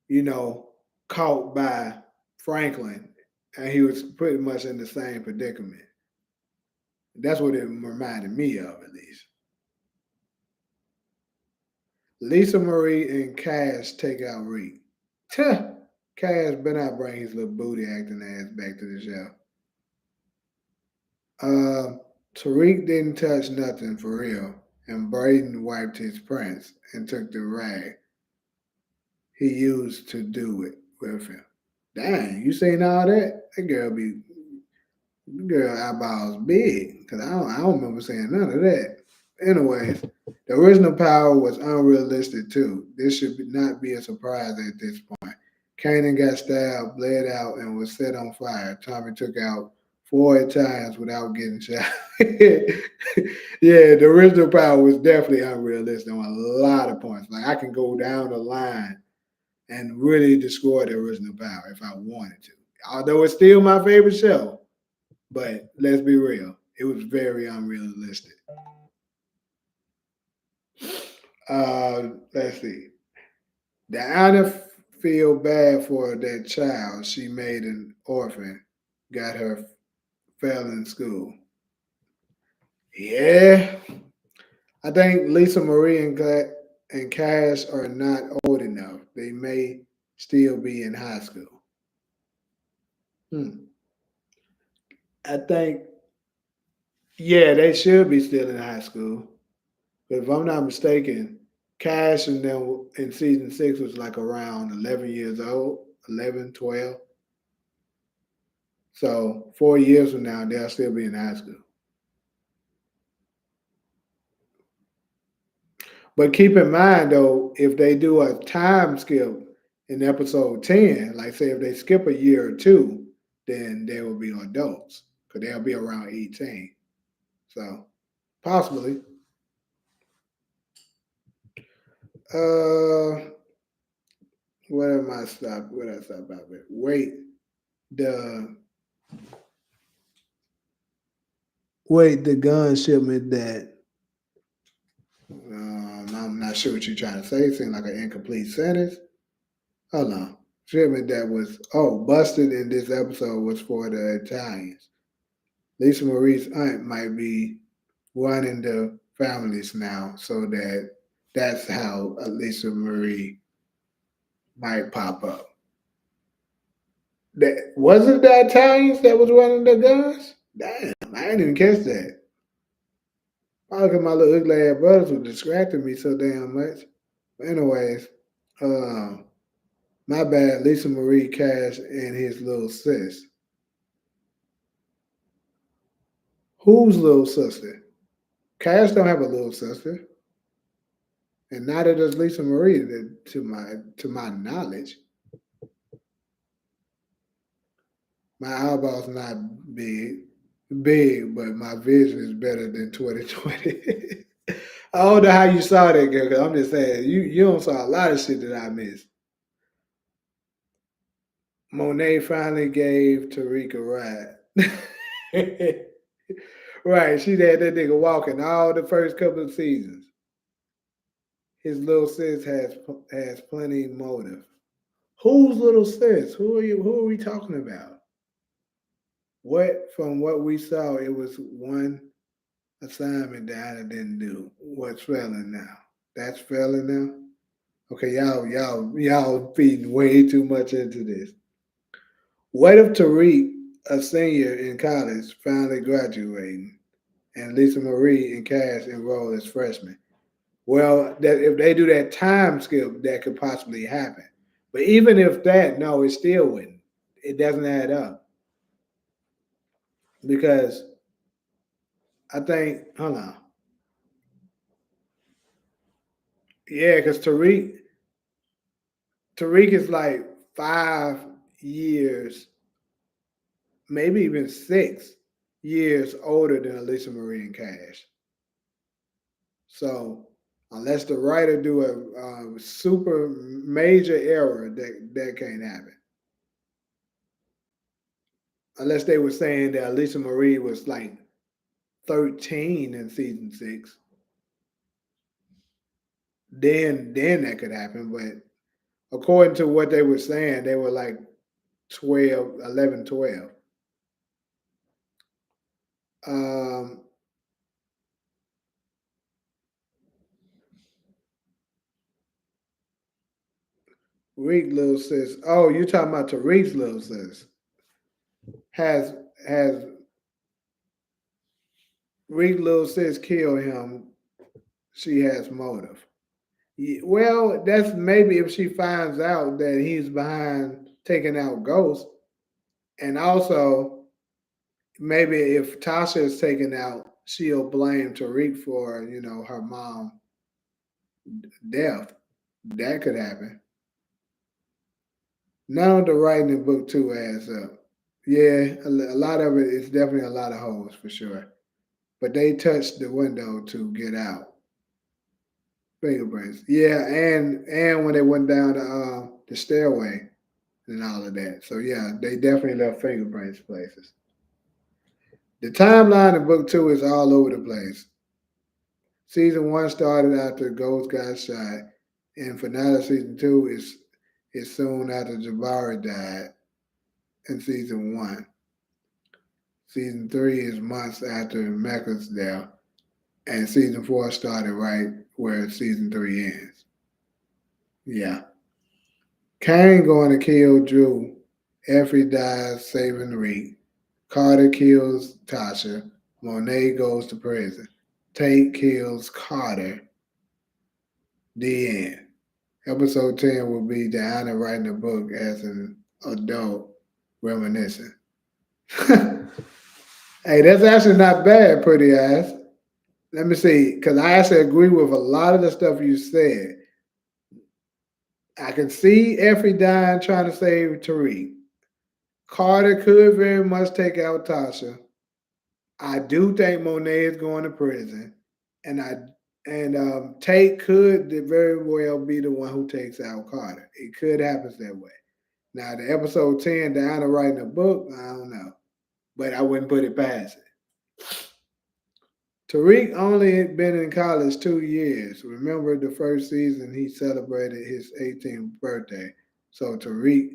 you know caught by Franklin and he was pretty much in the same predicament. That's what it reminded me of at least. Lisa Marie and Cash take out Reed. Cash better not bring his little booty acting ass back to the show. Tariq didn't touch nothing for real, and Braden wiped his prints and took the rag he used to do it with him. Dang, you seen all that? That girl eyeballs big. Cause I don't remember saying none of that. Anyways, the original power was unrealistic too. This should not be a surprise at this point. Kanan got stabbed, bled out, and was set on fire. Tommy took out 4 times without getting shot. Yeah, the original power was definitely unrealistic on a lot of points. Like I can go down the line and really destroy the original power if I wanted to. Although it's still my favorite show, but let's be real, it was very unrealistic. Let's see. Diana feel bad for that child she made an orphan, got her fell in school. Yeah, I think Lisa Marie and Cash are not old enough. They may still be in high school. Hmm. I think, yeah, they should be still in high school. But if I'm not mistaken, Cash and them in season 6 was like around 11 years old. 11, 12. So 4 years from now, they'll still be in high school. But keep in mind, though, if they do a time skip in episode 10, like say if they skip a year or two, then they will be adults because they'll be around 18. So possibly. Where am I stop? Where did I stop about it? Wait, the gun shipment that I'm not sure what you're trying to say. It seemed like an incomplete sentence. Hold on. Shipment that was busted in this episode was for the Italians. Lisa Marie's aunt might be running the families now, so that's how Lisa Marie might pop up. That wasn't the Italians that was running the guns? Damn, I didn't even catch that. Probably because my little ugly ass brothers were distracting me so damn much. But anyways, my bad, Lisa Marie Cash and his little sis. Whose little sister? Cash don't have a little sister. And neither does Lisa Marie to my knowledge. My eyeball's not big, but my vision is better than 2020. I don't know how you saw that, girl, because I'm just saying, you don't saw a lot of shit that I missed. Monet finally gave Tariq a ride. Right, she had that nigga walking all the first couple of seasons. His little sis has plenty motive. Whose little sis? Who are we talking about? From what we saw, it was one assignment that I didn't do. What's failing now? That's failing now? Okay, y'all feeding way too much into this. What if Tariq, a senior in college, finally graduating, and Lisa Marie and Cash enroll as freshmen? Well, that if they do that time skip, that could possibly happen. But even if that, no, it still wouldn't. It doesn't add up because I think, hold on, yeah, because Tariq is like 5 years, maybe even 6 years older than Alicia Marie and Cash. So unless the writer do a super major error, that can't happen. Unless they were saying that Alicia Marie was like 13 in season 6, then that could happen. But according to what they were saying, they were like 12, 11, 12. Reek little sis. Oh, you talking about Tariq's little sis? Has Reek little sis kill him? She has motive. Well, that's maybe if she finds out that he's behind taking out Ghost, and also maybe if Tasha is taken out, she'll blame Tariq for her mom death. That could happen. None of the writing in book 2 adds up. Yeah, a lot of it is definitely a lot of holes for sure. But they touched the window to get out. Fingerprints. Yeah, and when they went down the stairway and all of that. So yeah, they definitely left fingerprints places. The timeline in book 2 is all over the place. Season 1 started after Ghost got shot, and finale season 2 is soon after Jabari died in season 1. Season 3 is months after Mecca's death, and season 4 started right where season 3 ends. Yeah. Kane going to kill Drew. Effie dies saving Reek. Carter kills Tasha. Monet goes to prison. Tate kills Carter. The end. Episode 10 will be Diana writing a book as an adult, reminiscing. Hey, that's actually not bad, pretty ass. Let me see, because I actually agree with a lot of the stuff you said. I can see Effie dying trying to save Tariq. Carter could very much take out Tasha. I do think Monet is going to prison, and Tate could very well be the one who takes out Carter. It could happen that way. Now, the episode 10, Diana writing a book, I don't know, but I wouldn't put it past it. Tariq only been in college 2 years. Remember the first season he celebrated his 18th birthday. So Tariq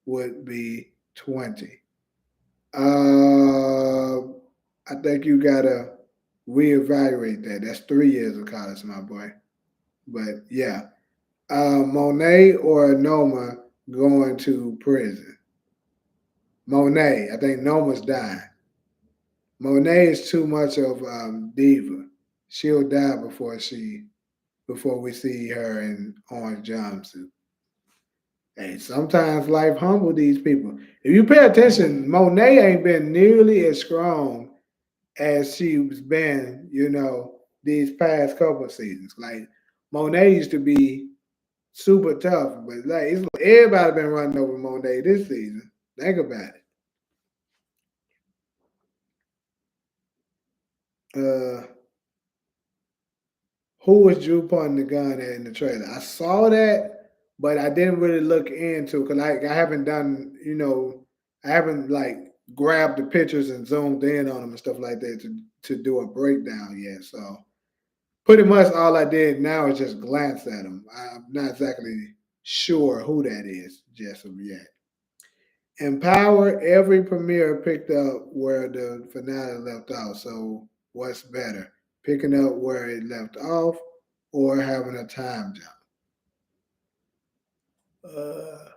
would be 20. Uh, I think you gotta reevaluate that. That's 3 years of college, my boy. But yeah, Monet or Noma going to prison. Monet, I think Noma's dying. Monet is too much of diva. She'll die before we see her in orange jumpsuit. Hey, sometimes life humble these people. If you pay attention, Monet ain't been nearly as strong as she's been, these past couple of seasons. Like Monet used to be super tough, but like it's like everybody been running over Monet this season. Think about it. Uh, who was Drew pointing the gun at in the trailer? I saw that, but I didn't really look into because I haven't done, I haven't like grabbed the pictures and zoomed in on them and stuff like that to do a breakdown yet. So pretty much all I did now is just glance at them. I'm not exactly sure who that is just of yet. Empower every premiere picked up where the finale left off. So what's better, picking up where it left off or having a time jump? Uh,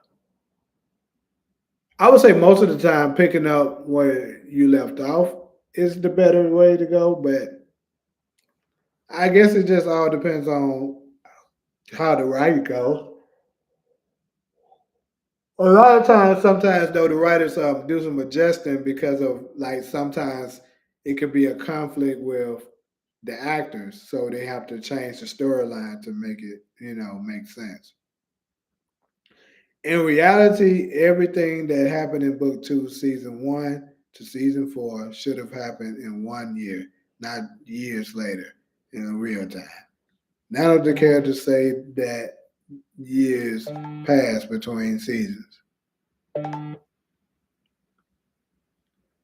I would say most of the time picking up where you left off is the better way to go, but I guess it just all depends on how the writing goes. A lot of times, sometimes though, the writers do some adjusting because of like sometimes it could be a conflict with the actors, so they have to change the storyline to make it, make sense. In reality, everything that happened in book two, season one to season four, should have happened in 1 year, not years later in real time. None of the characters say that years passed between seasons.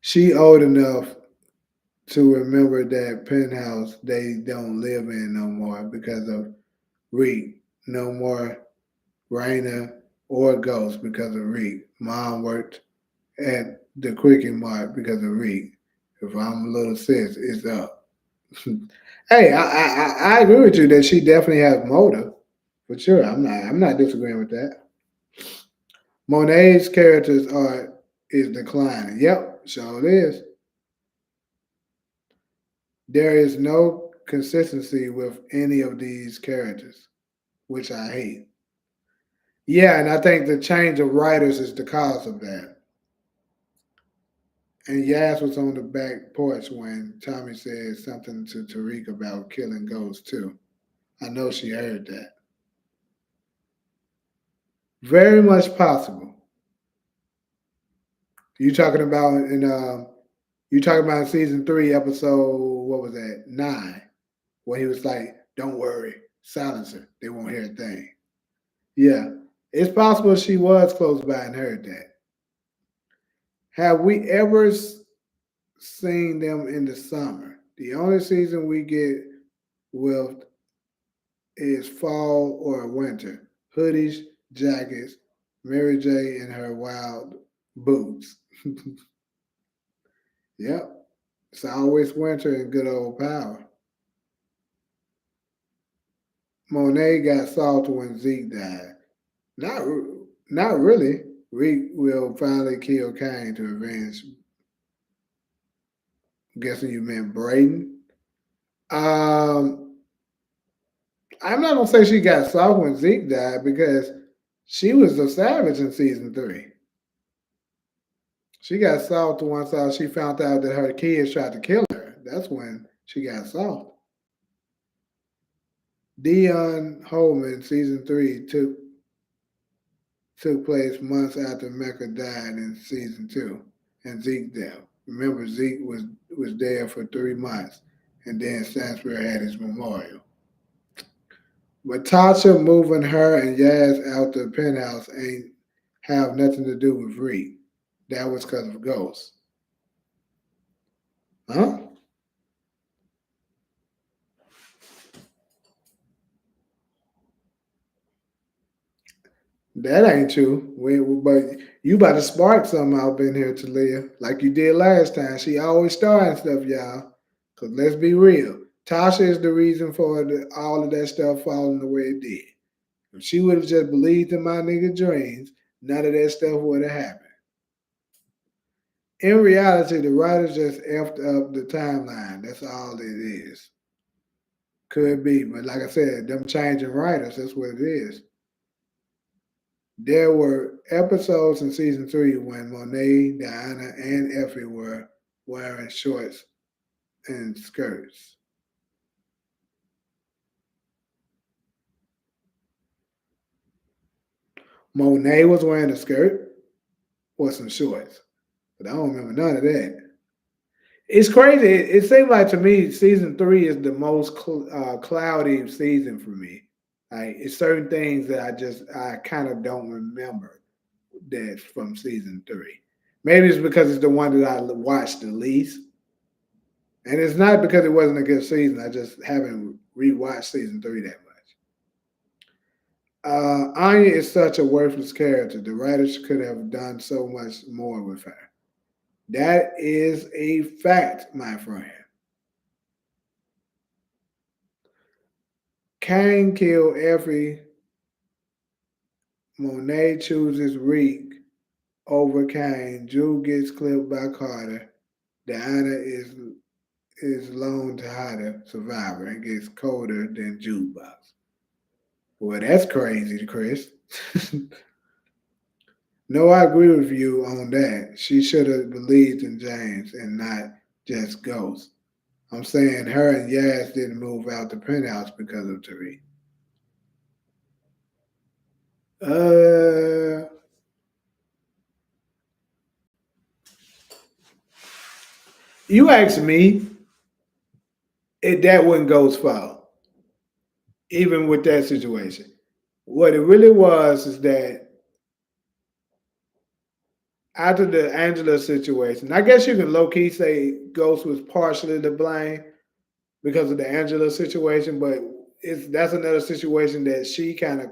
She old enough to remember that penthouse they don't live in no more because of Reed. No more Raina or Ghost because of Reed. Mom worked at the Quickie Mart because of Reed. If I'm a little sis, it's up. Hey, I agree with you that she definitely has motive for sure. I'm not disagreeing with that. Monet's character's art is declining. Yep, sure it is. There is no consistency with any of these characters, which I hate. Yeah, and I think the change of writers is the cause of that. And Yas was on the back porch when Tommy said something to Tariq about killing ghosts too. I know she heard that. Very much possible. You talking about in season three, episode what was that, 9, where he was like, "Don't worry, silencer, they won't hear a thing." Yeah, it's possible she was close by and heard that. Have we ever seen them in the summer? The only season we get with is fall or winter. Hoodies, jackets, Mary J. in her wild boots. Yep, it's always winter in good old power. Monet got salty when Zeke died. Not, not really. Reek will finally kill Kane to avenge. Guessing you meant Braden. Um, I'm not gonna say she got soft when Zeke died because she was a savage in season 3. She got soft once she found out that her kids tried to kill her. That's when she got soft. Dion Holman season 3 took place months after Mecca died in season 2 and Zeke death. Remember, Zeke was there for 3 months, and then Stansbury had his memorial. But Tasha moving her and Yaz out the penthouse ain't have nothing to do with Reed. That was because of Ghost. Huh? That ain't true. But you about to spark something up in here, Talia, like you did last time. She always starting stuff, y'all. Cause let's be real. Tasha is the reason for all of that stuff falling the way it did. If she would have just believed in my nigga dreams, none of that stuff would have happened. In reality, the writers just effed up the timeline. That's all it is. Could be, but like I said, them changing writers, that's what it is. There were episodes in season 3 when Monet, Diana, and Effie were wearing shorts and skirts. Monet was wearing a skirt or some shorts, but I don't remember none of that. It's crazy. It seems like to me season 3 is the most cloudy season for me. Like it's certain things that I kind of don't remember that from season 3. Maybe it's because it's the one that I watched the least. And it's not because it wasn't a good season. I just haven't rewatched season 3 that much. Anya is such a worthless character. The writers could have done so much more with her. That is a fact, my friend. Kane killed every. Monet chooses Reek over Kane. Drew gets clipped by Carter. Diana is loaned to Hyder, survivor, and gets colder than jukebox. Well, that's crazy, Chris. No, I agree with you on that. She should have believed in James and not just Ghost. I'm saying her and Yaz didn't move out the penthouse because of Tariq. Uh, you asked me if that wasn't Ghost's fault, even with that situation. What it really was is that after the Angela situation, I guess you can low key say Ghost was partially to blame because of the Angela situation, but that's another situation that she kind of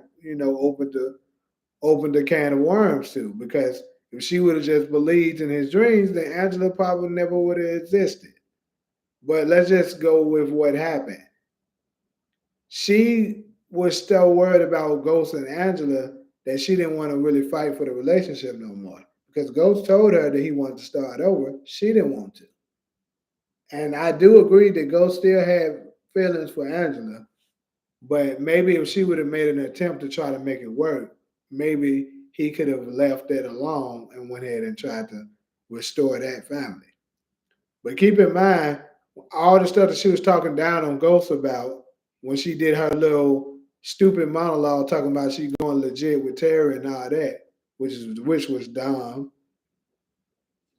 opened the can of worms to because if she would have just believed in his dreams, then Angela probably never would have existed. But let's just go with what happened. She was so worried about Ghost and Angela that she didn't want to really fight for the relationship no more. Because Ghost told her that he wanted to start over. She didn't want to. And I do agree that Ghost still had feelings for Angela. But maybe if she would have made an attempt to try to make it work, maybe he could have left that alone and went ahead and tried to restore that family. But keep in mind, all the stuff that she was talking down on Ghost about when she did her little stupid monologue talking about she going legit with Terry and all that, which was dumb.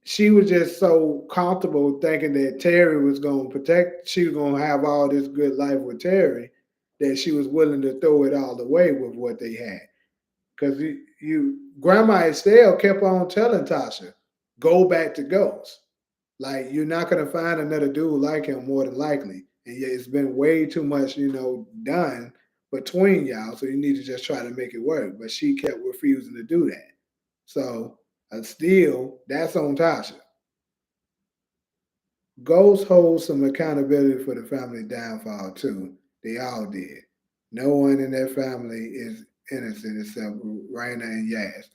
She was just so comfortable thinking that Terry was going to protect, she was going to have all this good life with Terry, that she was willing to throw it all away with what they had. Because Grandma Estelle kept on telling Tasha, go back to Ghost. Like you're not gonna find another dude like him more than likely. And yet it's been way too much, done between y'all. So you need to just try to make it work. But she kept refusing to do that. So still, that's on Tasha. Ghost holds some accountability for the family downfall too. They all did. No one in that family is innocent except Raina and Yaz.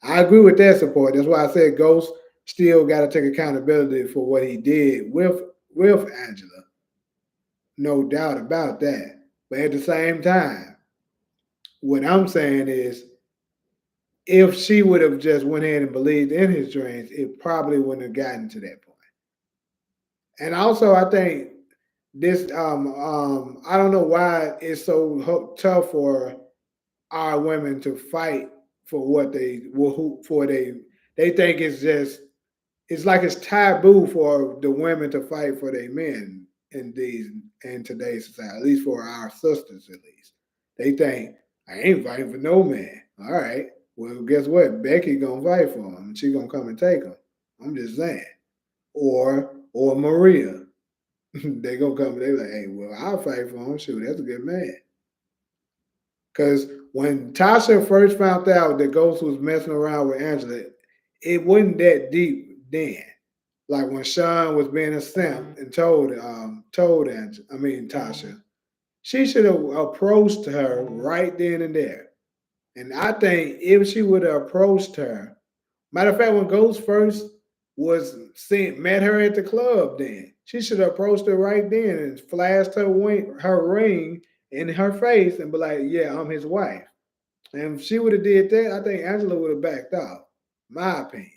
I agree with that support. That's why I said Ghost still got to take accountability for what he did with Angela. No doubt about that. But at the same time, what I'm saying is, if she would have just went ahead and believed in his dreams, it probably wouldn't have gotten to that point. And also, I think this, I don't know why it's so tough for our women to fight for what they, for they think it's just, it's like it's taboo for the women to fight for their men in these, in today's society, at least for our sisters at least. They think I ain't fighting for no man. All right. Well, guess what? Becky gonna fight for him. She gonna come and take him. I'm just saying. Or Maria. They gonna come and they like, hey, well, I'll fight for him. Shoot, that's a good man. Because when Tasha first found out that Ghost was messing around with Angela, it wasn't that deep then. Like when Sean was being a simp and told Angela, I mean Tasha, she should have approached her right then and there. And I think if she would have approached her, matter of fact, when Ghost first was seen, met her at the club, then she should have approached her right then and flashed her ring in her face and be like, "Yeah, I'm his wife." And if she would have did that, I think Angela would have backed off. My opinion.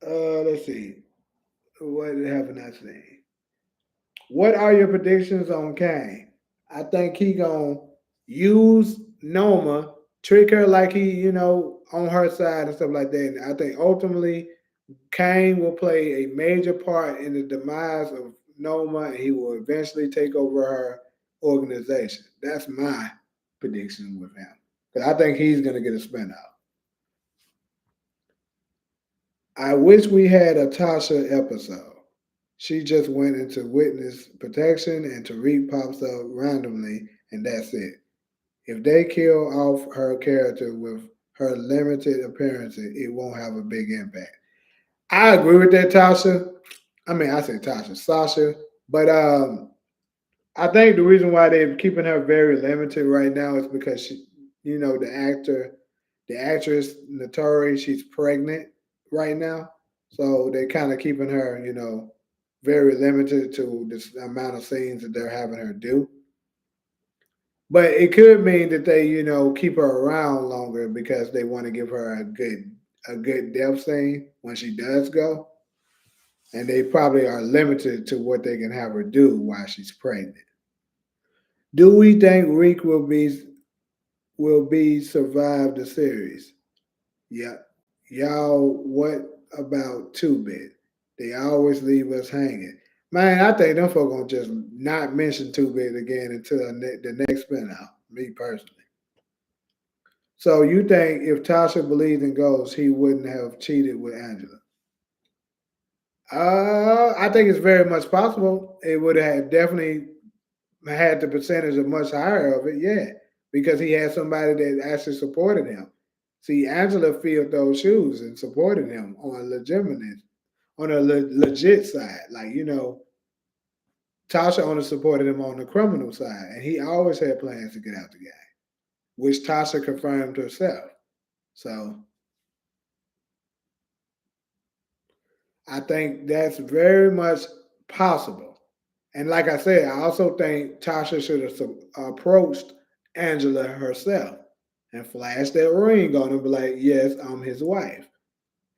Let's see. What haven't I seen? What are your predictions on Kane? I think he gonna use Noma, trick her like he, on her side and stuff like that. And I think ultimately Kane will play a major part in the demise of Noma, and he will eventually take over her organization. That's my prediction with him. Because I think he's gonna get a spin out. I wish we had a Tasha episode. She just went into witness protection and Tariq pops up randomly, and that's it. If they kill off her character with her limited appearances, it won't have a big impact. I agree with that, Tasha. I mean, I say Tasha, Sasha, but I think the reason why they're keeping her very limited right now is because she, the actress Notori, she's pregnant right now, so they're kind of keeping her, very limited to this amount of scenes that they're having her do. But it could mean that they, keep her around longer because they want to give her a good death scene when she does go, and they probably are limited to what they can have her do while she's pregnant. Do we think Reek will be survive the series? Yeah. Y'all, what about Two Bit? They always leave us hanging. Man, I think them folk gonna just not mention Two Bit again until the next spin out. Me personally. So you think if Tasha believed in ghosts, he wouldn't have cheated with Angela? I think it's very much possible. It would have definitely had the percentage of much higher of it, yeah, because he had somebody that actually supported him. See, Angela filled those shoes and supported him on a legitimate, on a legit side. Like, Tasha only supported him on the criminal side, and he always had plans to get out the game, which Tasha confirmed herself. So I think that's very much possible. And like I said, I also think Tasha should have approached Angela herself and flashed that ring on him, and be like, yes, I'm his wife.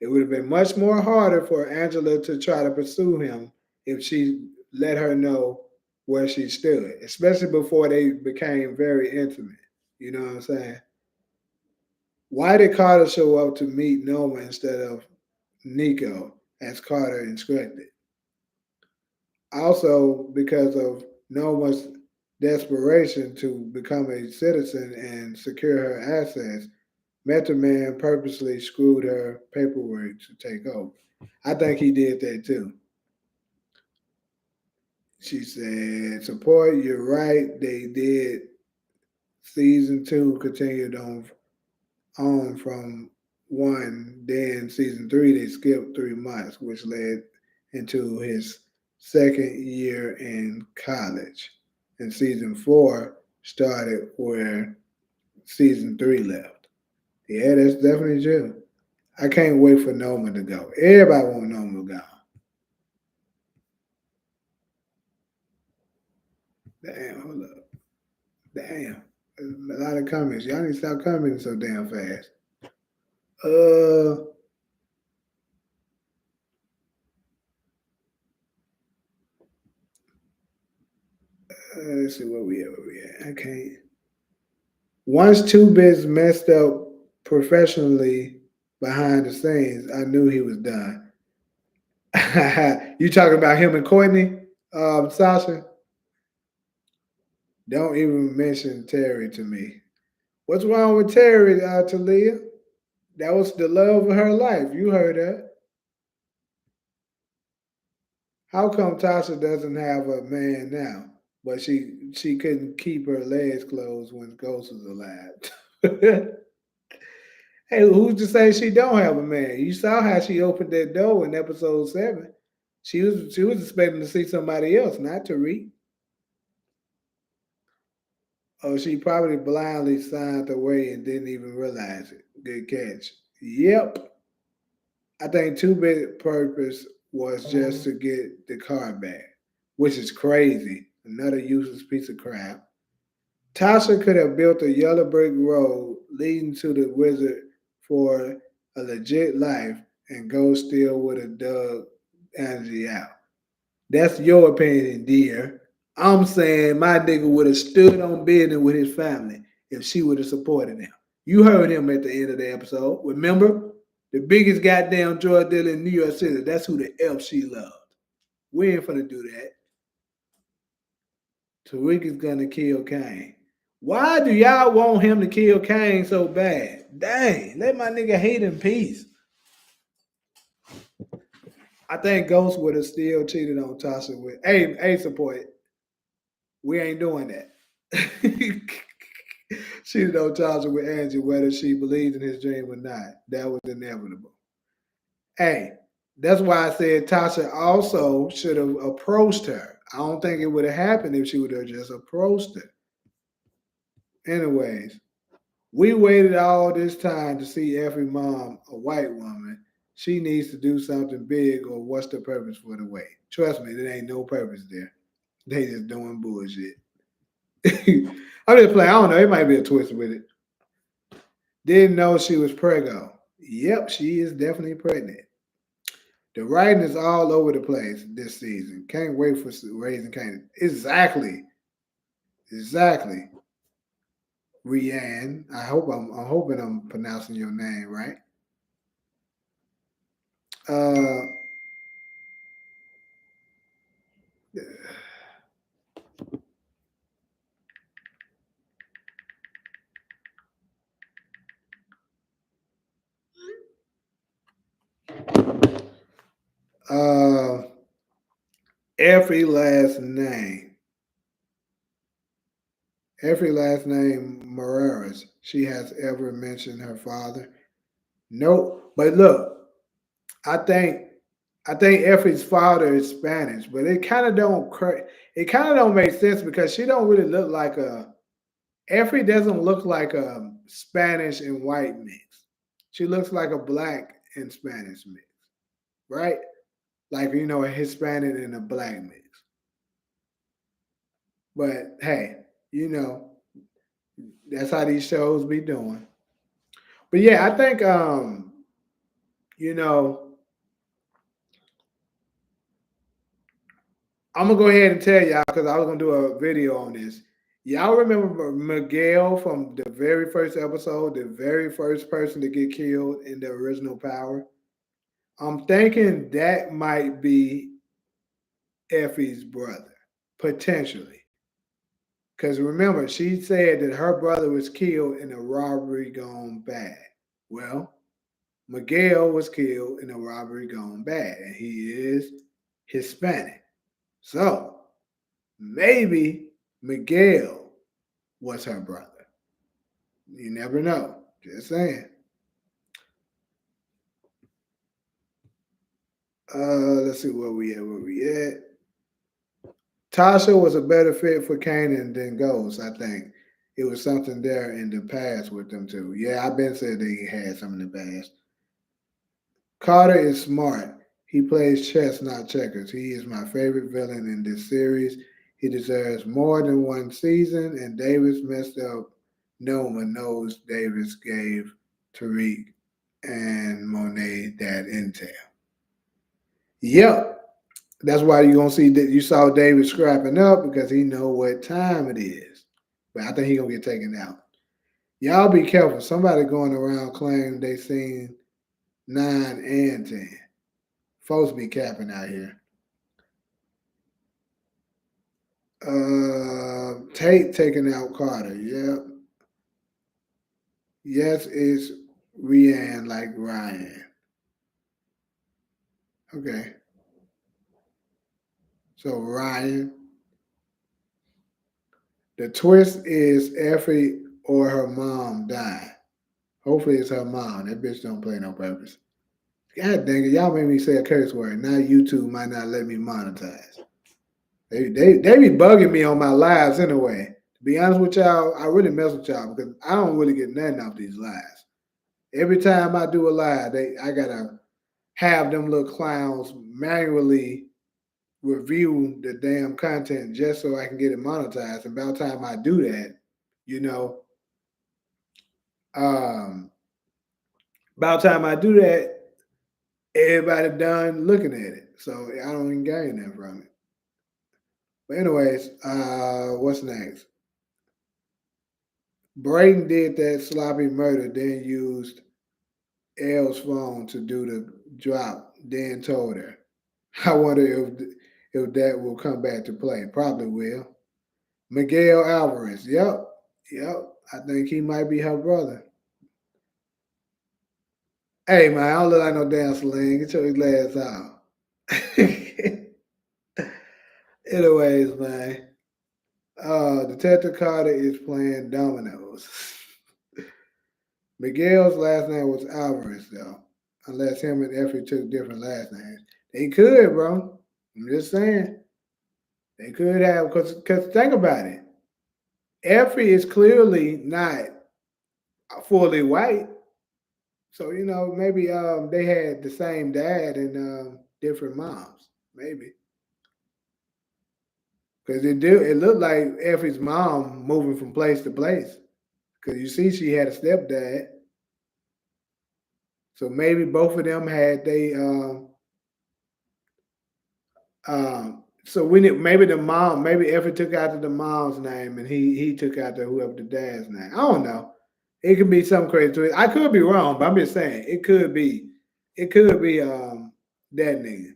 It would have been much more harder for Angela to try to pursue him if she let her know where she stood, especially before they became very intimate. You know what I'm saying? Why did Carter show up to meet Noma instead of Nico as Carter instructed? Also, because of Noma's desperation to become a citizen and secure her assets, Method Man purposely screwed her paperwork to take over. I think he did that too. She said, support, you're right. They did. Season two continued on from one. Then season three, they skipped 3 months, which led into his second year in college. And season four started where season three left. Yeah, that's definitely true. I can't wait for Noma to go. Everybody want Noma to go. Damn. A lot of comments. Y'all need to stop commenting so damn fast. Uh, let's see where we at. I can't. Once Two Bits messed up professionally behind the scenes, I knew he was done. You talking about him and Courtney, Sasha? Don't even mention Terry to me. What's wrong with Terry, Talia? That was the love of her life. You heard that. How come Tasha doesn't have a man now, but she couldn't keep her legs closed when Ghost was alive? Hey, who's to say she don't have a man? You saw how she opened that door in episode 7. She was expecting to see somebody else, not Tariq. Oh, she probably blindly signed away and didn't even realize it. Good catch. Yep. I think Two Bit purpose was just to get the car back, which is crazy. Another useless piece of crap. Tasha could have built a yellow brick road leading to the wizard for a legit life, and Ghost still would have dug Angie out. That's your opinion, dear. I'm saying my nigga would have stood on business with his family if she would have supported him. You heard him at the end of the episode. Remember? The biggest goddamn drug dealer in New York City. That's who the F she loved. We ain't finna do that. Tariq is gonna kill Kane. Why do y'all want him to kill Kane so bad? Dang, let my nigga hate in peace. I think Ghost would have still cheated on Tasha with hey support. We ain't doing that. Cheated on Tasha with Angie, whether she believed in his dream or not. That was inevitable. Hey, that's why I said Tasha also should have approached her. I don't think it would have happened if she would have just approached her. Anyways, we waited all this time to see every mom a white woman. She needs to do something big, or what's the purpose for the wait? Trust me, there ain't no purpose there. They just doing bullshit. I'm just playing. I don't know. It might be a twist with it. Didn't know she was preggo. Yep, she is definitely pregnant. The writing is all over the place this season. Can't wait for Raising Canaan. Exactly. Exactly. Rianne. I'm hoping I'm pronouncing your name right. Uh uh every last name. Every last name Moreras she has ever mentioned her father. Nope. But look, I think I think Effie's father is Spanish, but it kind of don't make sense because she don't really look like a Effie doesn't look like a Spanish and white mix. She looks like a black and Spanish mix, right? Like a Hispanic and a black mix. But hey, you know that's how these shows be doing. But yeah, I think you know I'm gonna go ahead and tell y'all because I was gonna do a video on this. Y'all remember Miguel from the very first episode, the very first person to get killed in the original Power? I'm thinking that might be Effie's brother, potentially. Because remember, she said that her brother was killed in a robbery gone bad. Well, Miguel was killed in a robbery gone bad, and he is Hispanic. So maybe Miguel was her brother. You never know. Just saying. Let's see where we at. Where we at? Tasha was a better fit for Kanan than Ghost. I think it was something there in the past with them too. Yeah, I've been said they had some in the past. Carter is smart. He plays chess, not checkers. He is my favorite villain in this series. He deserves more than one season, and Davis messed up. Noma knows Davis gave Tariq and Monet that intel. Yep. That's why you're gonna see that you saw David scrapping up because he know what time it is. But I think he gonna get taken out. Y'all be careful. Somebody going around claiming they seen 9 and 10. Folks be capping out here. Tate taking out Carter. Yep. Yes, it's Rian like Ryan. Okay. So Ryan. The twist is Effie or her mom died. Hopefully it's her mom. That bitch don't play no purpose. God dang it, y'all made me say a curse word. Now YouTube might not let me monetize. They be bugging me on my lives anyway. To be honest with y'all, I really mess with y'all because I don't really get nothing off these lives. Every time I do a live, I gotta have them little clowns manually review the damn content just so I can get it monetized. And by the time I do that, you know, um, by the time I do that, everybody done looking at it. So I don't even gain that from it. But anyways, what's next? Braden did that sloppy murder, then used Elle's phone to do the drop, then told her. I wonder if that will come back to play. Probably will. Miguel Alvarez. Yep. Yep. I think he might be her brother. Hey man, I don't look like no damn sling. Get your glass out. Anyways, man. Detective Carter is playing dominoes. Miguel's last name was Alvarez, though, unless him and Effie took different last names. They could, bro. I'm just saying. They could have, because think about it. Effie is clearly not fully white. So, maybe they had the same dad and different moms. Maybe. Because it looked like Effie's mom moving from place to place. Because you see she had a stepdad. So maybe both of them had so maybe the mom, maybe Effie took out the mom's name and he took out whoever the dad's name. I don't know. It could be something crazy to it. I could be wrong, but I'm just saying it could be that nigga.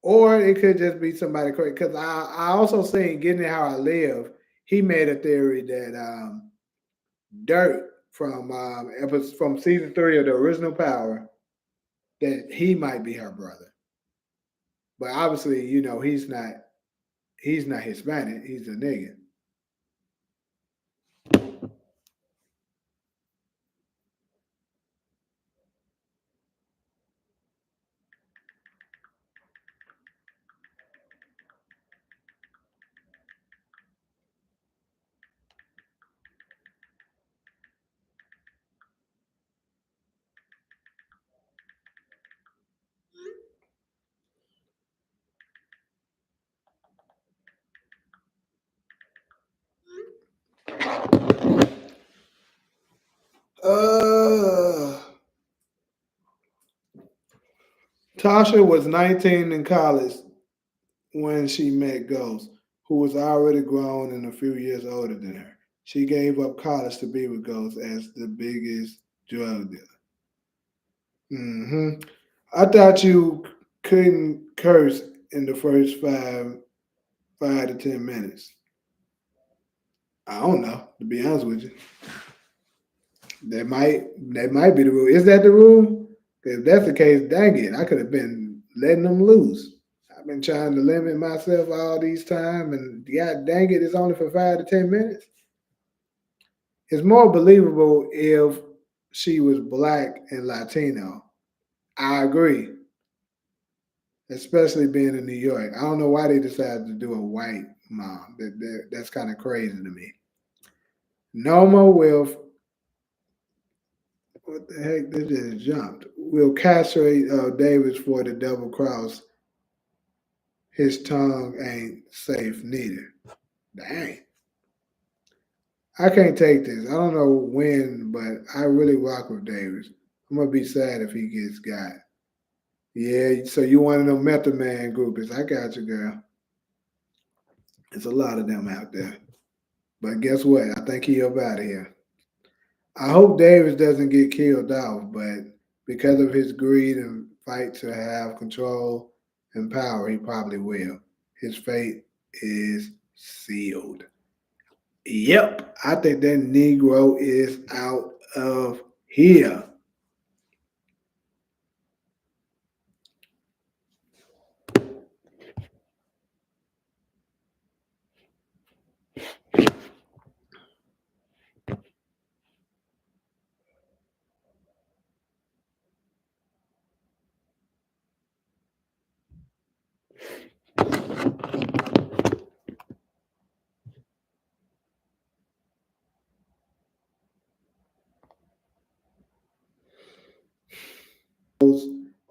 Or it could just be somebody crazy. Because I also seen Getting It How I Live, he made a theory that Dirt from season 3 of the original Power, that he might be her brother. But obviously, he's not Hispanic, he's a nigga. Uh Tasha was 19 in college when she met Ghost, who was already grown and a few years older than her. She gave up college to be with Ghost as the biggest drug dealer. I thought you couldn't curse in the first 5 to 10 minutes. I don't know, to be honest with you. That might be the rule. Is that the rule? If that's the case, dang it, I could have been letting them loose. I've been trying to limit myself all these time, and god dang it, it's only for 5 to 10 minutes. It's more believable if she was black and Latino. I agree, especially being in New York. I don't know why they decided to do a white mom. That's kind of crazy to me. Noma with what the heck? This just jumped. Will castrate Davis for the double cross his tongue ain't safe neither. Dang. I can't take this. I don't know when, but I really rock with Davis. I'm gonna be sad if he gets got. Yeah, so you one of them Method Man groupies. I got you, girl. There's a lot of them out there. But guess what? I think he up out of here. I hope Davis doesn't get killed off, but because of his greed and fight to have control and power, he probably will. His fate is sealed. Yep, I think that Negro is out of here.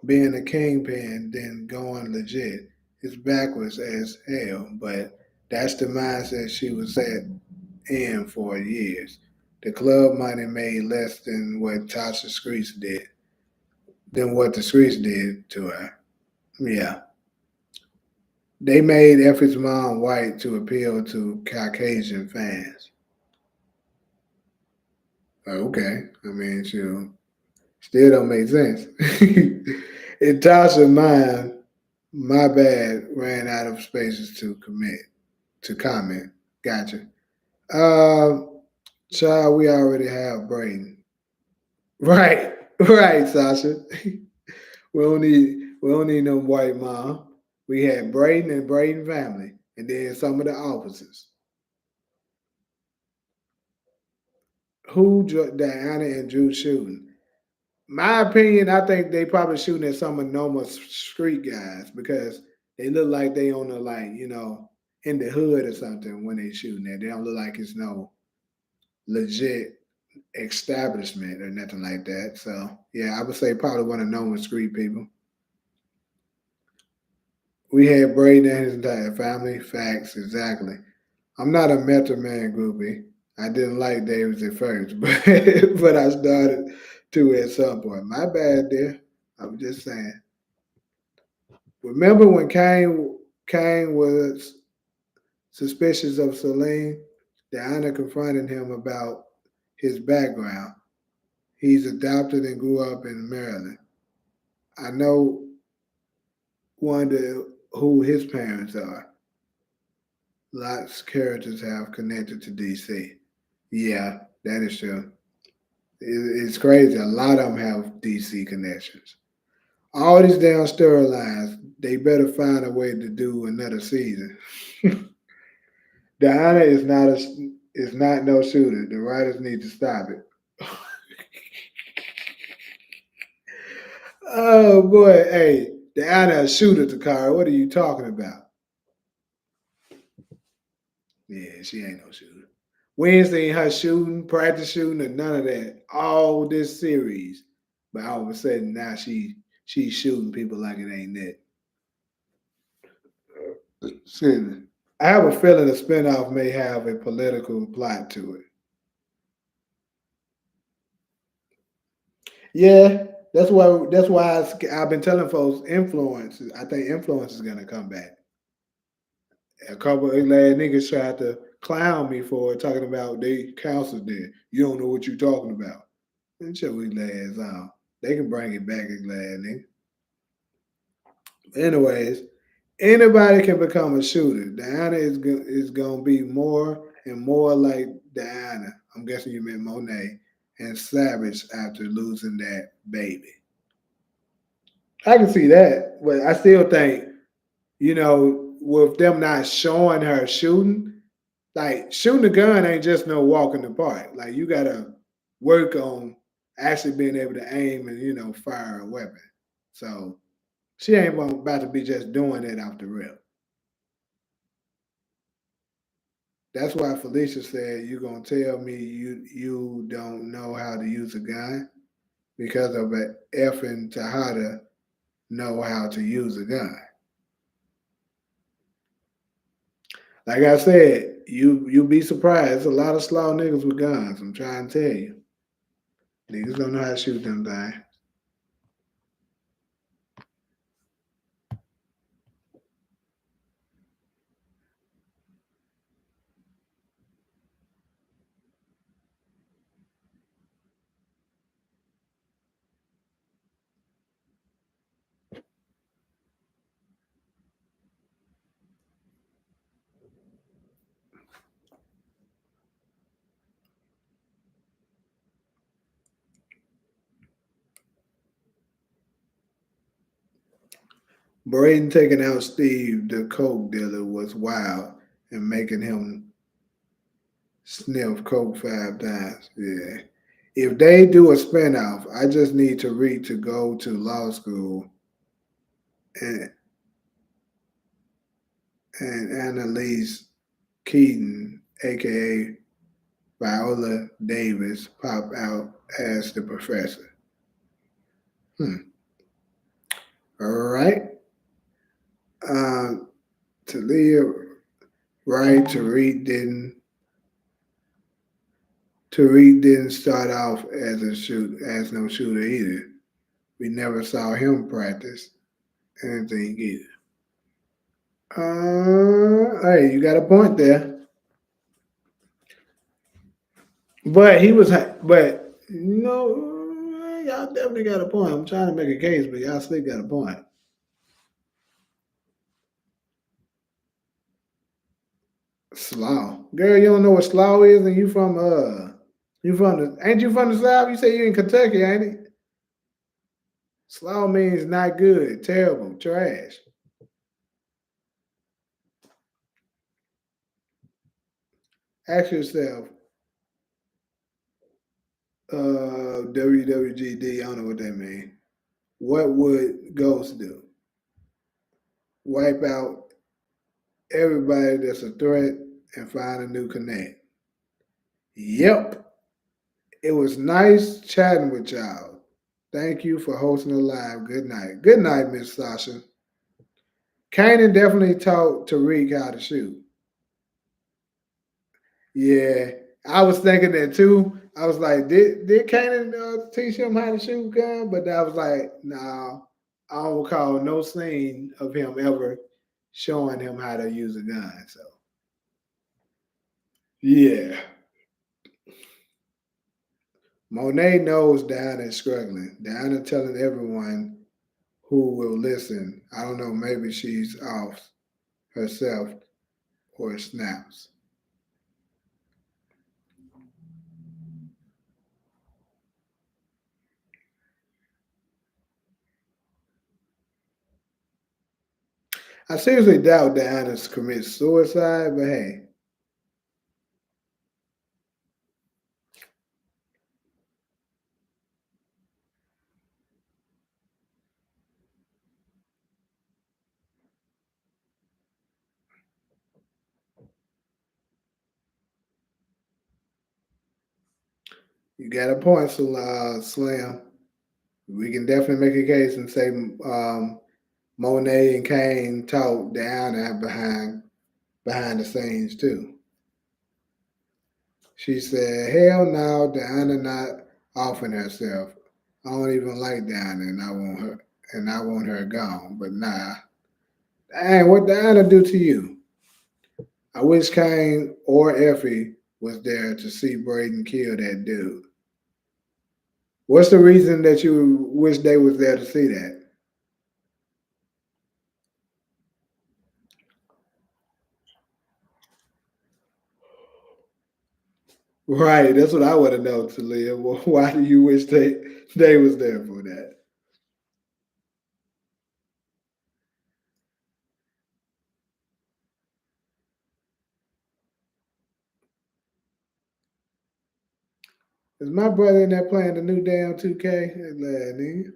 Being a kingpin than going legit. It's backwards as hell, but that's the mindset she was set in for years. The club money made less than what Tasha Screech did, than what the Screech did to her. Yeah. They made Effie's mom white to appeal to Caucasian fans. Okay. I mean, still don't make sense. In Tasha's mind, my bad, ran out of spaces to comment. Gotcha. Child, we already have Braden. Right, right, Sasha. We don't need no white mom. We had Braden and Braden family, and then some of the officers. Diana and Drew shooting? My opinion, I think they probably shooting at some of Noma's street guys because they look like they on the in the hood or something when they shooting at. They don't look like it's no legit establishment or nothing like that. So yeah, I would say probably one of Noma's street people. We had Braden and his entire family. Facts, exactly. I'm not a Method Man groupie. I didn't like Davis at first, but but I started to at some point. My bad, there. I'm just saying. Remember when Kane was suspicious of Celine? Diana confronted him about his background. He's adopted and grew up in Maryland. I know wonder who his parents are. Lots of characters have connected to DC. Yeah, that is true. It's crazy. A lot of them have DC connections. All these damn storylines, they better find a way to do another season. Diana is not no shooter. The writers need to stop it. Oh boy, hey, Diana a shooter, Takara. What are you talking about? Yeah, she ain't no shooter. We ain't seen her shooting, practice shooting, or none of that all this series. But all of a sudden now she's shooting people like it ain't that. Excuse me. I have a feeling the spinoff may have a political plot to it. Yeah, that's why I've been telling folks influence. I think influence is gonna come back. A couple of lad niggas tried to clown me for it, talking about they counsel there. You don't know what you're talking about. And shut these lads out. They can bring it back, glad nigga. Anyways, anybody can become a shooter. Diana is gonna be more and more like Diana. I'm guessing you meant Monet and Savage after losing that baby. I can see that, but I still think with them not showing her shooting, like shooting a gun ain't just no walk in the park. Like you gotta work on actually being able to aim and fire a weapon. So she ain't about to be just doing it off the rip. That's why Felicia said, "You gonna tell me you don't know how to use a gun because of effing to how to know how to use a gun." Like I said, you'll be surprised. There's a lot of slow niggas with guns. I'm trying to tell you. Niggas don't know how to shoot them things. Braden taking out Steve, the coke dealer, was wild and making him sniff coke 5 times. Yeah. If they do a spinoff, I just need to read to go to law school and Annalise Keaton, aka Viola Davis, pop out as the professor. All right. Talia, right? Tariq didn't start off as no shooter either. We never saw him practice anything either. Hey, you got a point there. But y'all definitely got a point. I'm trying to make a case, but y'all still got a point. Slough. Girl, you don't know what Slough is, and ain't you from the South? You say you in Kentucky, ain't it? Slough means not good, terrible, trash. Ask yourself, WWGD, I don't know what that means. What would Ghost do? Wipe out everybody that's a threat and find a new connect. Yep. It was nice chatting with y'all. Thank you for hosting the live. Good night. Good night, Miss Sasha. Kanan definitely taught Tariq how to shoot. Yeah, I was thinking that too. I was like, did Kanan teach him how to shoot gun? But I was like, no, I don't recall no scene of him ever showing him how to use a gun. So yeah, Monet knows Diana is struggling. Diana telling everyone who will listen. I don't know, maybe she's off herself or snaps. I seriously doubt Diana's commits suicide, but hey, you got a point, Slim. We can definitely make a case and say Monet and Kane taught Diana behind the scenes too. She said, "Hell no, Diana not offing herself. I don't even like Diana, and I want her gone. But nah, dang, what Diana do to you? I wish Kane or Effie was there to see Braden kill that dude. What's the reason that you wish they was there to see that? Right, that's what I want to know, Talia. Well, why do you wish they was there for that? Is my brother in there playing the new damn 2K? Nigga.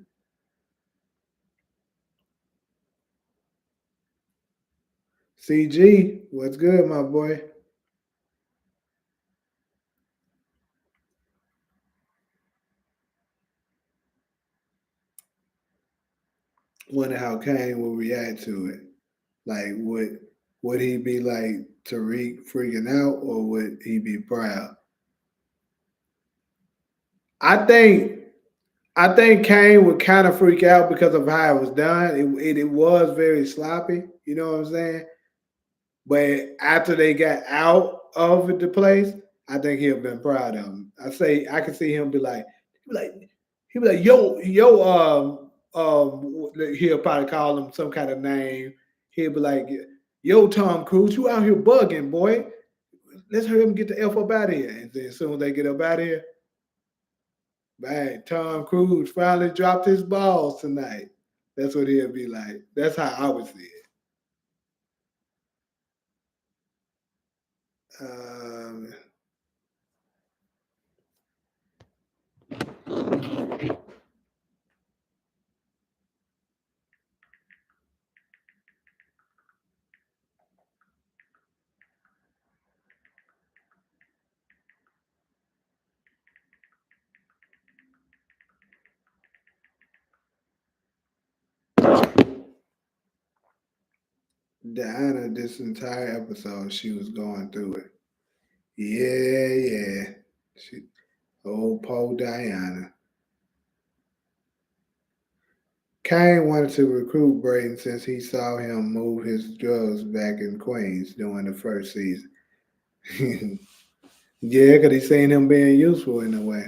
CG, what's good, my boy? Wonder how Kane will react to it. Like, Would he be like Tariq freaking out, or would he be proud? I think I think Kane would kind of freak out because of how it was done. It was very sloppy. You know what I'm saying? But after they got out of the place, I think he'll been proud of him. I can see him be like, he'll be like, he'll probably call him some kind of name. He'll be like, yo, Tom Cruise, you out here bugging, boy. Let's hurry up and get the F up out of here. And then as soon as they get up out of here, bang, Tom Cruise finally dropped his balls tonight. That's what he'll be like. That's how I would see it. Um, Diana, this entire episode, she was going through it. Yeah, yeah. She, old Poe Diana. Kane wanted to recruit Braden since he saw him move his drugs back in Queens during the first season. Yeah, because he seen him being useful in a way.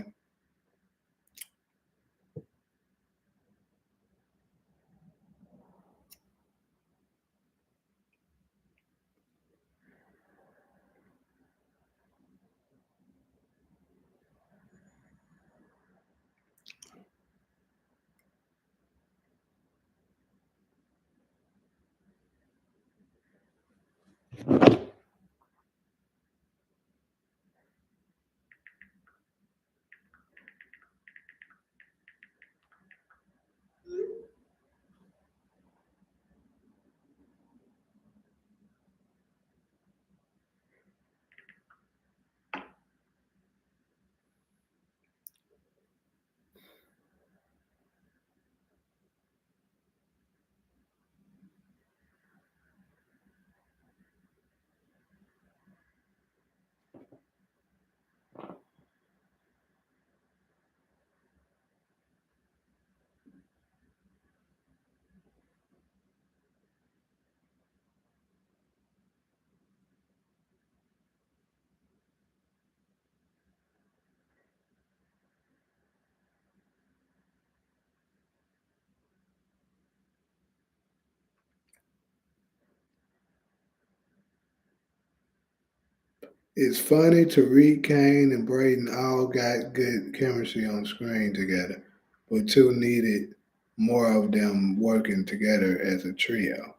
It's funny Tariq, Kane, and Braden all got good chemistry on screen together, but two needed more of them working together as a trio.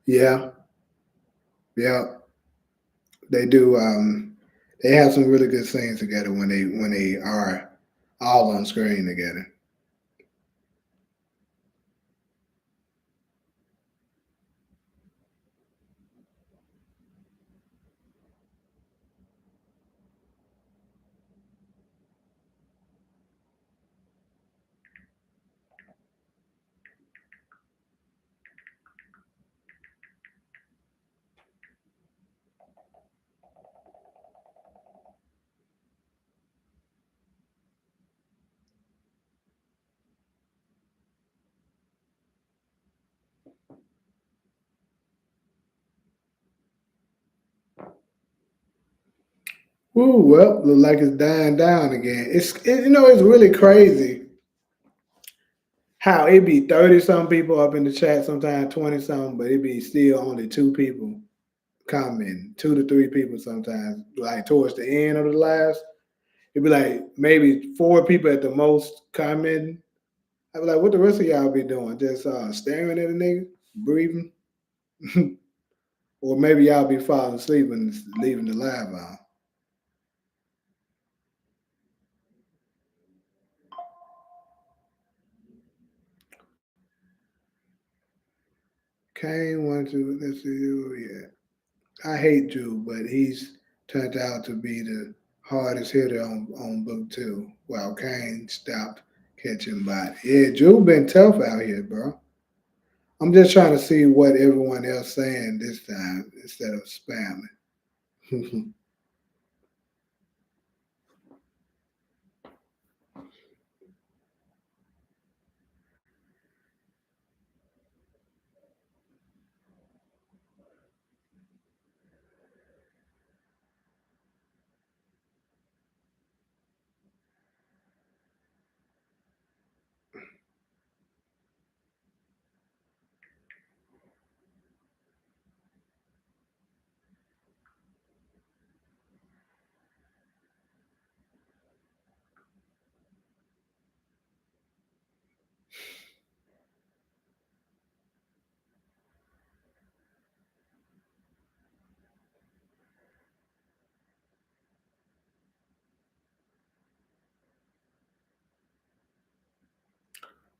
Yeah, yeah, they do. They have some really good scenes together when they are all on screen together. Ooh, well, look like it's dying down again. It's really crazy how it be 30 some people up in the chat, sometimes 20 some, but it be still only two people commenting, 2 to 3 people sometimes. Like towards the end of the last, it'd be like maybe 4 people at the most commenting. I'd be like, what the rest of y'all be doing? Just staring at a nigga, breathing, or maybe y'all be falling asleep and leaving the live on. Kane wanted to let's see, yeah. I hate Drew, but he's turned out to be the hardest hitter on book 2, while Kane stopped catching body. Yeah, Drew been tough out here, bro. I'm just trying to see what everyone else saying this time instead of spamming.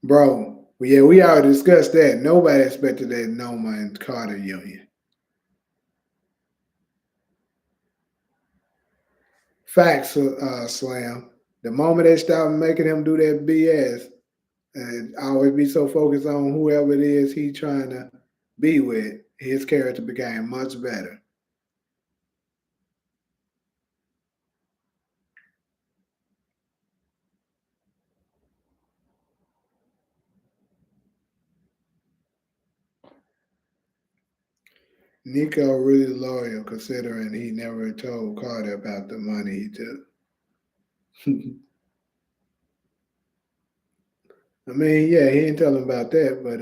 Bro, yeah, we already discussed that. Nobody expected that Noma and Carter union. Facts, Slam. The moment they stop making him do that BS, and always be so focused on whoever it is he trying to be with, his character became much better. Nico really loyal considering he never told Carter about the money he took. I mean, yeah, he didn't tell him about that, but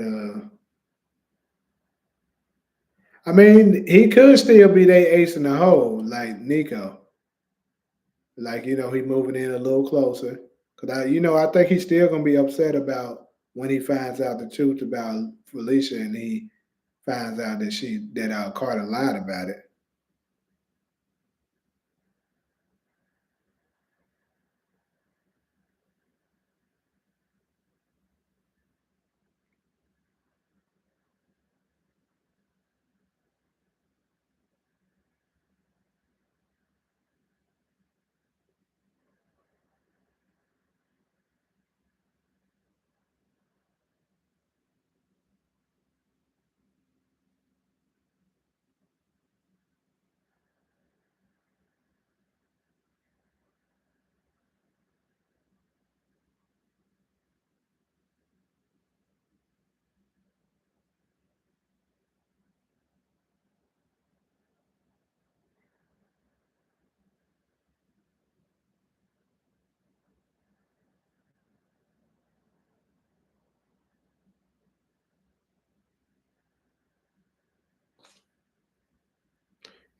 I mean, he could still be their ace in the hole, like Nico. Like, he moving in a little closer. Cause I think he's still gonna be upset about when he finds out the truth about Felicia and he finds out that Carter lied about it.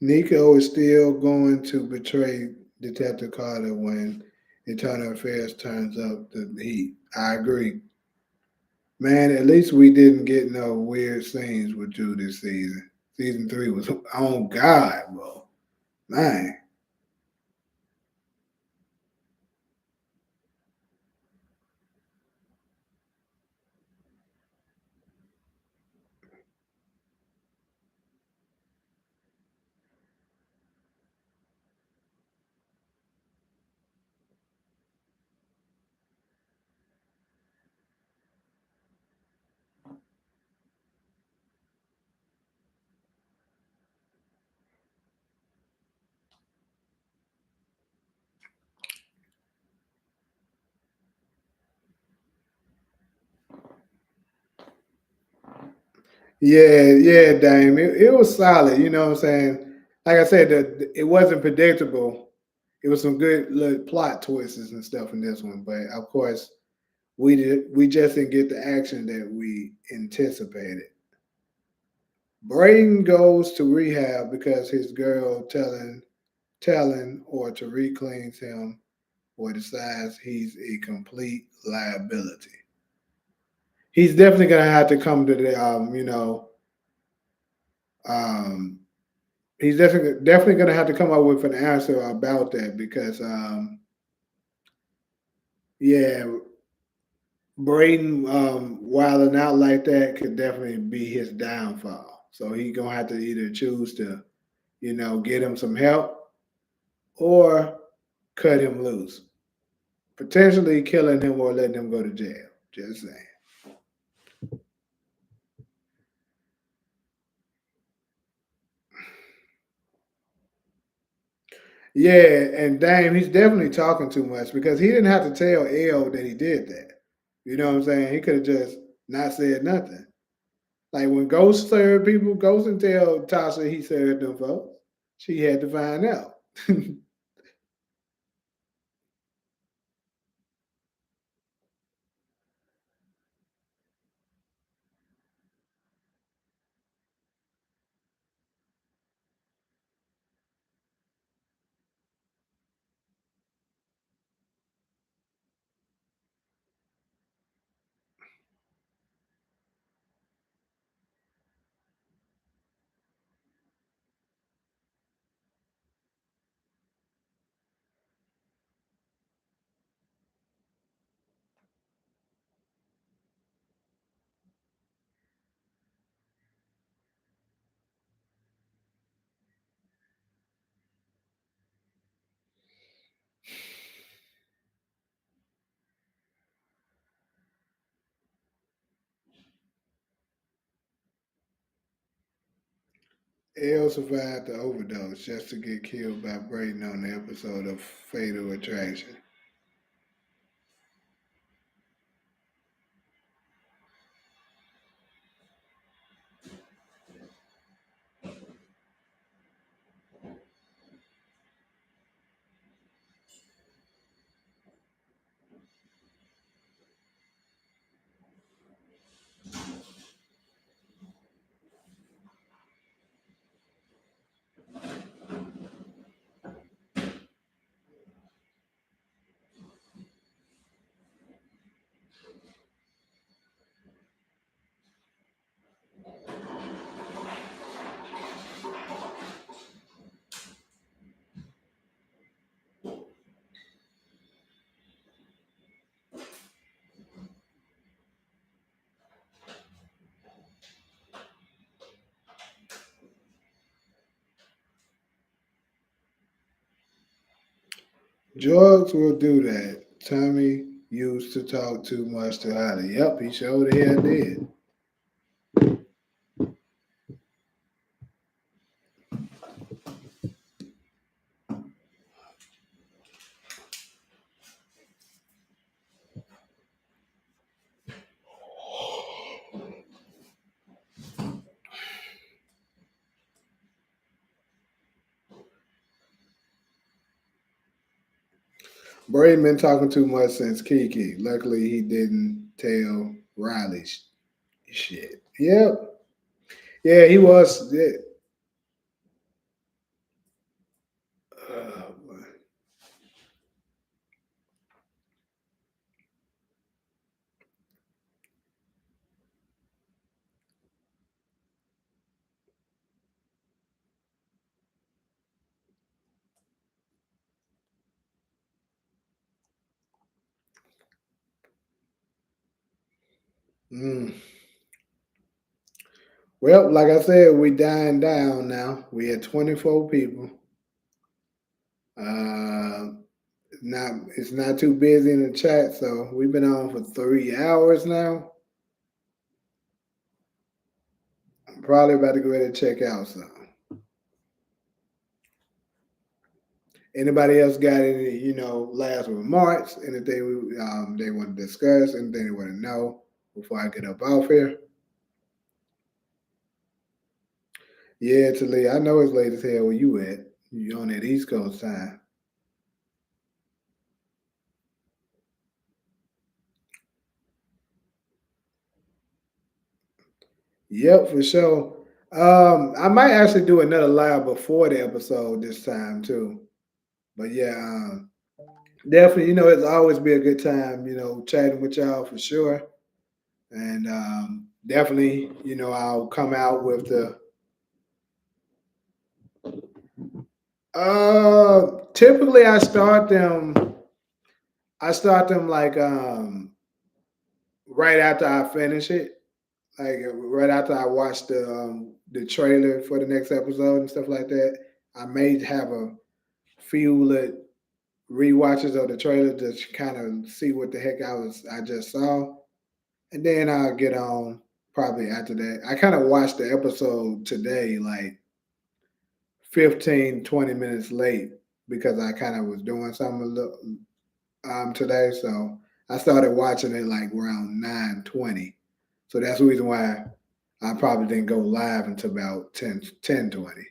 Nico is still going to betray Detective Carter when Internal Affairs turns up the heat. I agree. Man, at least we didn't get no weird scenes with Drew this season. Season three was on God, bro. Man. Yeah, yeah, Dame. It was solid, you know what I'm saying? Like I said, it wasn't predictable. It was some good little plot twists and stuff in this one, but of course we just didn't get the action that we anticipated. Braden goes to rehab because his girl telling or Tariq cleans him or decides he's a complete liability. He's definitely gonna have to come to the um he's definitely gonna have to come up with an answer about that because yeah, Braden wilding out like that could definitely be his downfall. So he gonna have to either choose to, get him some help or cut him loose. Potentially killing him or letting him go to jail. Just saying. Yeah, and Dame, he's definitely talking too much because he didn't have to tell L that he did that. You know what I'm saying? He could have just not said nothing. Like when Ghost served people, Ghost didn't tell Tasha he served them folks. She had to find out. Elle survived the overdose just to get killed by Brayden on the episode of Fatal Attraction. Drugs will do that. Tommy used to talk too much to Holly. Yep, he sure the hell did. Brayden been talking too much since Kiki. Luckily, he didn't tell Riley shit. Yep. Yeah, he was. Yeah. Uh, mm. Well, like I said, we dying down now. We had 24 people. Uh, it's not too busy in the chat, so we've been on for 3 hours now. I'm probably about to go ahead and check out some. Anybody else got any, last remarks? Anything they want to discuss? Anything they want to know before I get up off here? Yeah, Talia, I know it's late as hell where you at. You on that East Coast time. Yep, for sure. I might actually do another live before the episode this time too. But yeah, definitely, it's always be a good time, chatting with y'all for sure. And definitely, I'll come out with the typically I start them like right after I finish it. Like right after I watch the trailer for the next episode and stuff like that. I may have a few rewatches of the trailer to kind of see what the heck I just saw. And then I'll get on probably after that. I kind of watched the episode today, like 15, 20 minutes late. because I kind of was doing something today, so I started watching it like around 9:20. So that's the reason why I probably didn't go live until about 10:20.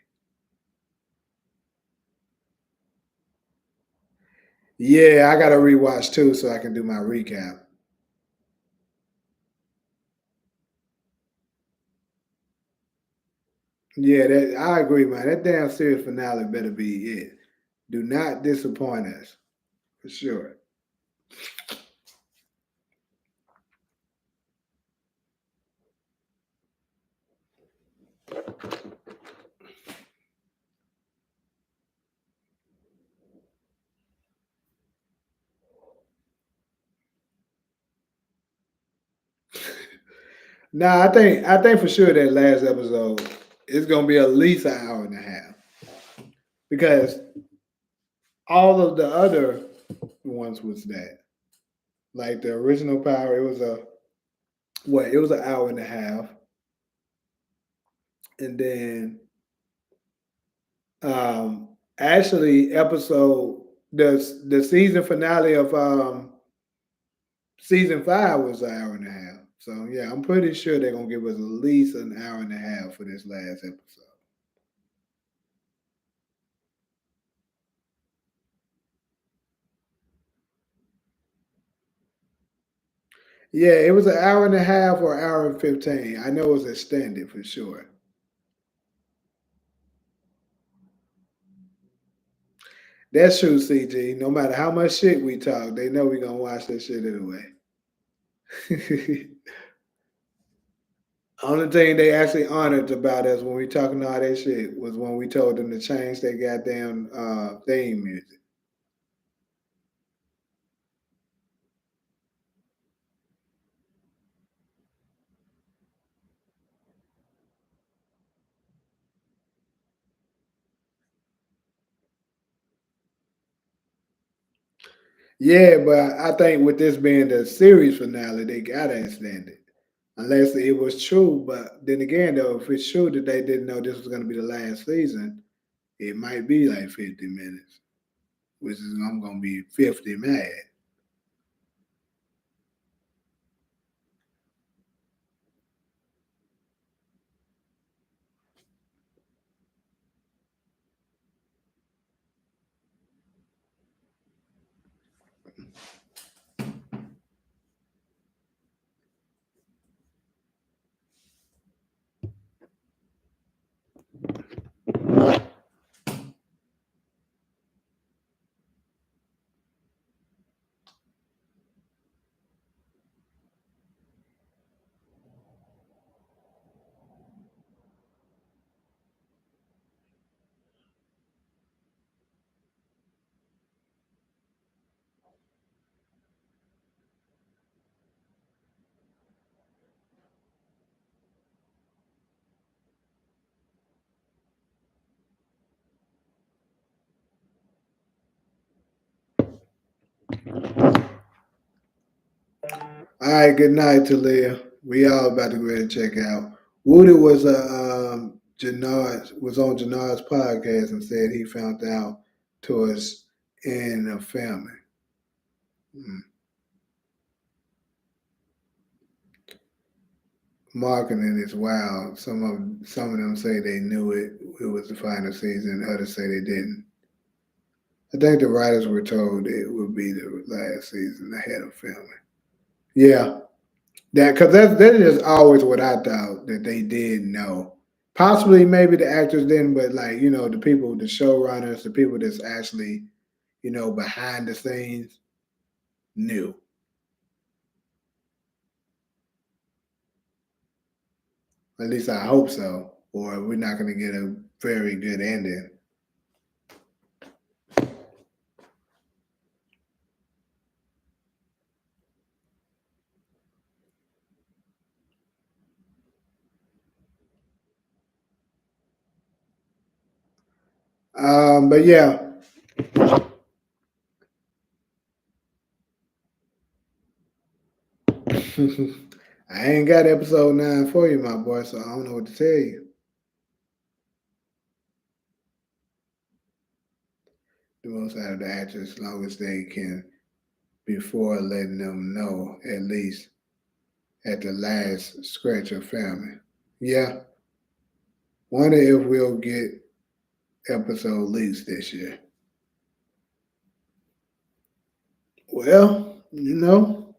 Yeah, I gotta rewatch too so I can do my recap. Yeah, that I agree, man. That damn series finale better be it. Do not disappoint us, for sure. Nah, I think for sure that last episode is gonna be at least an hour and a half because all of the other ones was that. Like the original Power, it was a what? It was an hour and a half, and then actually episode the season finale of season 5 was an hour and a half. So yeah, I'm pretty sure they're gonna give us at least an hour and a half for this last episode. Yeah, it was an hour and a half or hour and 15. I know it was extended for sure. That's true, CG. No matter how much shit we talk, they know we gonna watch that shit anyway. Only thing they actually honored about us when we talking all that shit was when we told them to change their goddamn theme music. Yeah, but I think with this being the series finale, they gotta extend it. Unless it was true, but then again though, if it's true that they didn't know this was gonna be the last season, it might be like 50 minutes, which is I'm gonna be 50 mad. All right, good night, Talia. We all about to go ahead and check out. Woody was Jannard was on Jannard's podcast and said he found out towards in a family. Mm. Marketing is wild. Some of them say they knew it was the final season. Others say they didn't. I think the writers were told it would be the last season ahead of filming. Yeah, that is always what I thought that they did know. Possibly, maybe the actors didn't, but like the people, the showrunners, the people that's actually behind the scenes knew. At least I hope so, or we're not going to get a very good ending. But yeah, I ain't got episode 9 for you, my boy, so I don't know what to tell you. the most out of the actors as long as they can before letting them know at least at the last scratch of filming. Yeah. Wonder if we'll get episode leaks this year. Well, if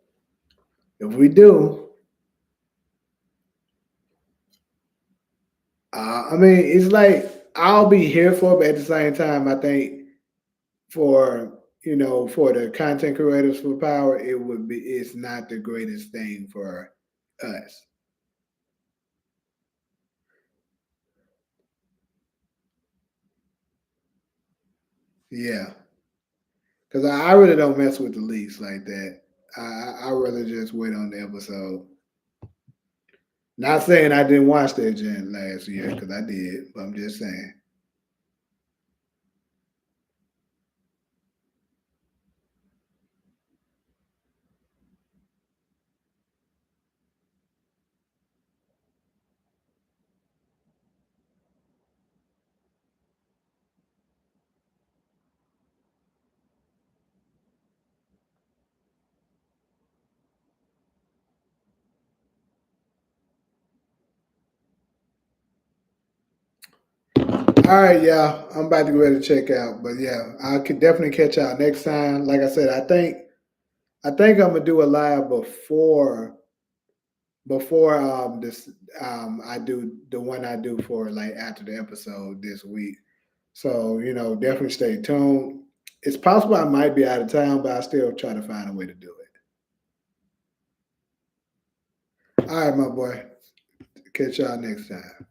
we do, I mean, it's like I'll be here for it, but at the same time, I think for for the content creators for Power, it's not the greatest thing for us. Yeah, because I really don't mess with the leaks like that. I rather just wait on the episode. Not saying I didn't watch that Gen last year because I did, but I'm just saying. All right, yeah, I'm about to go ahead and check out, but yeah, I could definitely catch y'all next time. Like I said, I think I'm gonna do a live before this I do the one I do for like after the episode this week. So definitely stay tuned. It's possible I might be out of town, but I still try to find a way to do it. All right, my boy. Catch y'all next time.